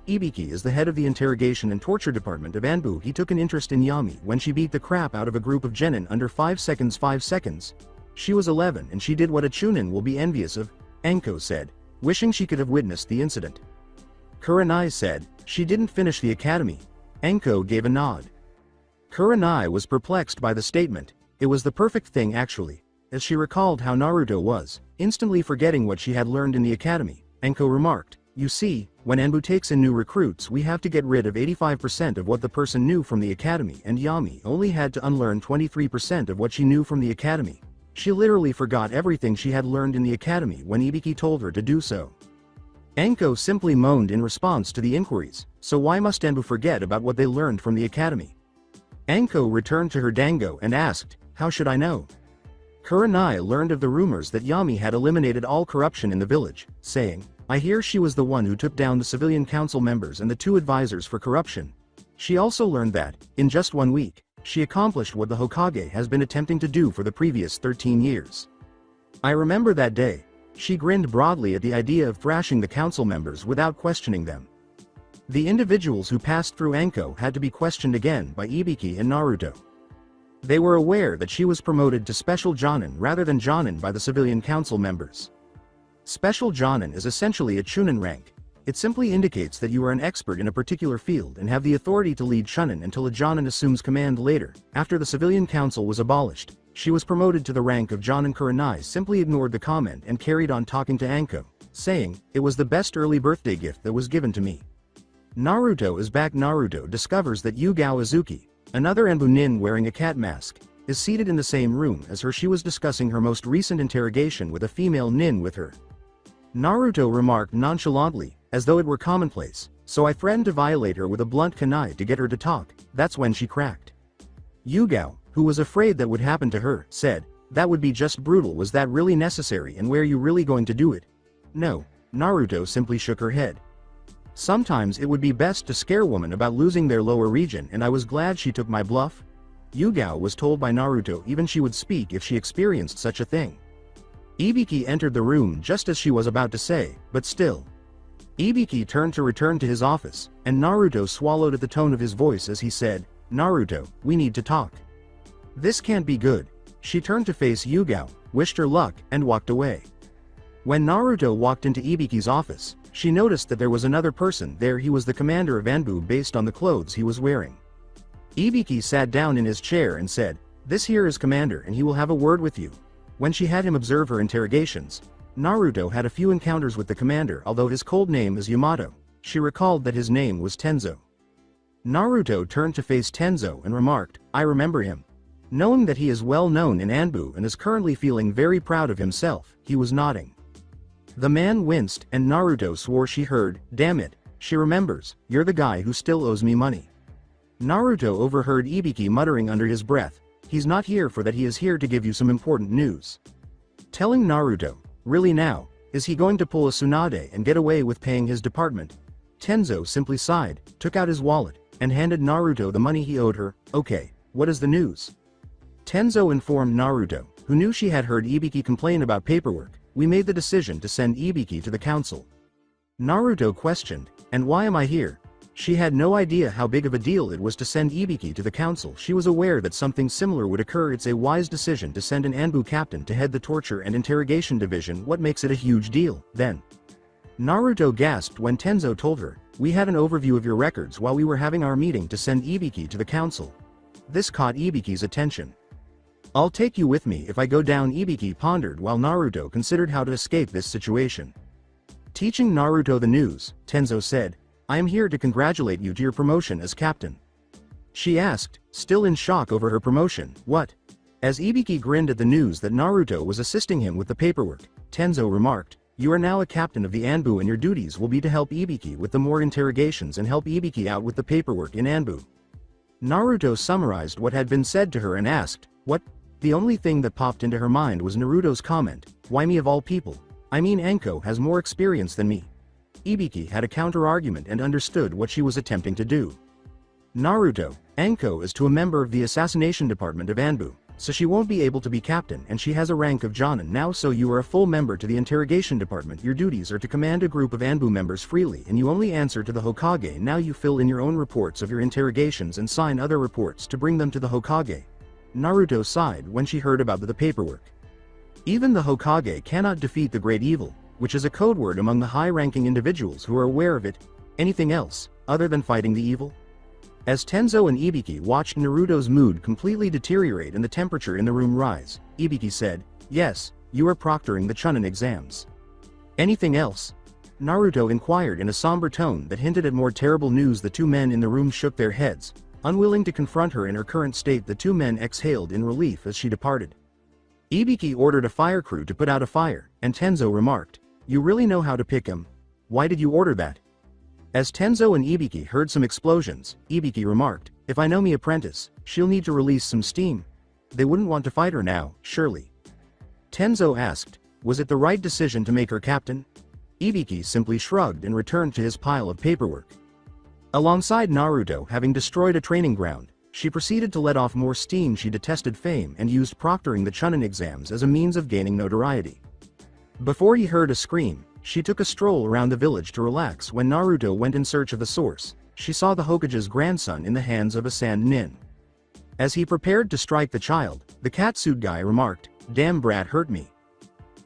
Ibiki is the head of the interrogation and torture department of Anbu. He took an interest in Yami when she beat the crap out of a group of genin under 5 seconds. 5 seconds. She was 11 and she did what a Chunin will be envious of, Anko said, wishing she could have witnessed the incident. Kurenai said, "She didn't finish the academy." Anko gave a nod. Kurenai was perplexed by the statement. It was the perfect thing actually, as she recalled how Naruto was, instantly forgetting what she had learned in the academy. Anko remarked, "You see, when Anbu takes in new recruits we have to get rid of 85% of what the person knew from the academy, and Yami only had to unlearn 23% of what she knew from the academy. She literally forgot everything she had learned in the academy when Ibiki told her to do so." Anko simply moaned in response to the inquiries, "So why must Anbu forget about what they learned from the academy?" Anko returned to her dango and asked, "How should I know?" Kurenai learned of the rumors that Yami had eliminated all corruption in the village, saying, "I hear she was the one who took down the civilian council members and the 2 advisors for corruption." She also learned that, in just 1 week, she accomplished what the Hokage has been attempting to do for the previous 13 years. "I remember that day." She grinned broadly at the idea of thrashing the council members without questioning them. The individuals who passed through Anko had to be questioned again by Ibiki and Naruto. They were aware that she was promoted to Special Jonin rather than Jonin by the civilian council members. Special Jonin is essentially a Chunin rank. It simply indicates that you are an expert in a particular field and have the authority to lead Chunin until a Jonin assumes command later. After the civilian council was abolished, she was promoted to the rank of Jonin. Kurenai simply ignored the comment and carried on talking to Anko, saying, "It was the best early birthday gift that was given to me." Naruto is back. Naruto discovers that Yugao Izuki, another Anbu nin wearing a cat mask, is seated in the same room as her. She was discussing her most recent interrogation with a female nin with her. Naruto remarked nonchalantly, as though it were commonplace, "So I threatened to violate her with a blunt kunai to get her to talk." That's when she cracked. Yugao, who was afraid that would happen to her, said, "That would be just brutal. Was that really necessary, and were you really going to do it?" "No." Naruto simply shook her head. "Sometimes it would be best to scare women about losing their lower region, and I was glad she took my bluff." Yugao was told by Naruto even she would speak if she experienced such a thing. Ibiki entered the room just as she was about to say, but still. Ibiki turned to return to his office, and Naruto swallowed at the tone of his voice as he said, "Naruto, we need to talk. This can't be good." She turned to face Yugao, wished her luck, and walked away. When Naruto walked into Ibiki's office, she noticed that there was another person there. He was the commander of Anbu based on the clothes he was wearing. Ibiki sat down in his chair and said, "This here is Commander and he will have a word with you." When she had him observe her interrogations, Naruto had a few encounters with the commander. Although his code name is Yamato, she recalled that his name was Tenzo. Naruto turned to face Tenzo and remarked, "I remember him." Knowing that he is well known in Anbu and is currently feeling very proud of himself, he was nodding. The man winced, and Naruto swore she heard, "Damn it, she remembers, you're the guy who still owes me money." Naruto overheard Ibiki muttering under his breath, "He's not here for that, he is here to give you some important news." Telling Naruto, "Really now, is he going to pull a Tsunade and get away with paying his department?" Tenzo simply sighed, took out his wallet, and handed Naruto the money he owed her. "Okay, what is the news?" Tenzo informed Naruto, who knew she had heard Ibiki complain about paperwork. "We made the decision to send Ibiki to the council." Naruto questioned, "And why am I here?" She had no idea how big of a deal it was to send Ibiki to the council. She was aware that something similar would occur. It's a wise decision to send an Anbu captain to head the torture and interrogation division. What makes it a huge deal, then? Naruto gasped when Tenzo told her, "We had an overview of your records while we were having our meeting to send Ibiki to the council." This caught Ibiki's attention. "I'll take you with me if I go down," Ibiki pondered while Naruto considered how to escape this situation. Teaching Naruto the news, Tenzo said, "I am here to congratulate you to your promotion as captain." She asked, still in shock over her promotion, "What?" As Ibiki grinned at the news that Naruto was assisting him with the paperwork, Tenzo remarked, "You are now a captain of the Anbu and your duties will be to help Ibiki with the more interrogations and help Ibiki out with the paperwork in Anbu." Naruto summarized what had been said to her and asked, "What?" The only thing that popped into her mind was Naruto's comment, "Why me of all people? I mean, Enko has more experience than me." Ibiki had a counter-argument and understood what she was attempting to do. "Naruto, Enko is to a member of the assassination department of Anbu, so she won't be able to be captain, and she has a rank of Jonin now, so you are a full member to the interrogation department. Your duties are to command a group of Anbu members freely and you only answer to the Hokage. Now you fill in your own reports of your interrogations and sign other reports to bring them to the Hokage." Naruto sighed when she heard about the paperwork. Even the Hokage cannot defeat the great evil, which is a code word among the high-ranking individuals who are aware of it. Anything else, other than fighting the evil? As Tenzo and Ibiki watched Naruto's mood completely deteriorate and the temperature in the room rise, Ibiki said, "Yes, you are proctoring the Chunin exams." "Anything else?" Naruto inquired in a somber tone that hinted at more terrible news. The two men in the room shook their heads. Unwilling to confront her in her current state, the two men exhaled in relief as she departed. Ibiki ordered a fire crew to put out a fire, and Tenzo remarked, "You really know how to pick 'em. Why did you order that?" As Tenzo and Ibiki heard some explosions, Ibiki remarked, "If I know me apprentice, she'll need to release some steam. They wouldn't want to fight her now, surely." Tenzo asked, "Was it the right decision to make her captain?" Ibiki simply shrugged and returned to his pile of paperwork. Alongside Naruto having destroyed a training ground, she proceeded to let off more steam. She detested fame and used proctoring the Chunin exams as a means of gaining notoriety. Before he heard a scream, she took a stroll around the village to relax. When Naruto went in search of the source, she saw the Hokage's grandson in the hands of a sand nin. As he prepared to strike the child, the catsuit guy remarked, "Damn brat hurt me."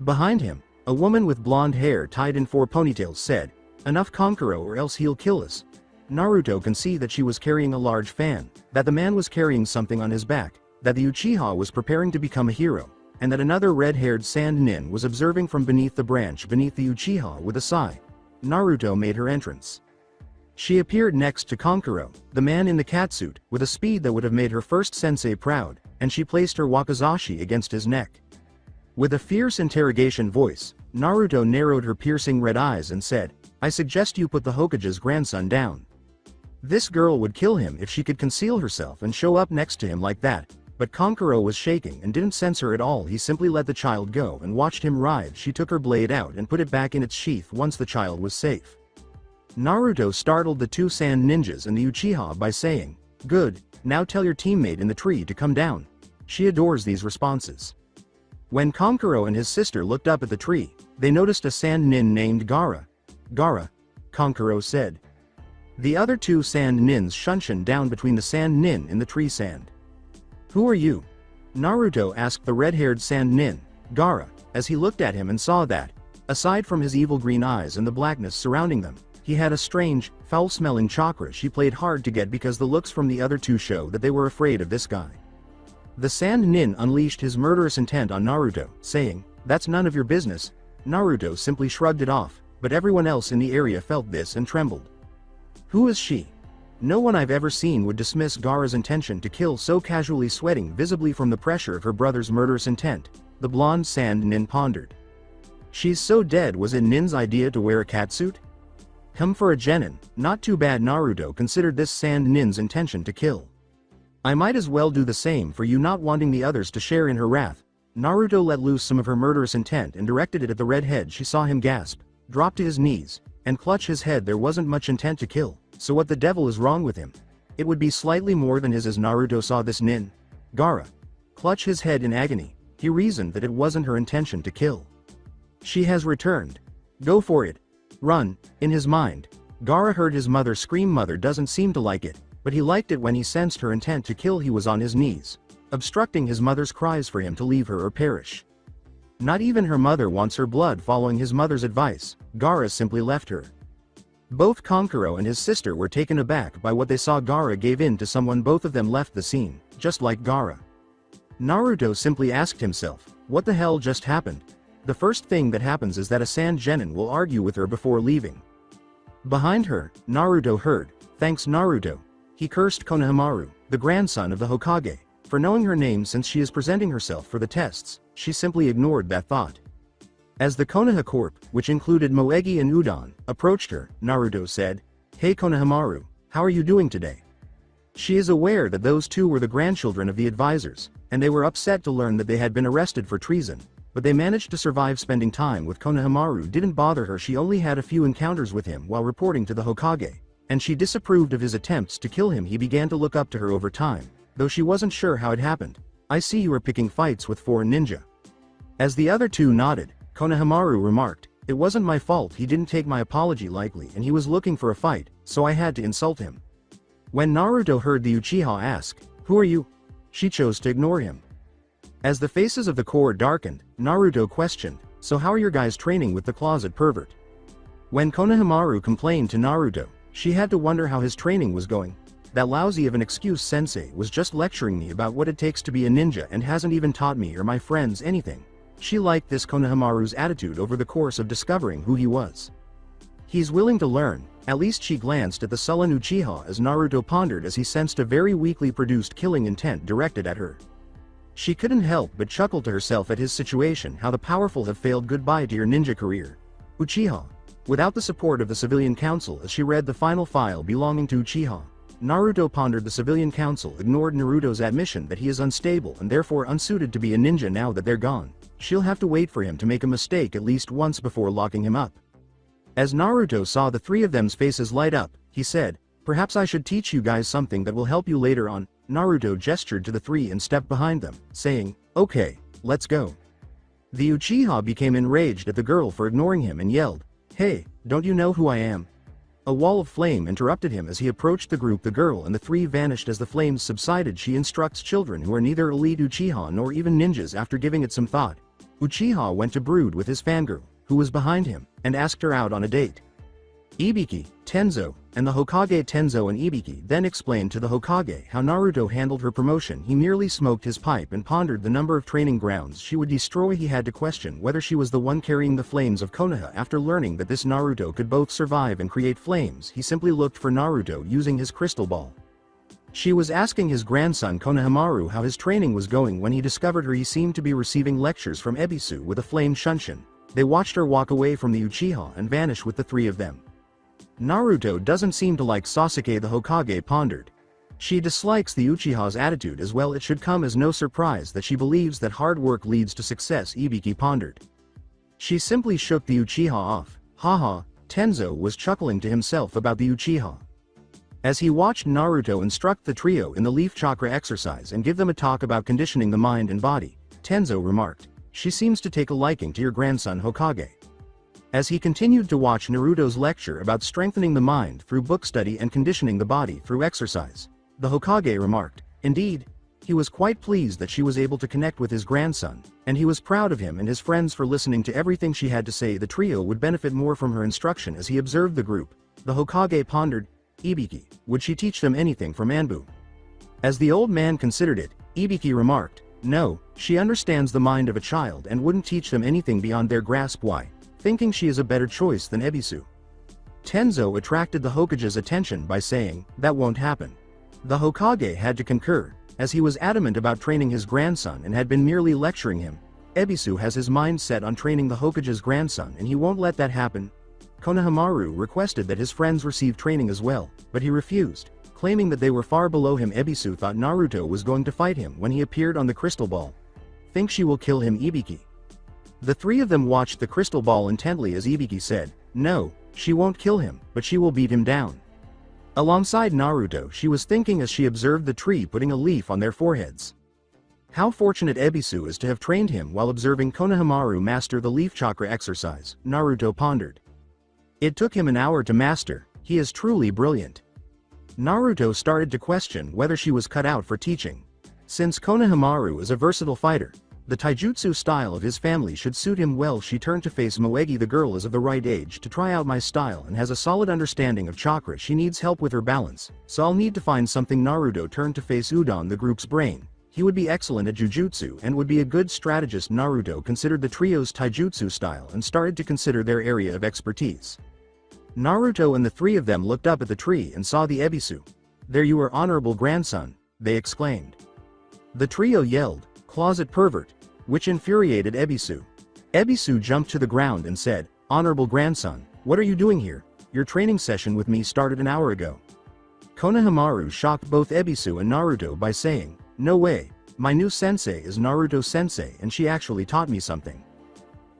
Behind him, a woman with blonde hair tied in 4 ponytails said, "Enough Kankuro or else he'll kill us." Naruto can see that she was carrying a large fan, that the man was carrying something on his back, that the Uchiha was preparing to become a hero, and that another red-haired sand nin was observing from beneath the branch beneath the Uchiha. With a sigh, Naruto made her entrance. She appeared next to Kankuro, the man in the catsuit, with a speed that would have made her first sensei proud, and she placed her wakizashi against his neck. With a fierce interrogation voice, Naruto narrowed her piercing red eyes and said, "I suggest you put the Hokage's grandson down. This girl would kill him if she could conceal herself and show up next to him like that." But Kankuro was shaking and didn't sense her at all. He simply let the child go and watched him writhe. She took her blade out and put it back in its sheath once the child was safe. Naruto startled the 2 sand ninjas and the Uchiha by saying, "Good, now tell your teammate in the tree to come down." She adores these responses. When Kankuro and his sister looked up at the tree, they noticed a sand nin named Gaara. Gaara, Kankuro said. The other two sand nins shunshin down between the sand nin in the tree sand. Who are you? Naruto asked the red-haired sand nin, Gaara, as he looked at him and saw that, aside from his evil green eyes and the blackness surrounding them, he had a strange, foul-smelling chakra she played hard to get because the looks from the other two show that they were afraid of this guy. The sand nin unleashed his murderous intent on Naruto, saying, "That's none of your business." Naruto simply shrugged it off, but everyone else in the area felt this and trembled. Who is she? No one I've ever seen would dismiss Gaara's intention to kill so casually, sweating visibly from the pressure of her brother's murderous intent, the blonde sand nin pondered. She's so dead. Was it Nin's idea to wear a catsuit? Come for a genin, not too bad. Naruto considered this sand nin's intention to kill. I might as well do the same for you, not wanting the others to share in her wrath. Naruto let loose some of her murderous intent and directed it at the redhead. She saw him gasp, drop to his knees, and clutch his head. There wasn't much intent to kill, so what the devil is wrong with him? It would be slightly more than his. As Naruto saw this nin, Gaara, clutch his head in agony, he reasoned that it wasn't her intention to kill. She has returned. Go for it. Run. In his mind, Gaara heard his mother scream. Mother doesn't seem to like it, but he liked it when he sensed her intent to kill. He was on his knees, obstructing his mother's cries for him to leave her or perish. Not even her mother wants her blood. Following his mother's advice, Gaara simply left her. Both Kankuro and his sister were taken aback by what they saw. Gaara gave in to someone. Both of them left the scene, just like Gaara. Naruto simply asked himself, what the hell just happened? The first thing that happens is that a sand genin will argue with her before leaving. Behind her, Naruto heard, thanks Naruto. He cursed Konohamaru, the grandson of the Hokage, for knowing her name. Since she is presenting herself for the tests, she simply ignored that thought. As the Konoha Corp, which included Moegi and Udon, approached her, Naruto said, Hey Konohamaru, how are you doing today? She is aware that those two were the grandchildren of the advisors, and they were upset to learn that they had been arrested for treason, but they managed to survive. Spending time with Konohamaru didn't bother her. She only had a few encounters with him while reporting to the Hokage, and she disapproved of his attempts to kill him. He began to look up to her over time, though she wasn't sure how it happened. I see you are picking fights with foreign ninja. As the other two nodded, Konohamaru remarked, it wasn't my fault. He didn't take my apology lightly and he was looking for a fight, so I had to insult him. When Naruto heard the Uchiha ask, who are you? She chose to ignore him. As the faces of the corps darkened, Naruto questioned, so how are your guys training with the closet pervert? When Konohamaru complained to Naruto, she had to wonder how his training was going. That lousy of an excuse. Sensei was just lecturing me about what it takes to be a ninja and hasn't even taught me or my friends anything. She liked this Konohamaru's attitude over the course of discovering who he was. He's willing to learn. At least. She glanced at the sullen Uchiha as Naruto pondered as he sensed a very weakly produced killing intent directed at her. She couldn't help but chuckle to herself at his situation. How the powerful have failed. Goodbye to your ninja career, Uchiha. Without the support of the civilian council. As she read the final file belonging to Uchiha, Naruto pondered. The civilian council ignored Naruto's admission that he is unstable and therefore unsuited to be a ninja. Now that they're gone, she'll have to wait for him to make a mistake at least once before locking him up. As Naruto saw the three of them's faces light up, he said, perhaps I should teach you guys something that will help you later on. Naruto gestured to the three and stepped behind them, saying, okay, let's go. The Uchiha became enraged at the girl for ignoring him and yelled, hey, don't you know who I am? A wall of flame interrupted him as he approached the group. The girl and the three vanished as the flames subsided. She instructs children who are neither elite Uchiha nor even ninjas. After giving it some thought, Uchiha went to brood with his fangirl, who was behind him, and asked her out on a date. Ibiki, Tenzo, and the Hokage. Tenzo and Ibiki then explained to the Hokage how Naruto handled her promotion. He merely smoked his pipe and pondered the number of training grounds she would destroy. He had to question whether she was the one carrying the flames of Konoha. After learning that this Naruto could both survive and create flames, he simply looked for Naruto using his crystal ball. She was asking his grandson Konohamaru how his training was going when he discovered her. He seemed to be receiving lectures from Ebisu with a flame shunshin. They watched her walk away from the Uchiha and vanish with the three of them. Naruto doesn't seem to like Sasuke. The Hokage pondered. She dislikes the Uchiha's attitude as well. It should come as no surprise that she believes that hard work leads to success. Ibiki pondered. She simply shook the Uchiha off. Haha, Tenzo was chuckling to himself about the Uchiha. As he watched Naruto instruct the trio in the leaf chakra exercise and give them a talk about conditioning the mind and body, Tenzo remarked, She seems to take a liking to your grandson Hokage. As he continued to watch Naruto's lecture about strengthening the mind through book study and conditioning the body through exercise, the Hokage remarked, indeed, he was quite pleased that she was able to connect with his grandson, and he was proud of him and his friends for listening to everything she had to say. The trio would benefit more from her instruction. As he observed the group, the Hokage pondered, Ibiki, would she teach them anything from Anbu? As the old man considered it, Ibiki remarked, no, she understands the mind of a child and wouldn't teach them anything beyond their grasp. Why? Thinking she is a better choice than Ebisu. Tenzo attracted the Hokage's attention by saying, that won't happen. The Hokage had to concur, as he was adamant about training his grandson and had been merely lecturing him. Ebisu has his mind set on training the Hokage's grandson and he won't let that happen. Konohamaru requested that his friends receive training as well, but he refused, claiming that they were far below him. Ebisu thought Naruto was going to fight him when he appeared on the crystal ball. Think she will kill him, Ibiki? The three of them watched the crystal ball intently as Ibiki said, no, she won't kill him, but she will beat him down. Alongside Naruto, she was thinking as she observed the tree putting a leaf on their foreheads. How fortunate Ebisu is to have trained him while observing Konohamaru master the leaf chakra exercise, Naruto pondered. It took him an hour to master, he is truly brilliant. Naruto started to question whether she was cut out for teaching. Since Konohamaru is a versatile fighter, the taijutsu style of his family should suit him well. She turned to face Moegi. The girl is of the right age to try out my style and has a solid understanding of chakra. She needs help with her balance, so I'll need to find something. Naruto turned to face Udon, the group's brain. He would be excellent at jujutsu and would be a good strategist. Naruto considered the trio's taijutsu style and started to consider their area of expertise. Naruto and the three of them looked up at the tree and saw the Ebisu. There you are, honorable grandson, they exclaimed. The trio yelled, closet pervert, which infuriated Ebisu. Ebisu jumped to the ground and said, honorable grandson, what are you doing here? Your training session with me started an hour ago. Konohamaru shocked both Ebisu and Naruto by saying, no way, my new sensei is Naruto sensei and she actually taught me something.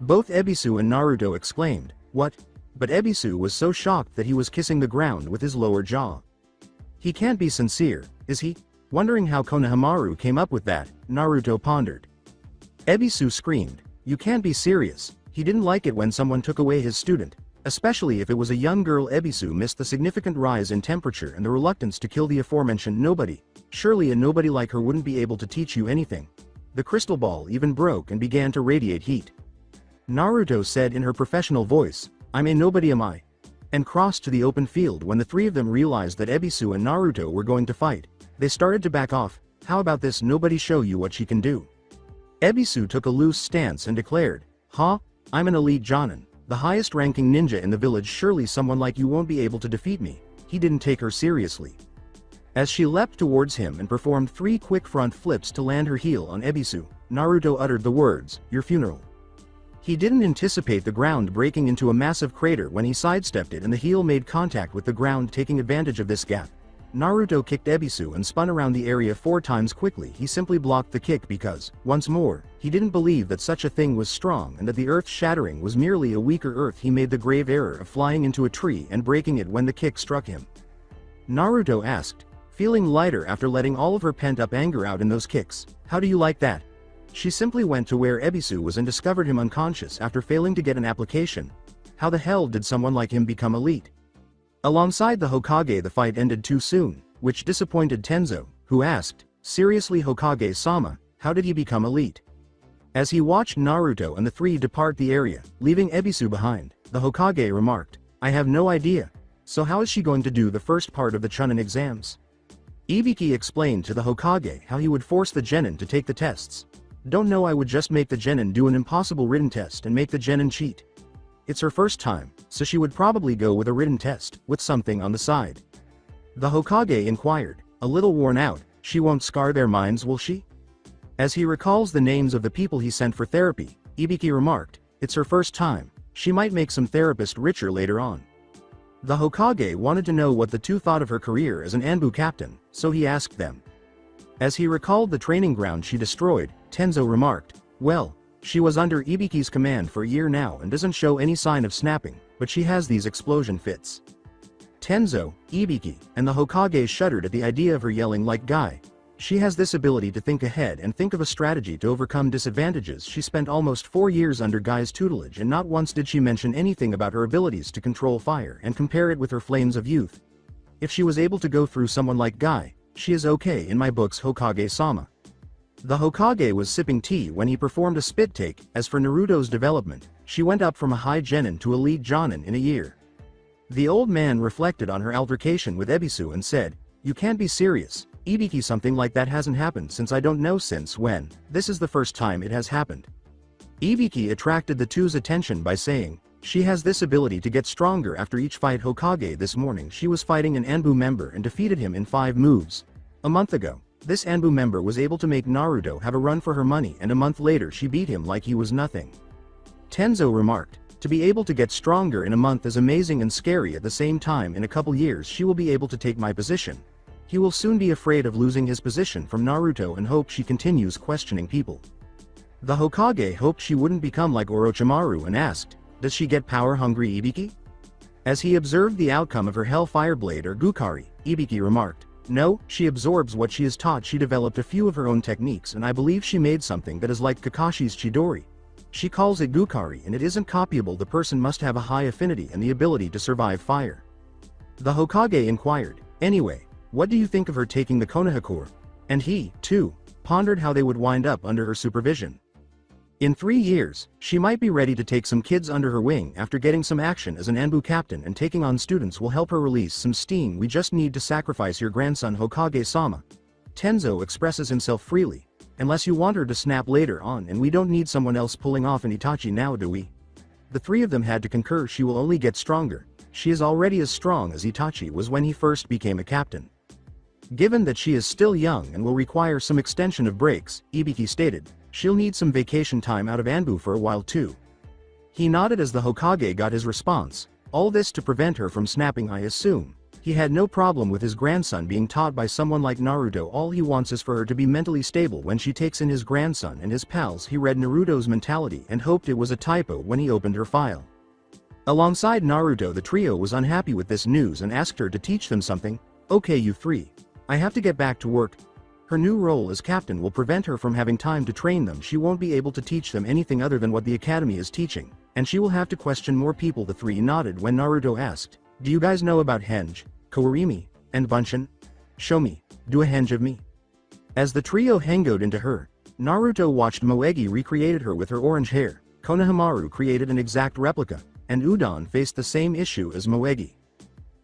Both Ebisu and Naruto exclaimed, what? But Ebisu was so shocked that he was kissing the ground with his lower jaw. He can't be sincere, is he? Wondering how Konohamaru came up with that, Naruto pondered. Ebisu screamed, you can't be serious. He didn't like it when someone took away his student, especially if it was a young girl. Ebisu missed the significant rise in temperature and the reluctance to kill the aforementioned nobody. Surely a nobody like her wouldn't be able to teach you anything. The crystal ball even broke and began to radiate heat. Naruto said in her professional voice, I'm a nobody, am I? And crossed to the open field. When the three of them realized that Ebisu and Naruto were going to fight, they started to back off. How about this nobody show you what she can do? Ebisu took a loose stance and declared, I'm an elite Jonin, the highest ranking ninja in the village. Surely someone like you won't be able to defeat me. He didn't take her seriously. As she leapt towards him and performed 3 quick front flips to land her heel on Ebisu, Naruto uttered the words, your funeral. He didn't anticipate the ground breaking into a massive crater when he sidestepped it and the heel made contact with the ground. Taking advantage of this gap, Naruto kicked Ebisu and spun around the area 4 times quickly. He simply blocked the kick because, once more, he didn't believe that such a thing was strong and that the earth shattering was merely a weaker earth. He made the grave error of flying into a tree and breaking it when the kick struck him. Naruto asked, feeling lighter after letting all of her pent-up anger out in those kicks, how do you like that? She simply went to where Ebisu was and discovered him unconscious after failing to get an application. How the hell did someone like him become elite? Alongside the Hokage, the fight ended too soon, which disappointed Tenzo, who asked, seriously Hokage-sama, how did he become elite? As he watched Naruto and the three depart the area, leaving Ebisu behind, the Hokage remarked, I have no idea. So how is she going to do the first part of the Chunin exams? Ibiki explained to the Hokage how he would force the genin to take the tests. Don't know, I would just make the genin do an impossible written test and make the genin cheat. It's her first time, so she would probably go with a written test, with something on the side. The Hokage inquired, a little worn out, she won't scar their minds, will she? As he recalls the names of the people he sent for therapy, Ibiki remarked, it's her first time, she might make some therapist richer later on. The Hokage wanted to know what the two thought of her career as an Anbu captain, so he asked them. As he recalled the training ground she destroyed, Tenzo remarked, well, she was under Ibiki's command for a year now and doesn't show any sign of snapping, but she has these explosion fits. Tenzo, Ibiki, and the Hokage shuddered at the idea of her yelling like Guy. She has this ability to think ahead and think of a strategy to overcome disadvantages. She spent almost 4 years under Guy's tutelage and not once did she mention anything about her abilities to control fire and compare it with her flames of youth. If she was able to go through someone like Guy, she is okay in my books. Hokage-sama. The Hokage was sipping tea when he performed a spit take. As for Naruto's development, she went up from a high genin to elite jonin in a year. The old man reflected on her altercation with Ebisu and said, "You can't be serious, Ibiki. Something like that hasn't happened since I don't know since when. This is the first time it has happened." Ibiki attracted the two's attention by saying, "She has this ability to get stronger after each fight." Hokage, this morning she was fighting an Anbu member and defeated him in 5 moves. A month ago, this Anbu member was able to make Naruto have a run for her money and a month later she beat him like he was nothing. Tenzo remarked, "To be able to get stronger in a month is amazing and scary at the same time. In a couple years she will be able to take my position. He will soon be afraid of losing his position from Naruto and hope." She continues questioning people. The Hokage hoped she wouldn't become like Orochimaru and asked, "Does she get power-hungry, Ibiki?" As he observed the outcome of her Hellfire Blade or Gukari, Ibiki remarked, "No, she absorbs what she is taught. She developed a few of her own techniques and I believe she made something that is like Kakashi's Chidori. She calls it Gukari and it isn't copyable. The person must have a high affinity and the ability to survive fire." The Hokage inquired, "Anyway, what do you think of her taking the Konoha Core?" And he, too, pondered how they would wind up under her supervision. In 3 years, she might be ready to take some kids under her wing after getting some action as an Anbu captain, and taking on students will help her release some steam. "We just need to sacrifice your grandson, Hokage-sama." Tenzo expresses himself freely. "Unless you want her to snap later on, and we don't need someone else pulling off an Itachi now, do we?" The 3 of them had to concur. She will only get stronger. She is already as strong as Itachi was when he first became a captain. Given that she is still young and will require some extension of breaks, Ibiki stated, "She'll need some vacation time out of Anbu for a while too." He nodded as the Hokage got his response. All this to prevent her from snapping. I assume he had no problem with his grandson being taught by someone like Naruto. All he wants is for her to be mentally stable when she takes in his grandson and his pals. He read Naruto's mentality and hoped it was a typo when he opened her file. Alongside Naruto, the trio was unhappy with this news and asked her to teach them something. "Okay, you 3. I have to get back to work." Her new role as captain will prevent her from having time to train them. She won't be able to teach them anything other than what the academy is teaching, and she will have to question more people. The 3 nodded when Naruto asked, "Do you guys know about henge, kawarimi, and bunshin? Show me, do a henge of me." As the trio hengoed into her, Naruto watched Moegi recreated her with her orange hair, Konohamaru created an exact replica, and Udon faced the same issue as Moegi.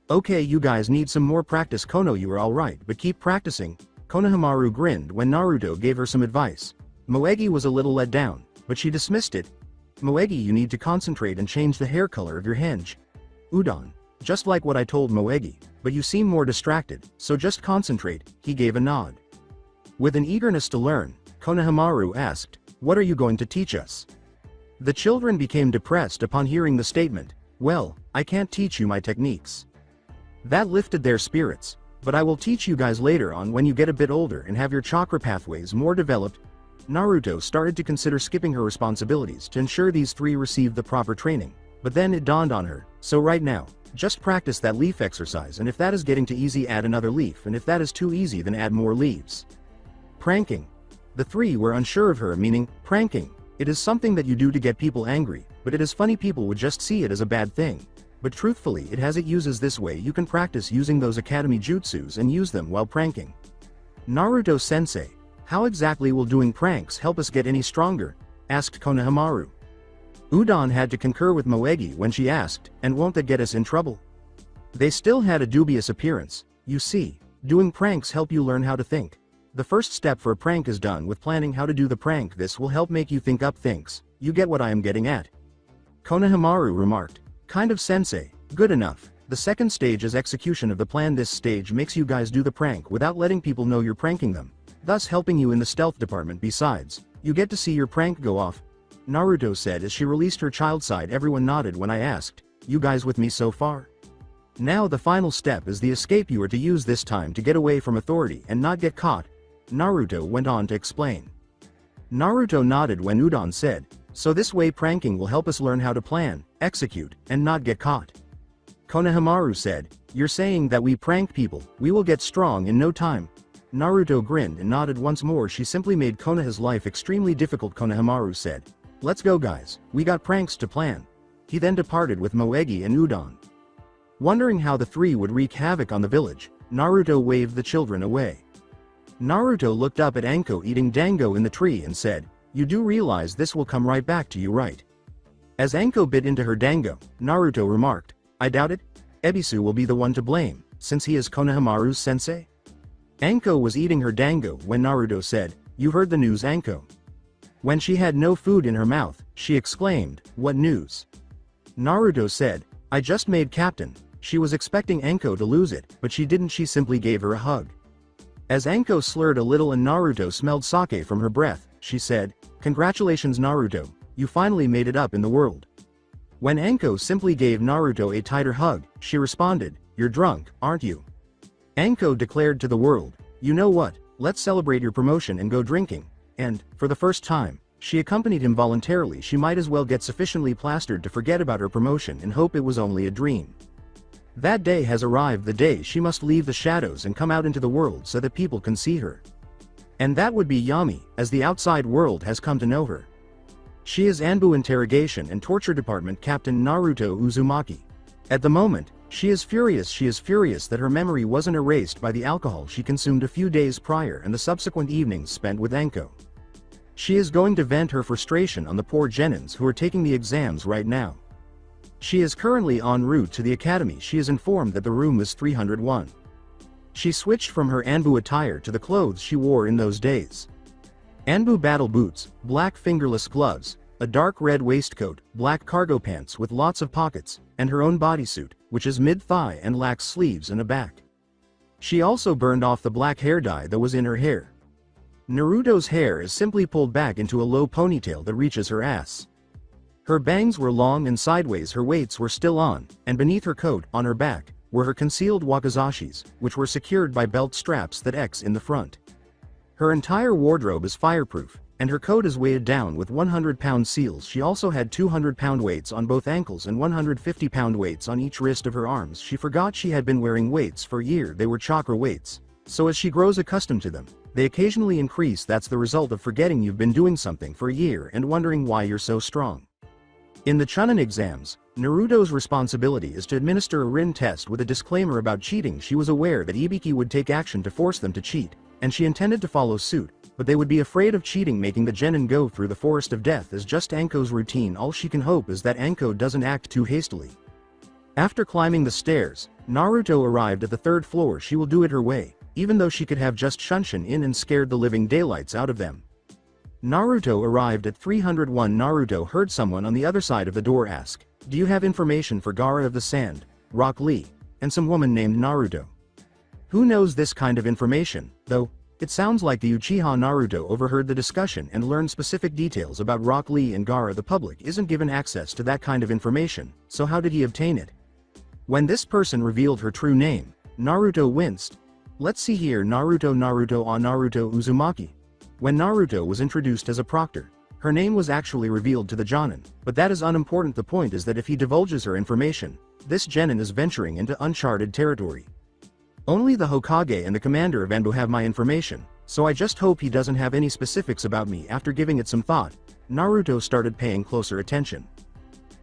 "Okay, you guys need some more practice. Kono, you are alright, but keep practicing." Konohamaru grinned when Naruto gave her some advice. Moegi was a little let down, but she dismissed it. "Moegi, you need to concentrate and change the hair color of your henge." Udon, "Just like what I told Moegi, but you seem more distracted, so just concentrate." He gave a nod. With an eagerness to learn, Konohamaru asked, "What are you going to teach us?" The children became depressed upon hearing the statement, "Well, I can't teach you my techniques." That lifted their spirits. "But I will teach you guys later on when you get a bit older and have your chakra pathways more developed." Naruto started to consider skipping her responsibilities to ensure these 3 received the proper training, but then it dawned on her, "So right now, just practice that leaf exercise, and if that is getting too easy, add another leaf, and if that is too easy, then add more leaves." Pranking. The 3 were unsure of her meaning. Pranking. It is something that you do to get people angry, but it is funny people would just see it as a bad thing. But truthfully, it has it uses this way. You can practice using those academy jutsus and use them while pranking. Naruto-sensei, how exactly will doing pranks help us get any stronger? Asked Konohamaru. Udon had to concur with Moegi when she asked, "And won't that get us in trouble?" They still had a dubious appearance. "You see, doing pranks help you learn how to think. The first step for a prank is done with planning how to do the prank. This will help make you think up things. You get what I am getting at?" Konohamaru remarked. "Kind of, sensei. Good enough. The second stage is execution of the plan. This stage makes you guys do the prank without letting people know you're pranking them, thus helping you in the stealth department. Besides, you get to see your prank go off," Naruto said as she released her child side. Everyone nodded when I asked, "You guys with me so far?" Now the final step is the escape. You are to use this time to get away from authority and not get caught, Naruto went on to explain. Naruto nodded when Udon said, "So this way pranking will help us learn how to plan, execute, and not get caught." Konohamaru said, "You're saying that we prank people, we will get strong in no time?" Naruto grinned and nodded once more. She simply made Konoha's life extremely difficult. Konohamaru said, "Let's go guys, we got pranks to plan." He then departed with Moegi and Udon. Wondering how the three would wreak havoc on the village, Naruto waved the children away. Naruto looked up at Anko eating dango in the tree and said, "You do realize this will come right back to you, right?" As Anko bit into her dango, Naruto remarked, "I doubt it. Ebisu will be the one to blame, since he is Konohamaru's sensei." Anko was eating her dango when Naruto said, "You heard the news, Anko?" When she had no food in her mouth, she exclaimed, "What news?" Naruto said, "I just made captain." She was expecting Anko to lose it, but she didn't. She simply gave her a hug. As Anko slurred a little and Naruto smelled sake from her breath, she said, "Congratulations Naruto, you finally made it up in the world." When Anko simply gave Naruto a tighter hug, she responded, "You're drunk, aren't you?" Anko declared to the world, "You know what, let's celebrate your promotion and go drinking," and, for the first time, she accompanied him voluntarily. She might as well get sufficiently plastered to forget about her promotion and hope it was only a dream. That day has arrived, the day she must leave the shadows and come out into the world so that people can see her. And that would be Yami, as the outside world has come to know her. She is Anbu Interrogation and Torture Department Captain Naruto Uzumaki. At the moment, she is furious that her memory wasn't erased by the alcohol she consumed a few days prior and the subsequent evenings spent with Anko. She is going to vent her frustration on the poor genins who are taking the exams right now. She is currently en route to the academy. She is informed that the room is 301. She switched from her Anbu attire to the clothes she wore in those days. Anbu battle boots, black fingerless gloves, a dark red waistcoat, black cargo pants with lots of pockets, and her own bodysuit, which is mid-thigh and lacks sleeves and a back. She also burned off the black hair dye that was in her hair. Naruto's hair is simply pulled back into a low ponytail that reaches her ass. Her bangs were long and sideways, her weights were still on, and beneath her coat, on her back, were her concealed wakizashis, which were secured by belt straps that X in the front. Her entire wardrobe is fireproof, and her coat is weighted down with 100-pound seals. She also had 200-pound weights on both ankles and 150-pound weights on each wrist of her arms. She forgot she had been wearing weights for a year. They were chakra weights. So as she grows accustomed to them, they occasionally increase. That's the result of forgetting you've been doing something for a year and wondering why you're so strong. In the Chunin exams, Naruto's responsibility is to administer a written test with a disclaimer about cheating. She was aware that Ibiki would take action to force them to cheat, and she intended to follow suit, but they would be afraid of cheating. Making the genin go through the forest of death is just Anko's routine. All she can hope is that Anko doesn't act too hastily. After climbing the stairs, Naruto arrived at the 3rd floor. She will do it her way, even though she could have just Shunshin in and scared the living daylights out of them. Naruto arrived at 301. Naruto heard someone on the other side of the door ask, "Do you have information for Gaara of the Sand, Rock Lee, and some woman named Naruto?" Who knows this kind of information, though? It sounds like the Uchiha. Naruto overheard the discussion and learned specific details about Rock Lee and Gaara. The public isn't given access to that kind of information, so how did he obtain it? When this person revealed her true name, Naruto winced. Let's see here. Naruto Uzumaki. When Naruto was introduced as a proctor, her name was actually revealed to the Jonin, but that is unimportant. The point is that if he divulges her information, this genin is venturing into uncharted territory. Only the Hokage and the commander of Anbu have my information, so I just hope he doesn't have any specifics about me. After giving it some thought, Naruto started paying closer attention.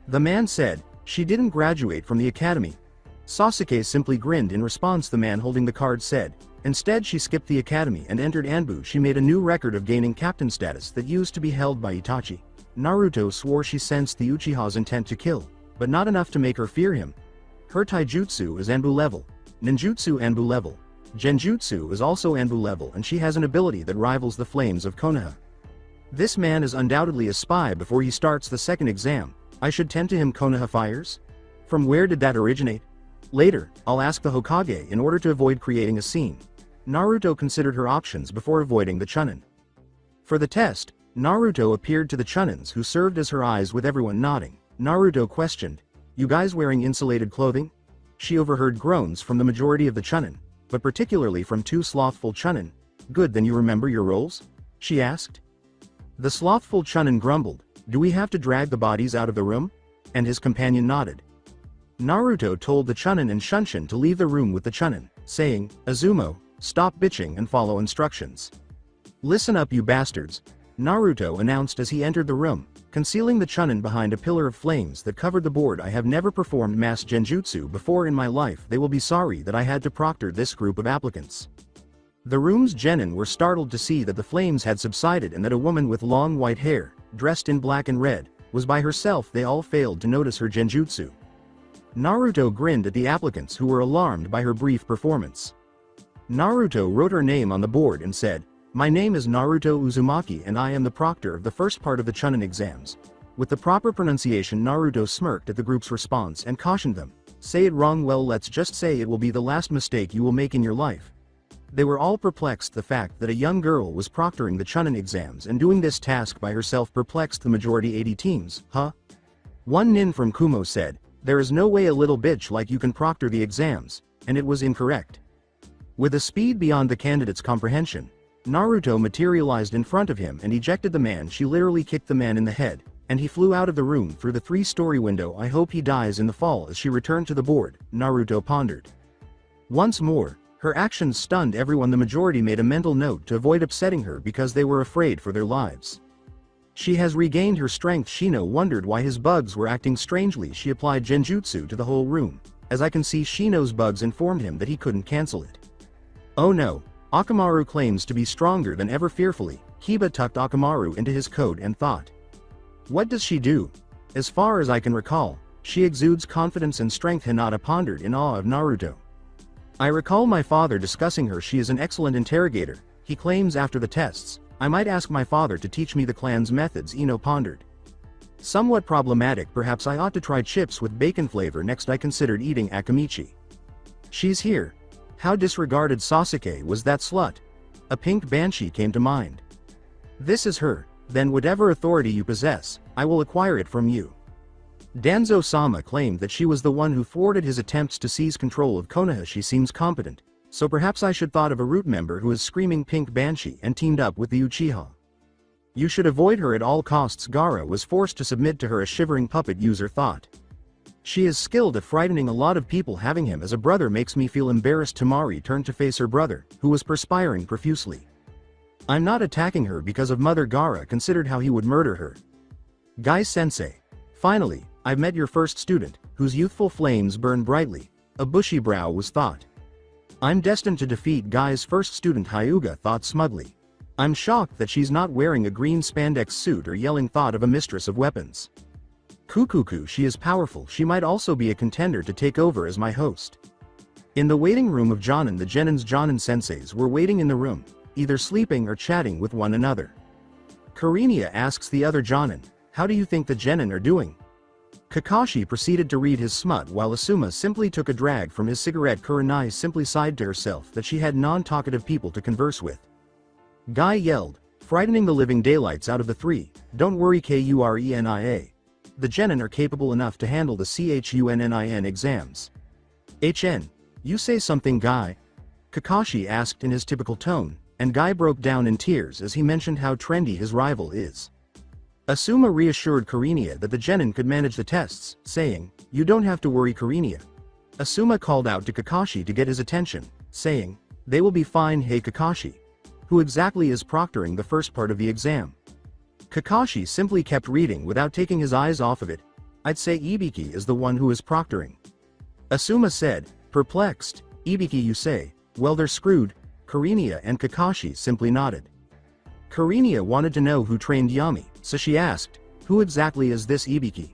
The man said, "She didn't graduate from the academy." Sasuke simply grinned in response. The man holding the card said, "Instead she skipped the academy and entered Anbu. She made a new record of gaining captain status that used to be held by Itachi." Naruto swore she sensed the Uchiha's intent to kill, but not enough to make her fear him. Her taijutsu is Anbu level, ninjutsu Anbu level, genjutsu is also Anbu level, and she has an ability that rivals the flames of Konoha. This man is undoubtedly a spy. Before he starts the 2nd exam, I should tend to him Konoha fires? From where did that originate? Later, I'll ask the Hokage in order to avoid creating a scene. Naruto considered her options before avoiding the Chunin. For the test, Naruto appeared to the Chunins, who served as her eyes, with everyone nodding. Naruto questioned, "You guys wearing insulated clothing?" She overheard groans from the majority of the Chunin, but particularly from 2 slothful Chunin. "Good, then you remember your roles?" she asked. The slothful Chunin grumbled, "Do we have to drag the bodies out of the room?" And his companion nodded. Naruto told the Chunin and Shunshin to leave the room with the Chunin, saying, "Azumo, Stop bitching and follow instructions. Listen up, you bastards, Naruto announced as he entered the room, concealing the Chunin behind a pillar of flames that covered the board. I have never performed mass genjutsu before in my life. They will be sorry that I had to proctor this group of applicants. The room's genin were startled to see that the flames had subsided and that a woman with long white hair, dressed in black and red, was by herself. They all failed to notice her genjutsu. Naruto grinned at the applicants who were alarmed by her brief performance. Naruto wrote her name on the board and said, "My name is Naruto Uzumaki and I am the proctor of the first part of the Chunin exams." With the proper pronunciation, Naruto smirked at the group's response and cautioned them, "Say it wrong, well, let's just say it will be the last mistake you will make in your life." They were all perplexed. The fact that a young girl was proctoring the Chunin exams and doing this task by herself perplexed the majority 80 teams. One nin from Kumo said, "There is no way a little bitch like you can proctor the exams," and it was incorrect. With a speed beyond the candidate's comprehension, Naruto materialized in front of him and ejected the man. She literally kicked the man in the head, and he flew out of the room through the 3-story window. I hope he dies in the fall. As she returned to the board, Naruto pondered. Once more, her actions stunned everyone. The majority made a mental note to avoid upsetting her because they were afraid for their lives. She has regained her strength. Shino wondered why his bugs were acting strangely. She applied genjutsu to the whole room. As I can see, Shino's bugs informed him that he couldn't cancel it. Oh no, Akamaru claims to be stronger than ever. Fearfully, Kiba tucked Akamaru into his coat and thought. What does she do? As far as I can recall, she exudes confidence and strength. Hinata pondered in awe of Naruto. I recall my father discussing her. She is an excellent interrogator, he claims after the tests. I might ask my father to teach me the clan's methods, Ino pondered. Somewhat problematic. Perhaps I ought to try chips with bacon flavor next. I considered eating Akamichi. She's here. How disregarded Sasuke was that slut? A pink banshee came to mind. This is her. Then whatever authority you possess, I will acquire it from you. Danzo-sama claimed that she was the one who thwarted his attempts to seize control of Konoha. She seems competent, so perhaps I should thought of a root member who is screaming pink banshee and teamed up with the Uchiha. You should avoid her at all costs. Gaara was forced to submit to her. A shivering puppet user thought. She is skilled at frightening a lot of people. Having him as a brother makes me feel embarrassed. Tamari turned to face her brother, who was perspiring profusely. I'm not attacking her because of Mother. Gaara considered how he would murder her. Guy-sensei. Finally, I've met your first student, whose youthful flames burn brightly. A bushy brow was thought. I'm destined to defeat Guy's first student. Hyuga thought smugly. I'm shocked that she's not wearing a green spandex suit or yelling. Thought of a mistress of weapons. Kukuku, she is powerful. She might also be a contender to take over as my host. In the waiting room of Jonin, the Genin's Jonin senseis were waiting in the room, either sleeping or chatting with one another. Karinia asks the other Jonin, how do you think the Genin are doing? Kakashi proceeded to read his smut while Asuma simply took a drag from his cigarette. Kurenai simply sighed to herself that she had non-talkative people to converse with. Guy yelled, frightening the living daylights out of the three, don't worry Kurenia. The Genin are capable enough to handle the Chunin exams. HN, you say something, Guy? Kakashi asked in his typical tone, and Guy broke down in tears as he mentioned how trendy his rival is. Asuma reassured Karinia that the Genin could manage the tests, saying, you don't have to worry Karinia. Asuma called out to Kakashi to get his attention, saying, they will be fine. Hey Kakashi. Who exactly is proctoring the first part of the exam? Kakashi simply kept reading without taking his eyes off of it. I'd say Ibiki is the one who is proctoring. Asuma said, perplexed, Ibiki you say, well they're screwed. Karinia and Kakashi simply nodded. Karinia wanted to know who trained Yami, so she asked, who exactly is this Ibiki?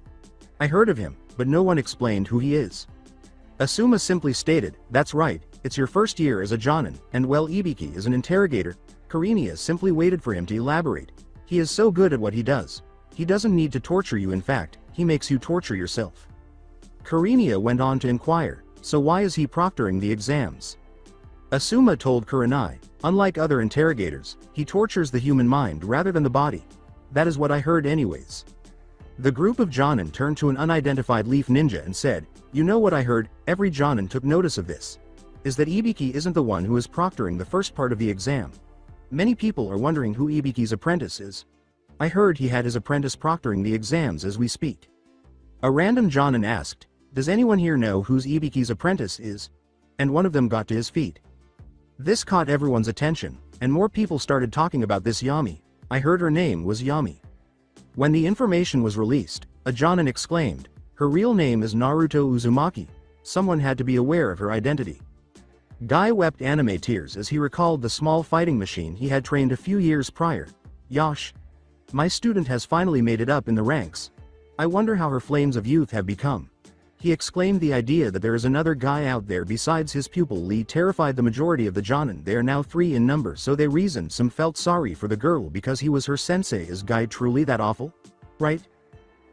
I heard of him, but no one explained who he is. Asuma simply stated, that's right, it's your first year as a Jonin, and well Ibiki is an interrogator. Karinia simply waited for him to elaborate. He is so good at what he does. He doesn't need to torture you, in fact, he makes you torture yourself. Karinia went on to inquire, so why is he proctoring the exams? Asuma told Kurenai, unlike other interrogators, he tortures the human mind rather than the body. That is what I heard anyways. The group of Jonin turned to an unidentified leaf ninja and said, you know what I heard? Every Jonin took notice of this. Is that Ibiki isn't the one who is proctoring the first part of the exam. Many people are wondering who Ibiki's apprentice is. I heard he had his apprentice proctoring the exams as we speak. A random Jonin asked, does anyone here know who's Ibiki's apprentice is? And one of them got to his feet. This caught everyone's attention, and more people started talking about this Yami. I heard her name was Yami. When the information was released, a Jonin exclaimed, "Her real name is Naruto Uzumaki." Someone had to be aware of her identity. Guy wept anime tears as he recalled the small fighting machine he had trained a few years prior. Yosh. My student has finally made it up in the ranks. I wonder how her flames of youth have become. He exclaimed the idea that there is another guy out there besides his pupil Lee terrified the majority of the Jonin. They are now 3 in number, so they reasoned some felt sorry for the girl because he was her sensei. Is Guy truly that awful? Right?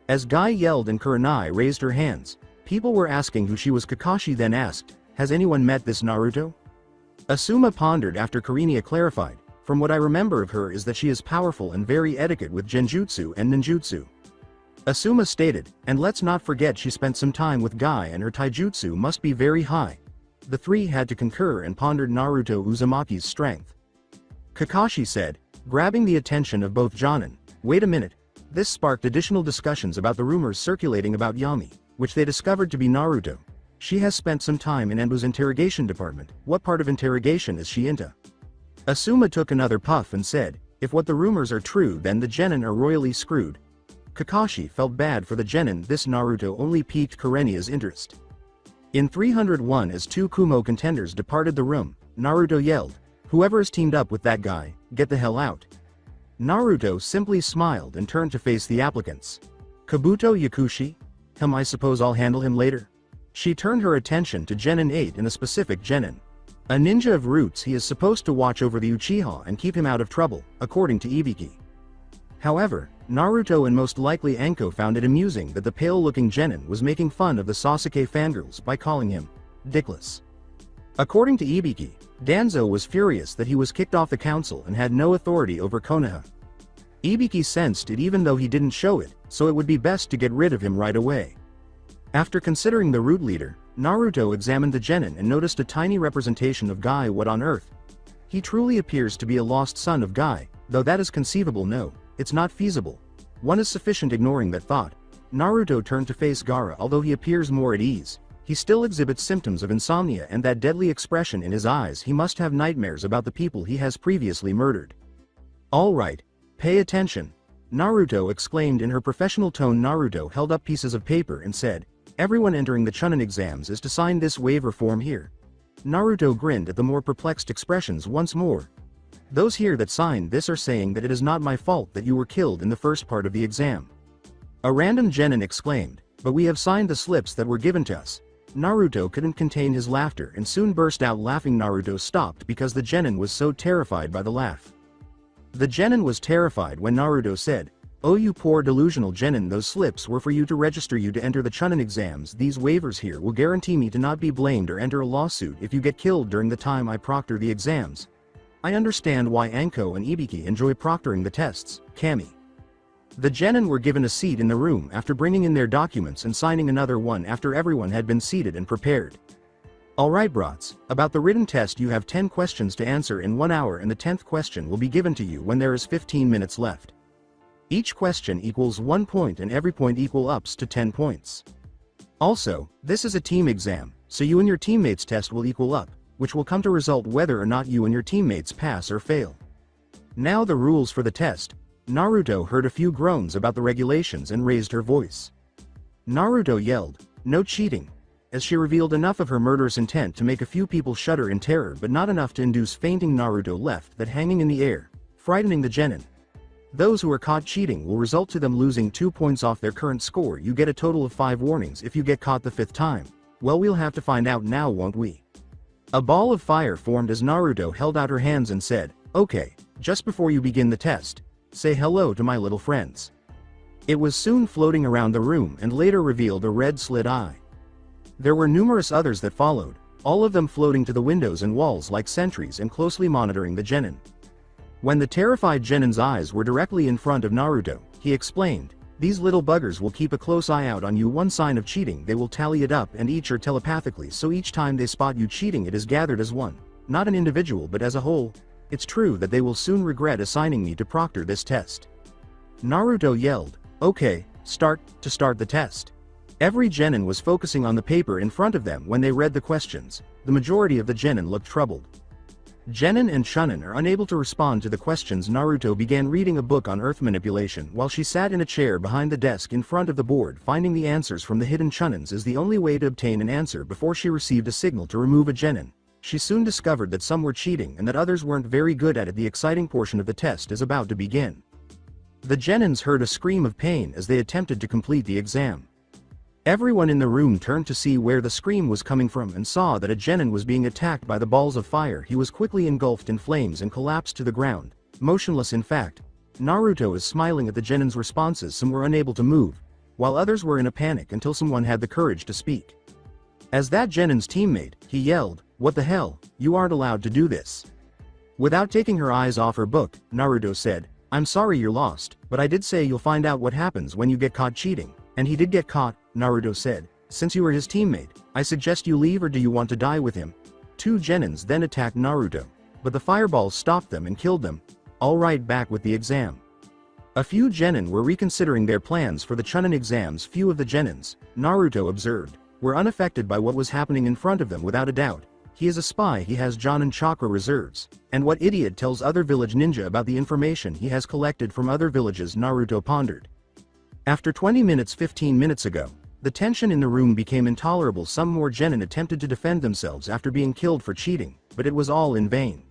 As Guy yelled and Kurenai raised her hands, people were asking who she was. Kakashi then asked, "Has anyone met this Naruto?" Asuma pondered after Kurinia clarified, "From what I remember of her is that she is powerful and very etiquette with genjutsu and ninjutsu." Asuma stated, "And let's not forget she spent some time with Guy and her taijutsu must be very high." The 3 had to concur and pondered Naruto Uzumaki's strength. Kakashi said, grabbing the attention of both Jonin, "Wait a minute." This sparked additional discussions about the rumors circulating about Yami, which they discovered to be Naruto. She has spent some time in Anbu's interrogation department. What part of interrogation is she into? Asuma took another puff and said, "If what the rumors are true, then the genin are royally screwed." Kakashi felt bad for the genin. This Naruto only piqued Kurenia's interest. In 301, as 2 Kumo contenders departed the room, Naruto yelled, "Whoever is teamed up with that guy, get the hell out." Naruto simply smiled and turned to face the applicants. "Kabuto Yakushi? I suppose I'll handle him later." She turned her attention to Genin 8 and a specific genin. A ninja of roots, he is supposed to watch over the Uchiha and keep him out of trouble, according to Ibiki. However, Naruto and most likely Anko found it amusing that the pale-looking genin was making fun of the Sasuke fangirls by calling him dickless. According to Ibiki, Danzo was furious that he was kicked off the council and had no authority over Konoha. Ibiki sensed it even though he didn't show it, so it would be best to get rid of him right away. After considering the root leader, Naruto examined the genin and noticed a tiny representation of Guy. What on earth? He truly appears to be a lost son of Guy, though that is conceivable. No, it's not feasible. One is sufficient. Ignoring that thought, Naruto turned to face Gaara. Although he appears more at ease, he still exhibits symptoms of insomnia and that deadly expression in his eyes. He must have nightmares about the people he has previously murdered. "All right, pay attention," Naruto exclaimed in her professional tone. Naruto held up pieces of paper and said, "Everyone entering the Chunin exams is to sign this waiver form here." Naruto grinned at the more perplexed expressions once more. "Those here that signed this are saying that it is not my fault that you were killed in the first part of the exam." A random genin exclaimed, "But we have signed the slips that were given to us." Naruto couldn't contain his laughter and soon burst out laughing. Naruto stopped because the genin was so terrified by the laugh. The genin was terrified when Naruto said, "Oh, you poor delusional genin, those slips were for you to register you to enter the Chunin exams. These waivers here will guarantee me to not be blamed or enter a lawsuit if you get killed during the time I proctor the exams. I understand why Anko and Ibiki enjoy proctoring the tests, Kami." The genin were given a seat in the room after bringing in their documents and signing another one after everyone had been seated and prepared. "Alright brats, about the written test you have 10 questions to answer in 1 hour and the 10th question will be given to you when there is 15 minutes left. Each question equals 1 point and every point equal ups to 10 points. Also, this is a team exam, so you and your teammates' test will equal up, which will come to result whether or not you and your teammates pass or fail. Now the rules for the test." Naruto heard a few groans about the regulations and raised her voice. Naruto yelled, "No cheating," as she revealed enough of her murderous intent to make a few people shudder in terror but not enough to induce fainting. Naruto left that hanging in the air, frightening the genin. Those who are caught cheating will result to them losing 2 points off their current score. You get a total of 5 warnings if you get caught the 5th time. Well, we'll have to find out now, won't we? A ball of fire formed as Naruto held out her hands and said, "Okay, just before you begin the test, say hello to my little friends." It was soon floating around the room and later revealed a red slit eye. There were numerous others that followed, all of them floating to the windows and walls like sentries and closely monitoring the genin. When the terrified genin's eyes were directly in front of Naruto, he explained, "These little buggers will keep a close eye out on you. One sign of cheating they will tally it up and each are telepathically, so each time they spot you cheating it is gathered as one, not an individual but as a whole. It's true that they will soon regret assigning me to proctor this test." Naruto yelled, "Okay, start the test." Every genin was focusing on the paper in front of them when they read the questions. The majority of the genin looked troubled. Genin and Chunin are unable to respond to the questions. Naruto began reading a book on earth manipulation while she sat in a chair behind the desk in front of the board. Finding the answers from the hidden Chunins is the only way to obtain an answer before she received a signal to remove a Genin. She soon discovered that some were cheating and that others weren't very good at it. The exciting portion of the test is about to begin. The Genins heard a scream of pain as they attempted to complete the exam. Everyone in the room turned to see where the scream was coming from and saw that a Genin was being attacked by the balls of fire. He was quickly engulfed in flames and collapsed to the ground, motionless. In fact, Naruto is smiling at the Genin's responses. Some were unable to move, while others were in a panic until someone had the courage to speak. As that Genin's teammate, he yelled, "What the hell, you aren't allowed to do this." Without taking her eyes off her book, Naruto said, "I'm sorry you're lost, but I did say you'll find out what happens when you get caught cheating." And he did get caught, Naruto said. "Since you were his teammate, I suggest you leave, or do you want to die with him?" Two Genins then attacked Naruto, but the fireballs stopped them and killed them. Alright, back with the exam. A few Genin were reconsidering their plans for the Chunin exams. Few of the Genins, Naruto observed, were unaffected by what was happening in front of them. Without a doubt, he is a spy. He has Jonin chakra reserves. And what idiot tells other village ninja about the information he has collected from other villages? Naruto pondered. After 15 minutes ago, the tension in the room became intolerable. Some more Genin attempted to defend themselves after being killed for cheating, but it was all in vain.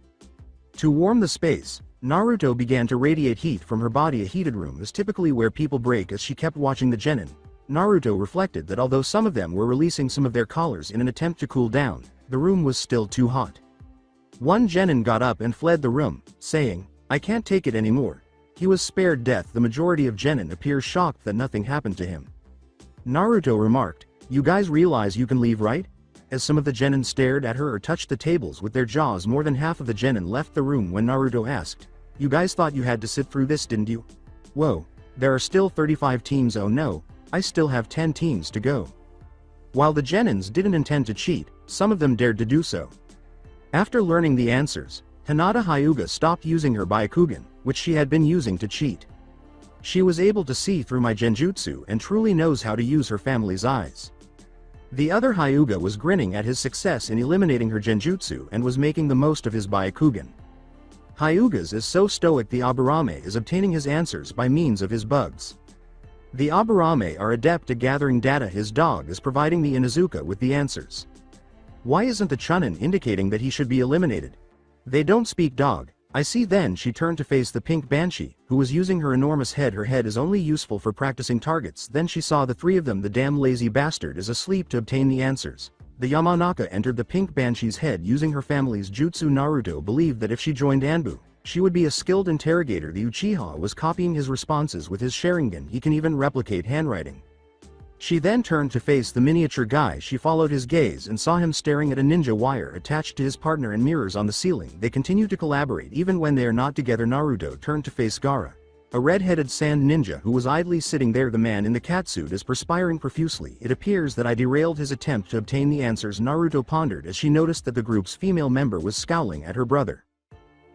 To warm the space, Naruto began to radiate heat from her body. A heated room is typically where people break. As she kept watching the Genin, Naruto reflected that although some of them were releasing some of their collars in an attempt to cool down, the room was still too hot. One Genin got up and fled the room, saying, "I can't take it anymore." He was spared death. The majority of Genin appear shocked that nothing happened to him. Naruto remarked, "You guys realize you can leave, right?" As some of the Genin stared at her or touched the tables with their jaws. More than half of the Genin left the room when Naruto asked, "You guys thought you had to sit through this, didn't you?" "Whoa, there are still 35 teams. Oh no, I still have 10 teams to go." While the Genins didn't intend to cheat, some of them dared to do so. After learning the answers, Hinata Hyuga stopped using her Byakugan, which she had been using to cheat. She was able to see through my genjutsu and truly knows how to use her family's eyes. The other Hyuga was grinning at his success in eliminating her genjutsu and was making the most of his Byakugan. Hyuga's is so stoic. The Aburame is obtaining his answers by means of his bugs. The Aburame are adept at gathering data. His dog is providing the Inuzuka with the answers. Why isn't the Chunin indicating that he should be eliminated? They don't speak dog. I see. Then she turned to face the pink banshee, who was using her enormous head. Her head is only useful for practicing targets. Then she saw the three of them. The damn lazy bastard is asleep to obtain the answers. The Yamanaka entered the pink banshee's head using her family's jutsu. Naruto believed that if she joined Anbu, she would be a skilled interrogator. The Uchiha was copying his responses with his Sharingan. He can even replicate handwriting. She then turned to face the miniature guy. She followed his gaze and saw him staring at a ninja wire attached to his partner and mirrors on the ceiling. They continue to collaborate even when they are not together. Naruto turned to face Gaara, a red-headed sand ninja who was idly sitting there. The man in the catsuit is perspiring profusely. It appears that I derailed his attempt to obtain the answers. Naruto pondered as she noticed that the group's female member was scowling at her brother.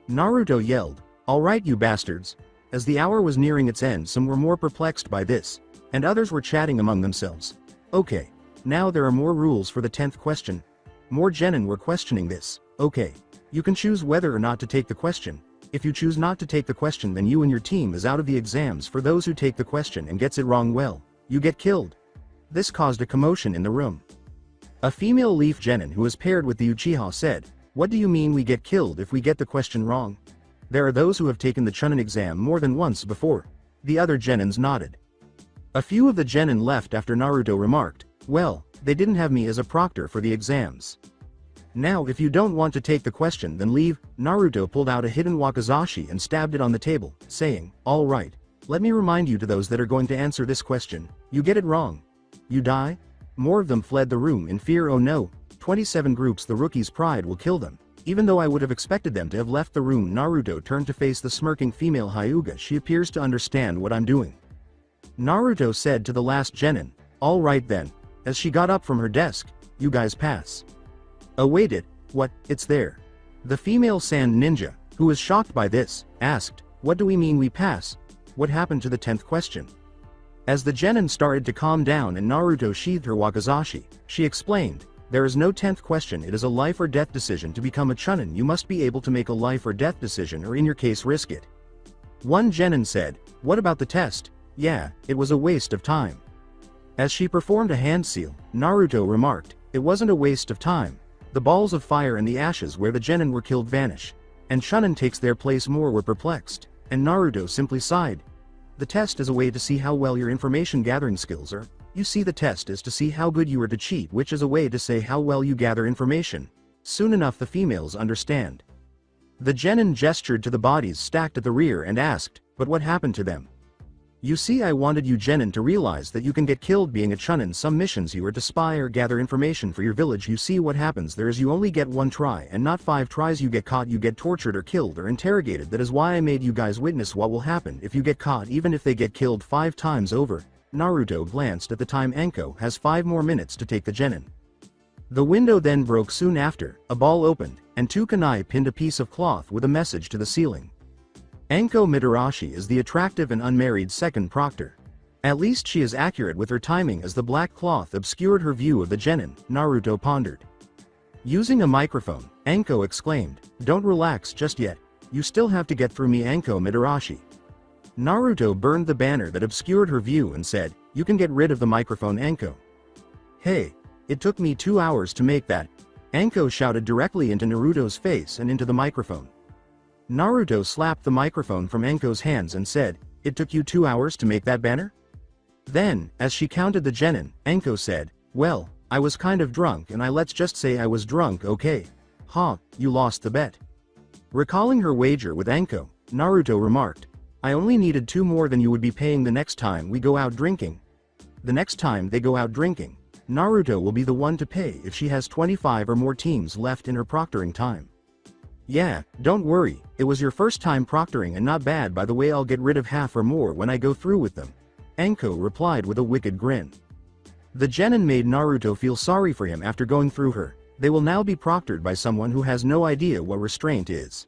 Naruto yelled, "All right, you bastards." As the hour was nearing its end, some were more perplexed by this, and others were chatting among themselves. "Okay, now there are more rules for the 10th question." More Genin were questioning this. "Okay, you can choose whether or not to take the question. If you choose not to take the question, then you and your team is out of the exams. For those who take the question and gets it wrong, well, you get killed." This caused a commotion in the room. A female leaf Genin who is paired with the Uchiha said, "What do you mean we get killed if we get the question wrong?" There are those who have taken the Chunin exam more than once before. The other Genins nodded. A few of the Genin left after Naruto remarked, "Well, they didn't have me as a proctor for the exams. Now if you don't want to take the question, then leave." Naruto pulled out a hidden wakizashi and stabbed it on the table, saying, "All right, let me remind you to those that are going to answer this question. You get it wrong, you die." More of them fled the room in fear. "Oh no, 27 groups. The rookie's pride will kill them." Even though I would have expected them to have left the room. Naruto turned to face the smirking female Hyuga. "She appears to understand what I'm doing." Naruto said to the last Genin, "All right then." As she got up from her desk, "You guys pass." "Oh wait it, what, it's there." The female sand ninja, who was shocked by this, asked, "What do we mean we pass? What happened to the 10th question?" As the Genin started to calm down and Naruto sheathed her wakizashi, she explained, There is no 10th question. It is a life or death decision. To become a Chunin, you must be able to make a life or death decision, or in your case risk it. One genin said, "What about the test?" "Yeah, it was a waste of time." As she performed a hand seal, Naruto remarked, "It wasn't a waste of time. The balls of fire and the ashes where the genin were killed vanish. And Chunin takes their place." More were perplexed, and Naruto simply sighed. The test is a way to see how well your information gathering skills are. You see, the test is to see how good you are to cheat, which is a way to say how well you gather information. Soon enough the females understand. The genin gestured to the bodies stacked at the rear and asked, "But what happened to them?" "You see, I wanted you genin to realize that you can get killed being a Chunin. Some missions you are to spy or gather information for your village. You see what happens there is you only get one try and not 5 tries. You get caught, you get tortured or killed or interrogated. That is why I made you guys witness what will happen if you get caught, even if they get killed 5 times over." Naruto glanced at the time. Anko has 5 more minutes to take the genin. The window then broke soon after, a ball opened, and 2 kunai pinned a piece of cloth with a message to the ceiling. Anko Mitarashi is the attractive and unmarried second proctor. At least she is accurate with her timing. As the black cloth obscured her view of the genin, Naruto pondered. Using a microphone, Anko exclaimed, "Don't relax just yet. You still have to get through me, Anko Mitarashi." Naruto burned the banner that obscured her view and said, "You can get rid of the microphone, Anko." "Hey, it took me 2 hours to make that," Anko shouted directly into Naruto's face and into the microphone. Naruto slapped the microphone from Anko's hands and said, "It took you 2 hours to make that banner?" Then, as she counted the genin, Anko said, "Well, I was kind of drunk, and let's just say I was drunk, okay? Huh, you lost the bet." Recalling her wager with Anko, Naruto remarked, "I only needed 2 more than you would be paying the next time we go out drinking." The next time they go out drinking, Naruto will be the one to pay if she has 25 or more teams left in her proctoring time. "Yeah, don't worry, it was your first time proctoring and not bad. By the way, I'll get rid of half or more when I go through with them," Anko replied with a wicked grin. The genin made Naruto feel sorry for him after going through her. They will now be proctored by someone who has no idea what restraint is.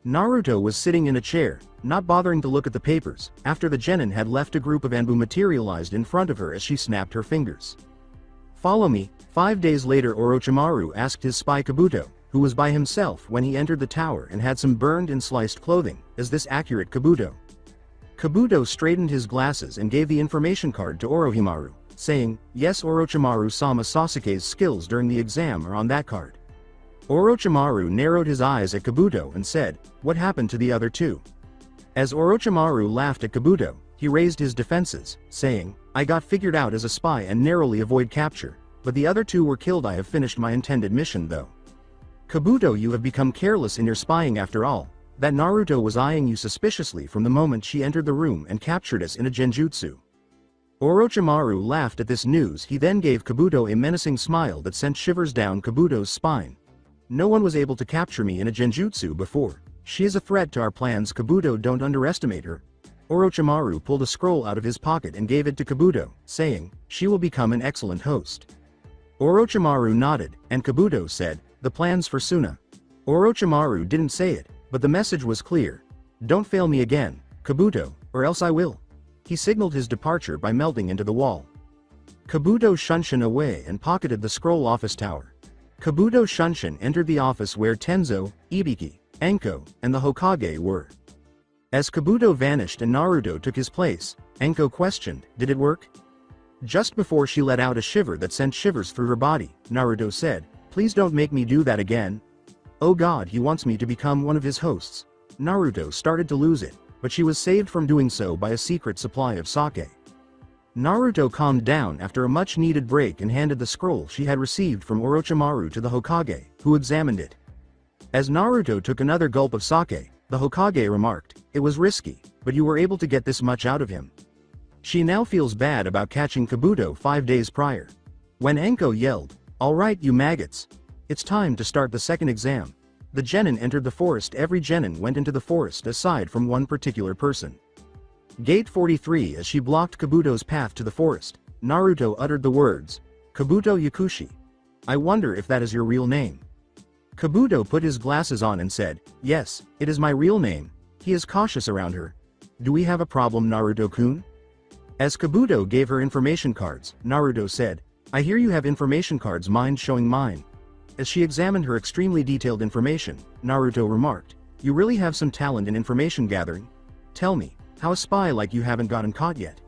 Naruto was sitting in a chair, not bothering to look at the papers, after the genin had left. A group of Anbu materialized in front of her as she snapped her fingers. "Follow me." 5 days later, Orochimaru asked his spy Kabuto, who was by himself when he entered the tower and had some burned and sliced clothing, "Is this accurate, Kabuto?" Kabuto straightened his glasses and gave the information card to Orochimaru, saying, "Yes, Orochimaru-sama, Sasuke's skills during the exam are on that card." Orochimaru narrowed his eyes at Kabuto and said, "What happened to the other 2? As Orochimaru laughed at Kabuto, he raised his defenses, saying, "I got figured out as a spy and narrowly avoid capture, but the other 2 were killed. I have finished my intended mission though." "Kabuto, you have become careless in your spying after all. That Naruto was eyeing you suspiciously from the moment she entered the room and captured us in a genjutsu." Orochimaru laughed at this news. He then gave Kabuto a menacing smile that sent shivers down Kabuto's spine. "No one was able to capture me in a genjutsu before. She is a threat to our plans, Kabuto. Don't underestimate her." Orochimaru pulled a scroll out of his pocket and gave it to Kabuto, saying, "She will become an excellent host." Orochimaru nodded, and Kabuto said, "The plans for Suna." Orochimaru didn't say it, but the message was clear. "Don't fail me again, Kabuto, or else I will." He signaled his departure by melting into the wall. Kabuto shunshin away and pocketed the scroll office tower. Kabuto shunshin entered the office where Tenzo, Ibiki, Anko, and the Hokage were. As Kabuto vanished and Naruto took his place, Anko questioned, "Did it work?" Just before she let out a shiver that sent shivers through her body, Naruto said, "Please don't make me do that again." Oh god, he wants me to become one of his hosts. Naruto started to lose it, but she was saved from doing so by a secret supply of sake. Naruto calmed down after a much-needed break and handed the scroll she had received from Orochimaru to the Hokage, who examined it. As Naruto took another gulp of sake, the Hokage remarked, "It was risky, but you were able to get this much out of him." She now feels bad about catching Kabuto 5 days prior. When Anko yelled, "All right, you maggots. It's time to start the second exam," the genin entered the forest. Every genin went into the forest aside from one particular person. Gate 43. As she blocked Kabuto's path to the forest, Naruto uttered the words, "Kabuto Yakushi. I wonder if that is your real name." Kabuto put his glasses on and said, "Yes, it is my real name." He is cautious around her. "Do we have a problem, Naruto-kun?" As Kabuto gave her information cards, Naruto said, I hear you have information cards, mind showing mine. As she examined her extremely detailed information, Naruto remarked, you really have some talent in information gathering? Tell me, how a spy like you haven't gotten caught yet?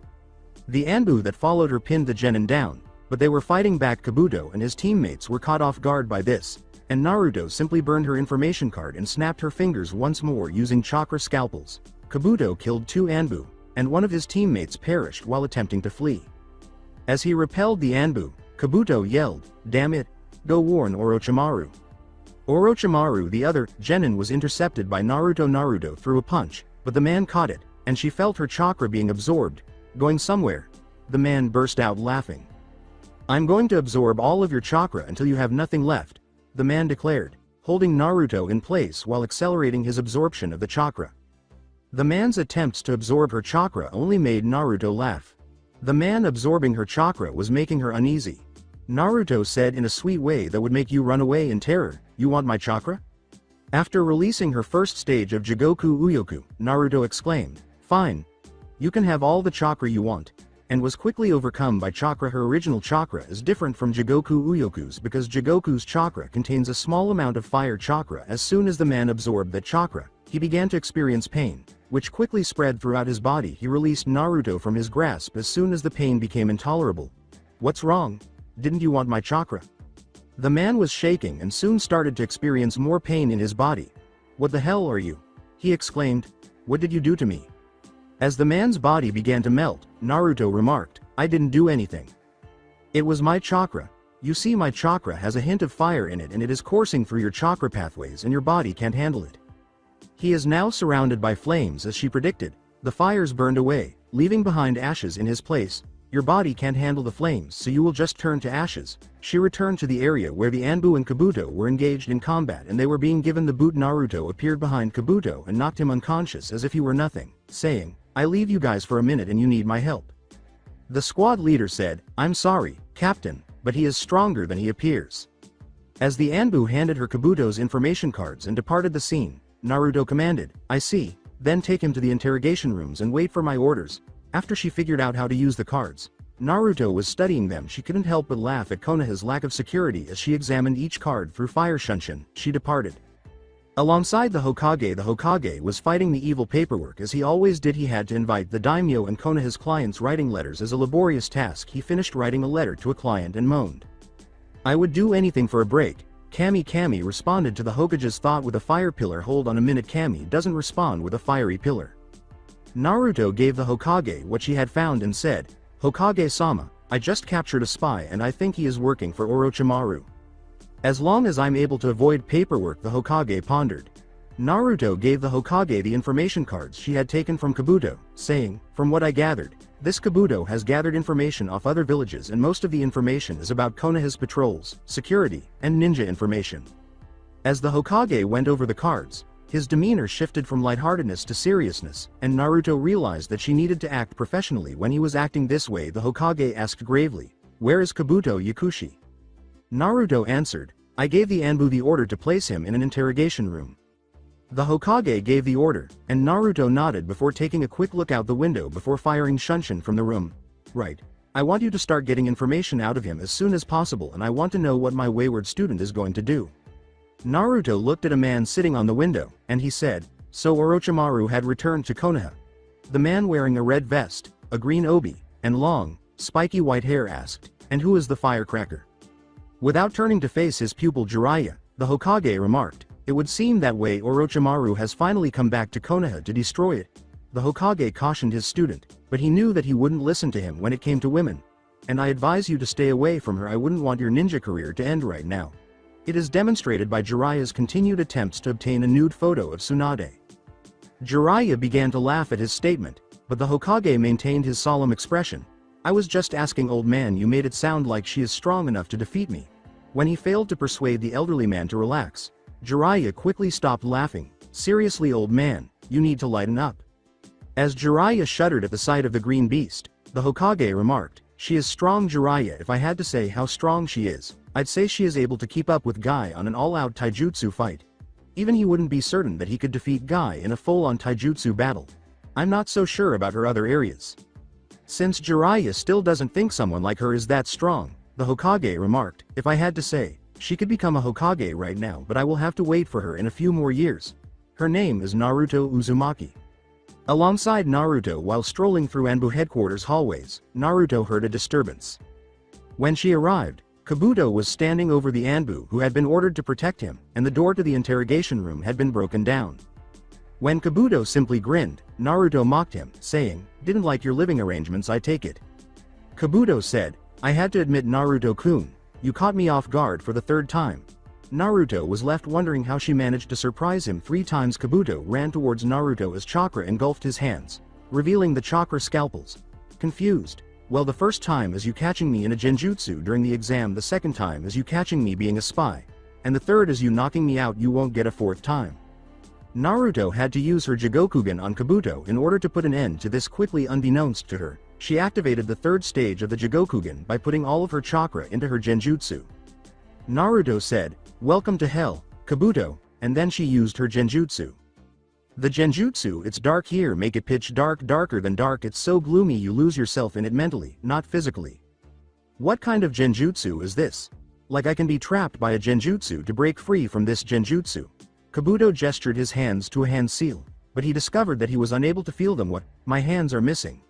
The Anbu that followed her pinned the genin down, but they were fighting back. Kabuto and his teammates were caught off guard by this, and Naruto simply burned her information card and snapped her fingers once more using chakra scalpels. Kabuto killed 2 Anbu, and one of his teammates perished while attempting to flee. As he repelled the Anbu, Kabuto yelled, damn it, go warn Orochimaru. Orochimaru, the other genin, was intercepted by Naruto. Naruto threw a punch, but the man caught it, and she felt her chakra being absorbed. Going somewhere? The man burst out laughing. I'm going to absorb all of your chakra until you have nothing left, the man declared, holding Naruto in place while accelerating his absorption of the chakra. The man's attempts to absorb her chakra only made Naruto laugh. The man absorbing her chakra was making her uneasy. Naruto said in a sweet way that would make you run away in terror, you want my chakra? After releasing her first stage of Jigoku Uyoku, Naruto exclaimed, fine. You can have all the chakra you want, and was quickly overcome by chakra. Her original chakra is different from Jigoku Uyoku's because Jigoku's chakra contains a small amount of fire chakra. As soon as the man absorbed that chakra, he began to experience pain, which quickly spread throughout his body. He released Naruto from his grasp as soon as the pain became intolerable. What's wrong? Didn't you want my chakra? The man was shaking and soon started to experience more pain in his body. What the hell are you? He exclaimed. What did you do to me? As the man's body began to melt, Naruto remarked, I didn't do anything. It was my chakra. You see, my chakra has a hint of fire in it and it is coursing through your chakra pathways and your body can't handle it. He is now surrounded by flames. As she predicted, the fires burned away, leaving behind ashes in his place. Your body can't handle the flames, so you will just turn to ashes. She returned to the area where the Anbu and Kabuto were engaged in combat and they were being given the boot. Naruto appeared behind Kabuto and knocked him unconscious as if he were nothing, saying, I leave you guys for a minute and you need my help. The squad leader said, I'm sorry, Captain, but he is stronger than he appears. As the Anbu handed her Kabuto's information cards and departed the scene, Naruto commanded, I see, then take him to the interrogation rooms and wait for my orders. After she figured out how to use the cards, Naruto was studying them. She couldn't help but laugh at Konoha's lack of security as she examined each card through fire. Shunshin, she departed. Alongside the Hokage was fighting the evil paperwork as he always did. He had to invite the daimyo and Konoha's clients' writing letters as a laborious task. He finished writing a letter to a client and moaned. I would do anything for a break. Kami responded to the Hokage's thought with a fire pillar. Hold on a minute, Kami doesn't respond with a fiery pillar. Naruto gave the Hokage what she had found and said, Hokage-sama, I just captured a spy and I think he is working for Orochimaru. As long as I'm able to avoid paperwork, the Hokage pondered. Naruto gave the Hokage the information cards she had taken from Kabuto, saying, from what I gathered, this Kabuto has gathered information off other villages and most of the information is about Konoha's patrols, security, and ninja information. As the Hokage went over the cards, his demeanor shifted from lightheartedness to seriousness, and Naruto realized that she needed to act professionally. When he was acting this way, the Hokage asked gravely, where is Kabuto Yakushi? Naruto answered, I gave the Anbu the order to place him in an interrogation room. The Hokage gave the order, and Naruto nodded before taking a quick look out the window before firing Shunshin from the room. Right. I want you to start getting information out of him as soon as possible, and I want to know what my wayward student is going to do. Naruto looked at a man sitting on the window, and he said, so Orochimaru had returned to Konoha. The man wearing a red vest, a green obi, and long, spiky white hair asked, and who is the firecracker? Without turning to face his pupil Jiraiya, the Hokage remarked, it would seem that way Orochimaru has finally come back to Konoha to destroy it. The Hokage cautioned his student, but he knew that he wouldn't listen to him when it came to women. And I advise you to stay away from her. I wouldn't want your ninja career to end right now. It is demonstrated by Jiraiya's continued attempts to obtain a nude photo of Tsunade. Jiraiya began to laugh at his statement, but the Hokage maintained his solemn expression. I was just asking, old man, you made it sound like she is strong enough to defeat me. When he failed to persuade the elderly man to relax, Jiraiya quickly stopped laughing. Seriously, old man, you need to lighten up. As Jiraiya shuddered at the sight of the green beast, the Hokage remarked, she is strong, Jiraiya. If I had to say how strong she is, I'd say she is able to keep up with Guy on an all-out taijutsu fight. Even he wouldn't be certain that he could defeat Guy in a full-on taijutsu battle. I'm not so sure about her other areas. Since Jiraiya still doesn't think someone like her is that strong, the The Hokage remarked, if I had to say, she could become a Hokage right now, but I will have to wait for her in a few more years. Her name is Naruto Uzumaki. Alongside Naruto while strolling through Anbu headquarters hallways, Naruto heard a disturbance. When she arrived, Kabuto was standing over the Anbu who had been ordered to protect him, and the door to the interrogation room had been broken down. When Kabuto simply grinned, Naruto mocked him, saying, didn't like your living arrangements, I take it. Kabuto said, I had to admit, Naruto-kun, you caught me off guard for the third time. Naruto was left wondering how she managed to surprise him 3 times. Kabuto ran towards Naruto as chakra engulfed his hands, revealing the chakra scalpels. Confused. Well, the first time is you catching me in a genjutsu during the exam, the second time is you catching me being a spy, and the third is you knocking me out, you won't get a fourth time. Naruto had to use her Jigokugan on Kabuto in order to put an end to this quickly. Unbeknownst to her, she activated the third stage of the Jigokugan by putting all of her chakra into her genjutsu. Naruto said, welcome to hell, Kabuto, and then she used her genjutsu. The genjutsu, it's dark here, make it pitch dark, darker than dark, it's so gloomy you lose yourself in it mentally, not physically. What kind of genjutsu is this? Like I can be trapped by a genjutsu to break free from this genjutsu. Kabuto gestured his hands to a hand seal, but he discovered that he was unable to feel them. What? My hands are missing.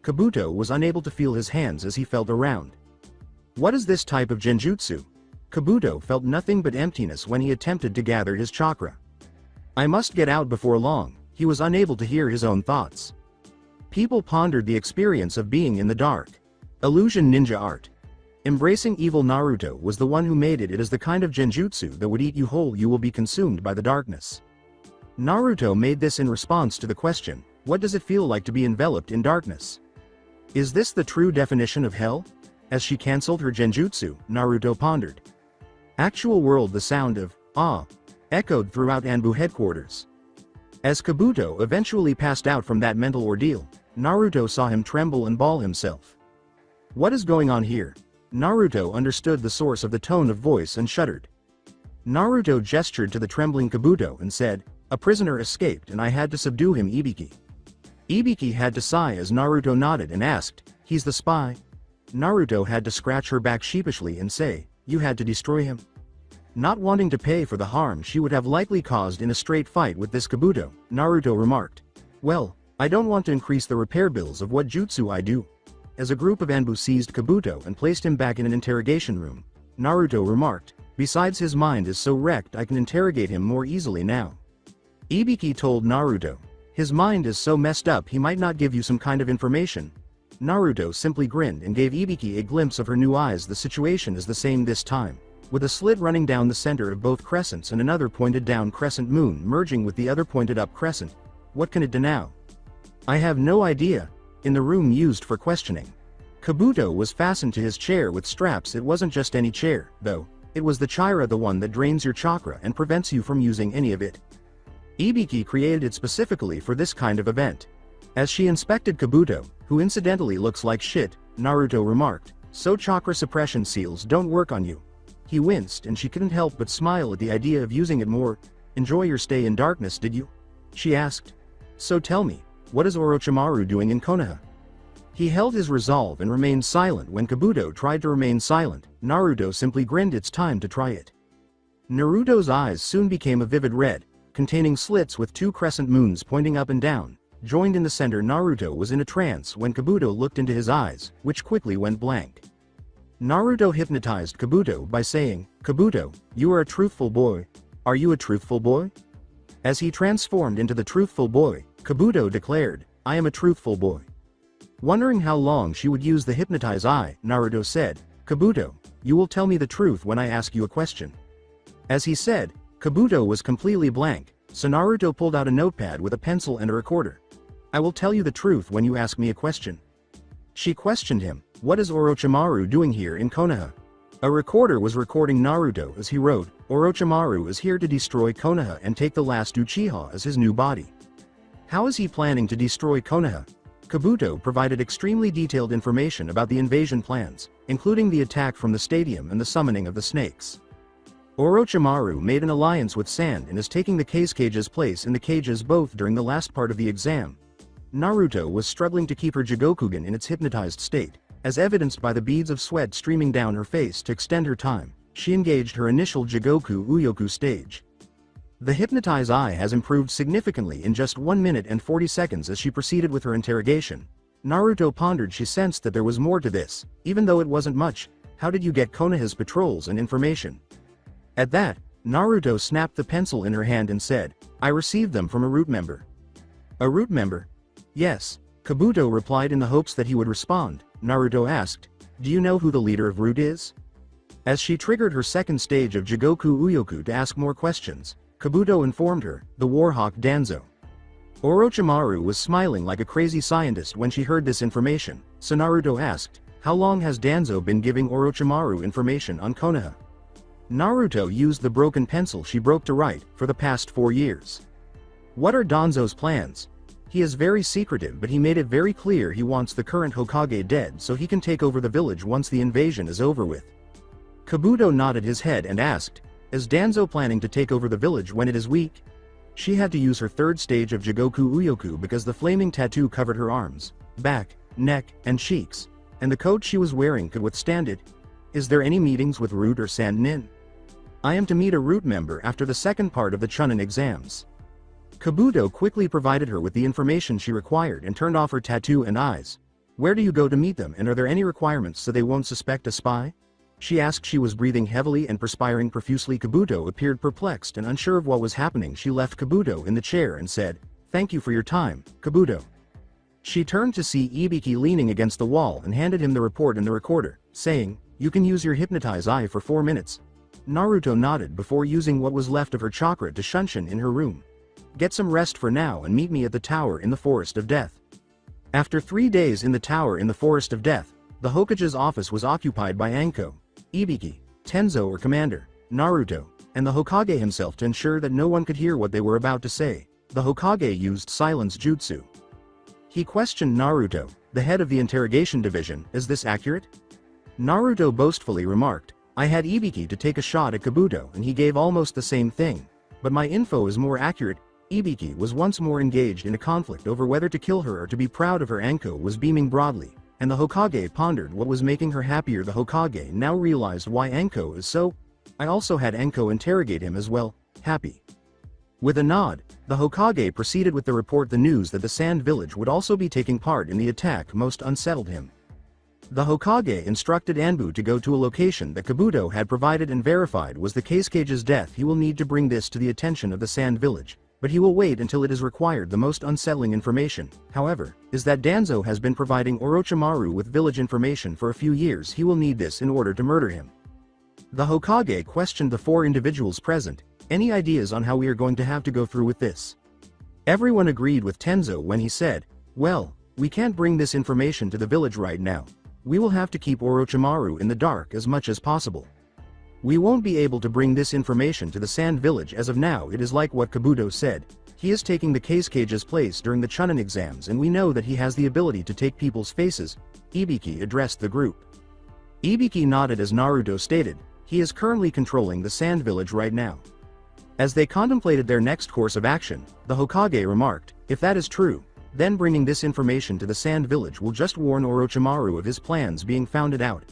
Kabuto was unable to feel his hands as he felt around. What is this type of genjutsu? Kabuto felt nothing but emptiness when he attempted to gather his chakra. I must get out before long. He was unable to hear his own thoughts. People pondered the experience of being in the dark. Illusion ninja art. Embracing evil. Naruto was the one who made it. It is the kind of genjutsu that would eat you whole. You will be consumed by the darkness. Naruto made this in response to the question, what does it feel like to be enveloped in darkness? Is this the true definition of hell? As she cancelled her genjutsu, Naruto pondered. Actual world. The sound of ah echoed throughout Anbu headquarters. As Kabuto eventually passed out from that mental ordeal, Naruto saw him tremble and ball himself. What is going on here? Naruto understood the source of the tone of voice and shuddered. Naruto gestured to the trembling Kabuto and said, a prisoner escaped and I had to subdue him. Ibiki. Ibiki had to sigh as Naruto nodded and asked, he's the spy? Naruto had to scratch her back sheepishly and say, you had to destroy him? Not wanting to pay for the harm she would have likely caused in a straight fight with this Kabuto, Naruto remarked, well, I don't want to increase the repair bills of what jutsu I do. As a group of Anbu seized Kabuto and placed him back in an interrogation room, Naruto remarked, besides his mind is so wrecked I can interrogate him more easily now. Ibiki told Naruto, his mind is so messed up he might not give you some kind of information. Naruto simply grinned and gave Ibiki a glimpse of her new eyes. The situation is the same this time, with a slit running down the center of both crescents and another pointed down crescent moon merging with the other pointed up crescent. What can it do now? I have no idea. In the room used for questioning, Kabuto was fastened to his chair with straps. It wasn't just any chair, though. It was the chakra, the one that drains your chakra and prevents you from using any of it. Ibiki created it specifically for this kind of event. As she inspected Kabuto, who incidentally looks like shit, Naruto remarked, so chakra suppression seals don't work on you. He winced and she couldn't help but smile at the idea of using it more. Enjoy your stay in darkness, did you? She asked. So tell me, what is Orochimaru doing in Konoha? He held his resolve and remained silent when Kabuto tried to remain silent. Naruto simply grinned. It's time to try it. Naruto's eyes soon became a vivid red, containing slits with 2 crescent moons pointing up and down. Joined in the center, Naruto was in a trance when Kabuto looked into his eyes, which quickly went blank. Naruto hypnotized Kabuto by saying, Kabuto, you are a truthful boy. Are you a truthful boy? As he transformed into the truthful boy, Kabuto declared, I am a truthful boy. Wondering how long she would use the hypnotize eye, Naruto said, Kabuto, you will tell me the truth when I ask you a question. As he said, Kabuto was completely blank, so Naruto pulled out a notepad with a pencil and a recorder. I will tell you the truth when you ask me a question. She questioned him, what is Orochimaru doing here in Konoha? A recorder was recording Naruto as he wrote, Orochimaru is here to destroy Konoha and take the last Uchiha as his new body. How is he planning to destroy Konoha? Kabuto provided extremely detailed information about the invasion plans, including the attack from the stadium and the summoning of the snakes. Orochimaru made an alliance with Sand and is taking the cage's place in the cages both during the last part of the exam. Naruto was struggling to keep her Jigokugan in its hypnotized state, As evidenced by the beads of sweat streaming down her face to extend her time, she engaged her initial Jigoku Uyoku stage. The hypnotized eye has improved significantly in just 1 minute and 40 seconds as she proceeded with her interrogation. Naruto pondered. She sensed that there was more to this, even though it wasn't much. How did you get Konoha's patrols and information? At that, Naruto snapped the pencil in her hand and said, I received them from a root member. A root member? Yes, Kabuto replied in the hopes that he would respond. Naruto asked, do you know who the leader of Root is? As she triggered her second stage of Jigoku Uyoku to ask more questions, Kabuto informed her, the Warhawk Danzo. Orochimaru was smiling like a crazy scientist when she heard this information, so Naruto asked, how long has Danzo been giving Orochimaru information on Konoha? Naruto used the broken pencil she broke to write, for the past 4 years. What are Danzo's plans? He is very secretive, but he made it very clear he wants the current Hokage dead so he can take over the village once the invasion is over with. Kabuto nodded his head and asked, is Danzo planning to take over the village when it is weak? She had to use her third stage of Jigoku Uyoku because the flaming tattoo covered her arms, back, neck, and cheeks, and the coat she was wearing could withstand it. Is there any meetings with Root or Sand Nin? I am to meet a Root member after the second part of the Chunin exams. Kabuto quickly provided her with the information she required and turned off her tattoo and eyes. Where do you go to meet them, and are there any requirements so they won't suspect a spy? She asked. She was breathing heavily and perspiring profusely. Kabuto appeared perplexed and unsure of what was happening. She left Kabuto in the chair and said, thank you for your time, Kabuto. She turned to see Ibiki leaning against the wall and handed him the report and the recorder, saying, you can use your hypnotized eye for 4 minutes. Naruto nodded before using what was left of her chakra to Shunshin in her room. Get some rest for now and meet me at the tower in the Forest of Death. After 3 days in the tower in the Forest of Death, the Hokage's office was occupied by Anko, Ibiki, Tenzo or Commander, Naruto, and the Hokage himself. To ensure that no one could hear what they were about to say, the Hokage used silence jutsu. He questioned Naruto, the head of the interrogation division, is this accurate? Naruto boastfully remarked, I had Ibiki to take a shot at Kabuto and he gave almost the same thing, but my info is more accurate. Ibiki was once more engaged in a conflict over whether to kill her or to be proud of her. Anko was beaming broadly, and the Hokage pondered what was making her happier. The Hokage now realized why Anko is so. I also had Anko interrogate him as well, happy. With a nod, the Hokage proceeded with the report. The news that the Sand Village would also be taking part in the attack most unsettled him. The Hokage instructed Anbu to go to a location that Kabuto had provided and verified was the Cage's death. He will need to bring this to the attention of the Sand Village, but he will wait until it is required. The most unsettling information, however, is that Danzo has been providing Orochimaru with village information for a few years. He will need this in order to murder him. The Hokage questioned the 4 individuals present, any ideas on how we are going to have to go through with this? Everyone agreed with Tenzo when he said, well, we can't bring this information to the village right now. We will have to keep Orochimaru in the dark as much as possible. We won't be able to bring this information to the Sand Village as of now. It is like what Kabuto said, he is taking the Cage's place during the Chunin exams, and we know that he has the ability to take people's faces. Ibiki addressed the group. Ibiki nodded as Naruto stated, he is currently controlling the Sand Village right now. As they contemplated their next course of action, the Hokage remarked, if that is true, then bringing this information to the Sand Village will just warn Orochimaru of his plans being found out.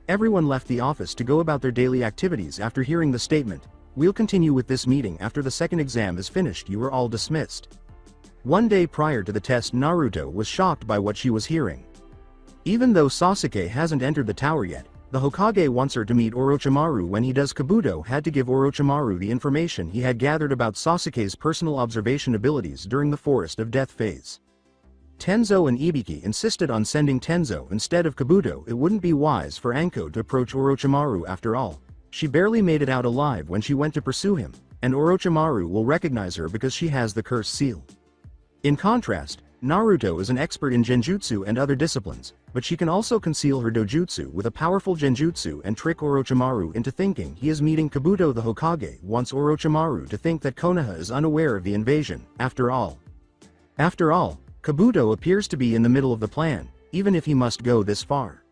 Everyone left the office to go about their daily activities after hearing the statement, we'll continue with this meeting after the second exam is finished. You are all dismissed. 1 day prior to the test, Naruto was shocked by what she was hearing. Even though Sasuke hasn't entered the tower yet, the Hokage wants her to meet Orochimaru. When he does, Kabuto had to give Orochimaru the information he had gathered about Sasuke's personal observation abilities during the Forest of Death phase. Tenzo and Ibiki insisted on sending Tenzo instead of Kabuto. It wouldn't be wise for Anko to approach Orochimaru after all. She barely made it out alive when she went to pursue him, and Orochimaru will recognize her because she has the cursed seal. In contrast, Naruto is an expert in genjutsu and other disciplines, but she can also conceal her dojutsu with a powerful genjutsu and trick Orochimaru into thinking he is meeting Kabuto. The Hokage wants Orochimaru to think that Konoha is unaware of the invasion. After all, Kabuto appears to be in the middle of the plan, even if he must go this far.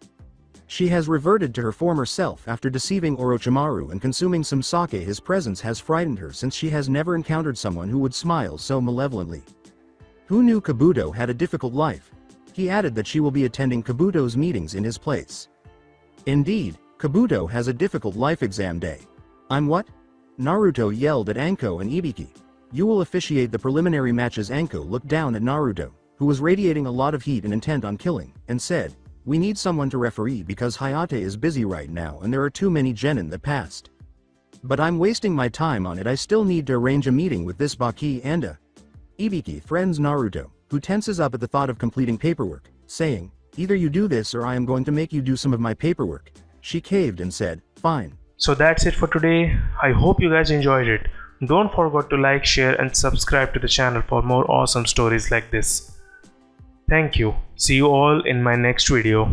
She has reverted to her former self after deceiving Orochimaru and consuming some sake. His presence has frightened her since she has never encountered someone who would smile so malevolently. Who knew Kabuto had a difficult life? He added that she will be attending Kabuto's meetings in his place. Indeed, Kabuto has a difficult life exam day. I'm what? Naruto yelled at Anko and Ibiki. You will officiate the preliminary matches. Anko looked down at Naruto, who was radiating a lot of heat and intent on killing, and said, we need someone to referee because Hayate is busy right now and there are too many genin that passed. But I'm wasting my time on it. I still need to arrange a meeting with this Baki and Ibiki threatens Naruto, who tenses up at the thought of completing paperwork, saying, either you do this or I am going to make you do some of my paperwork. She caved and said, fine. So that's it for today. I hope you guys enjoyed it. Don't forget to like, share and subscribe to the channel for more awesome stories like this. Thank you. See you all in my next video.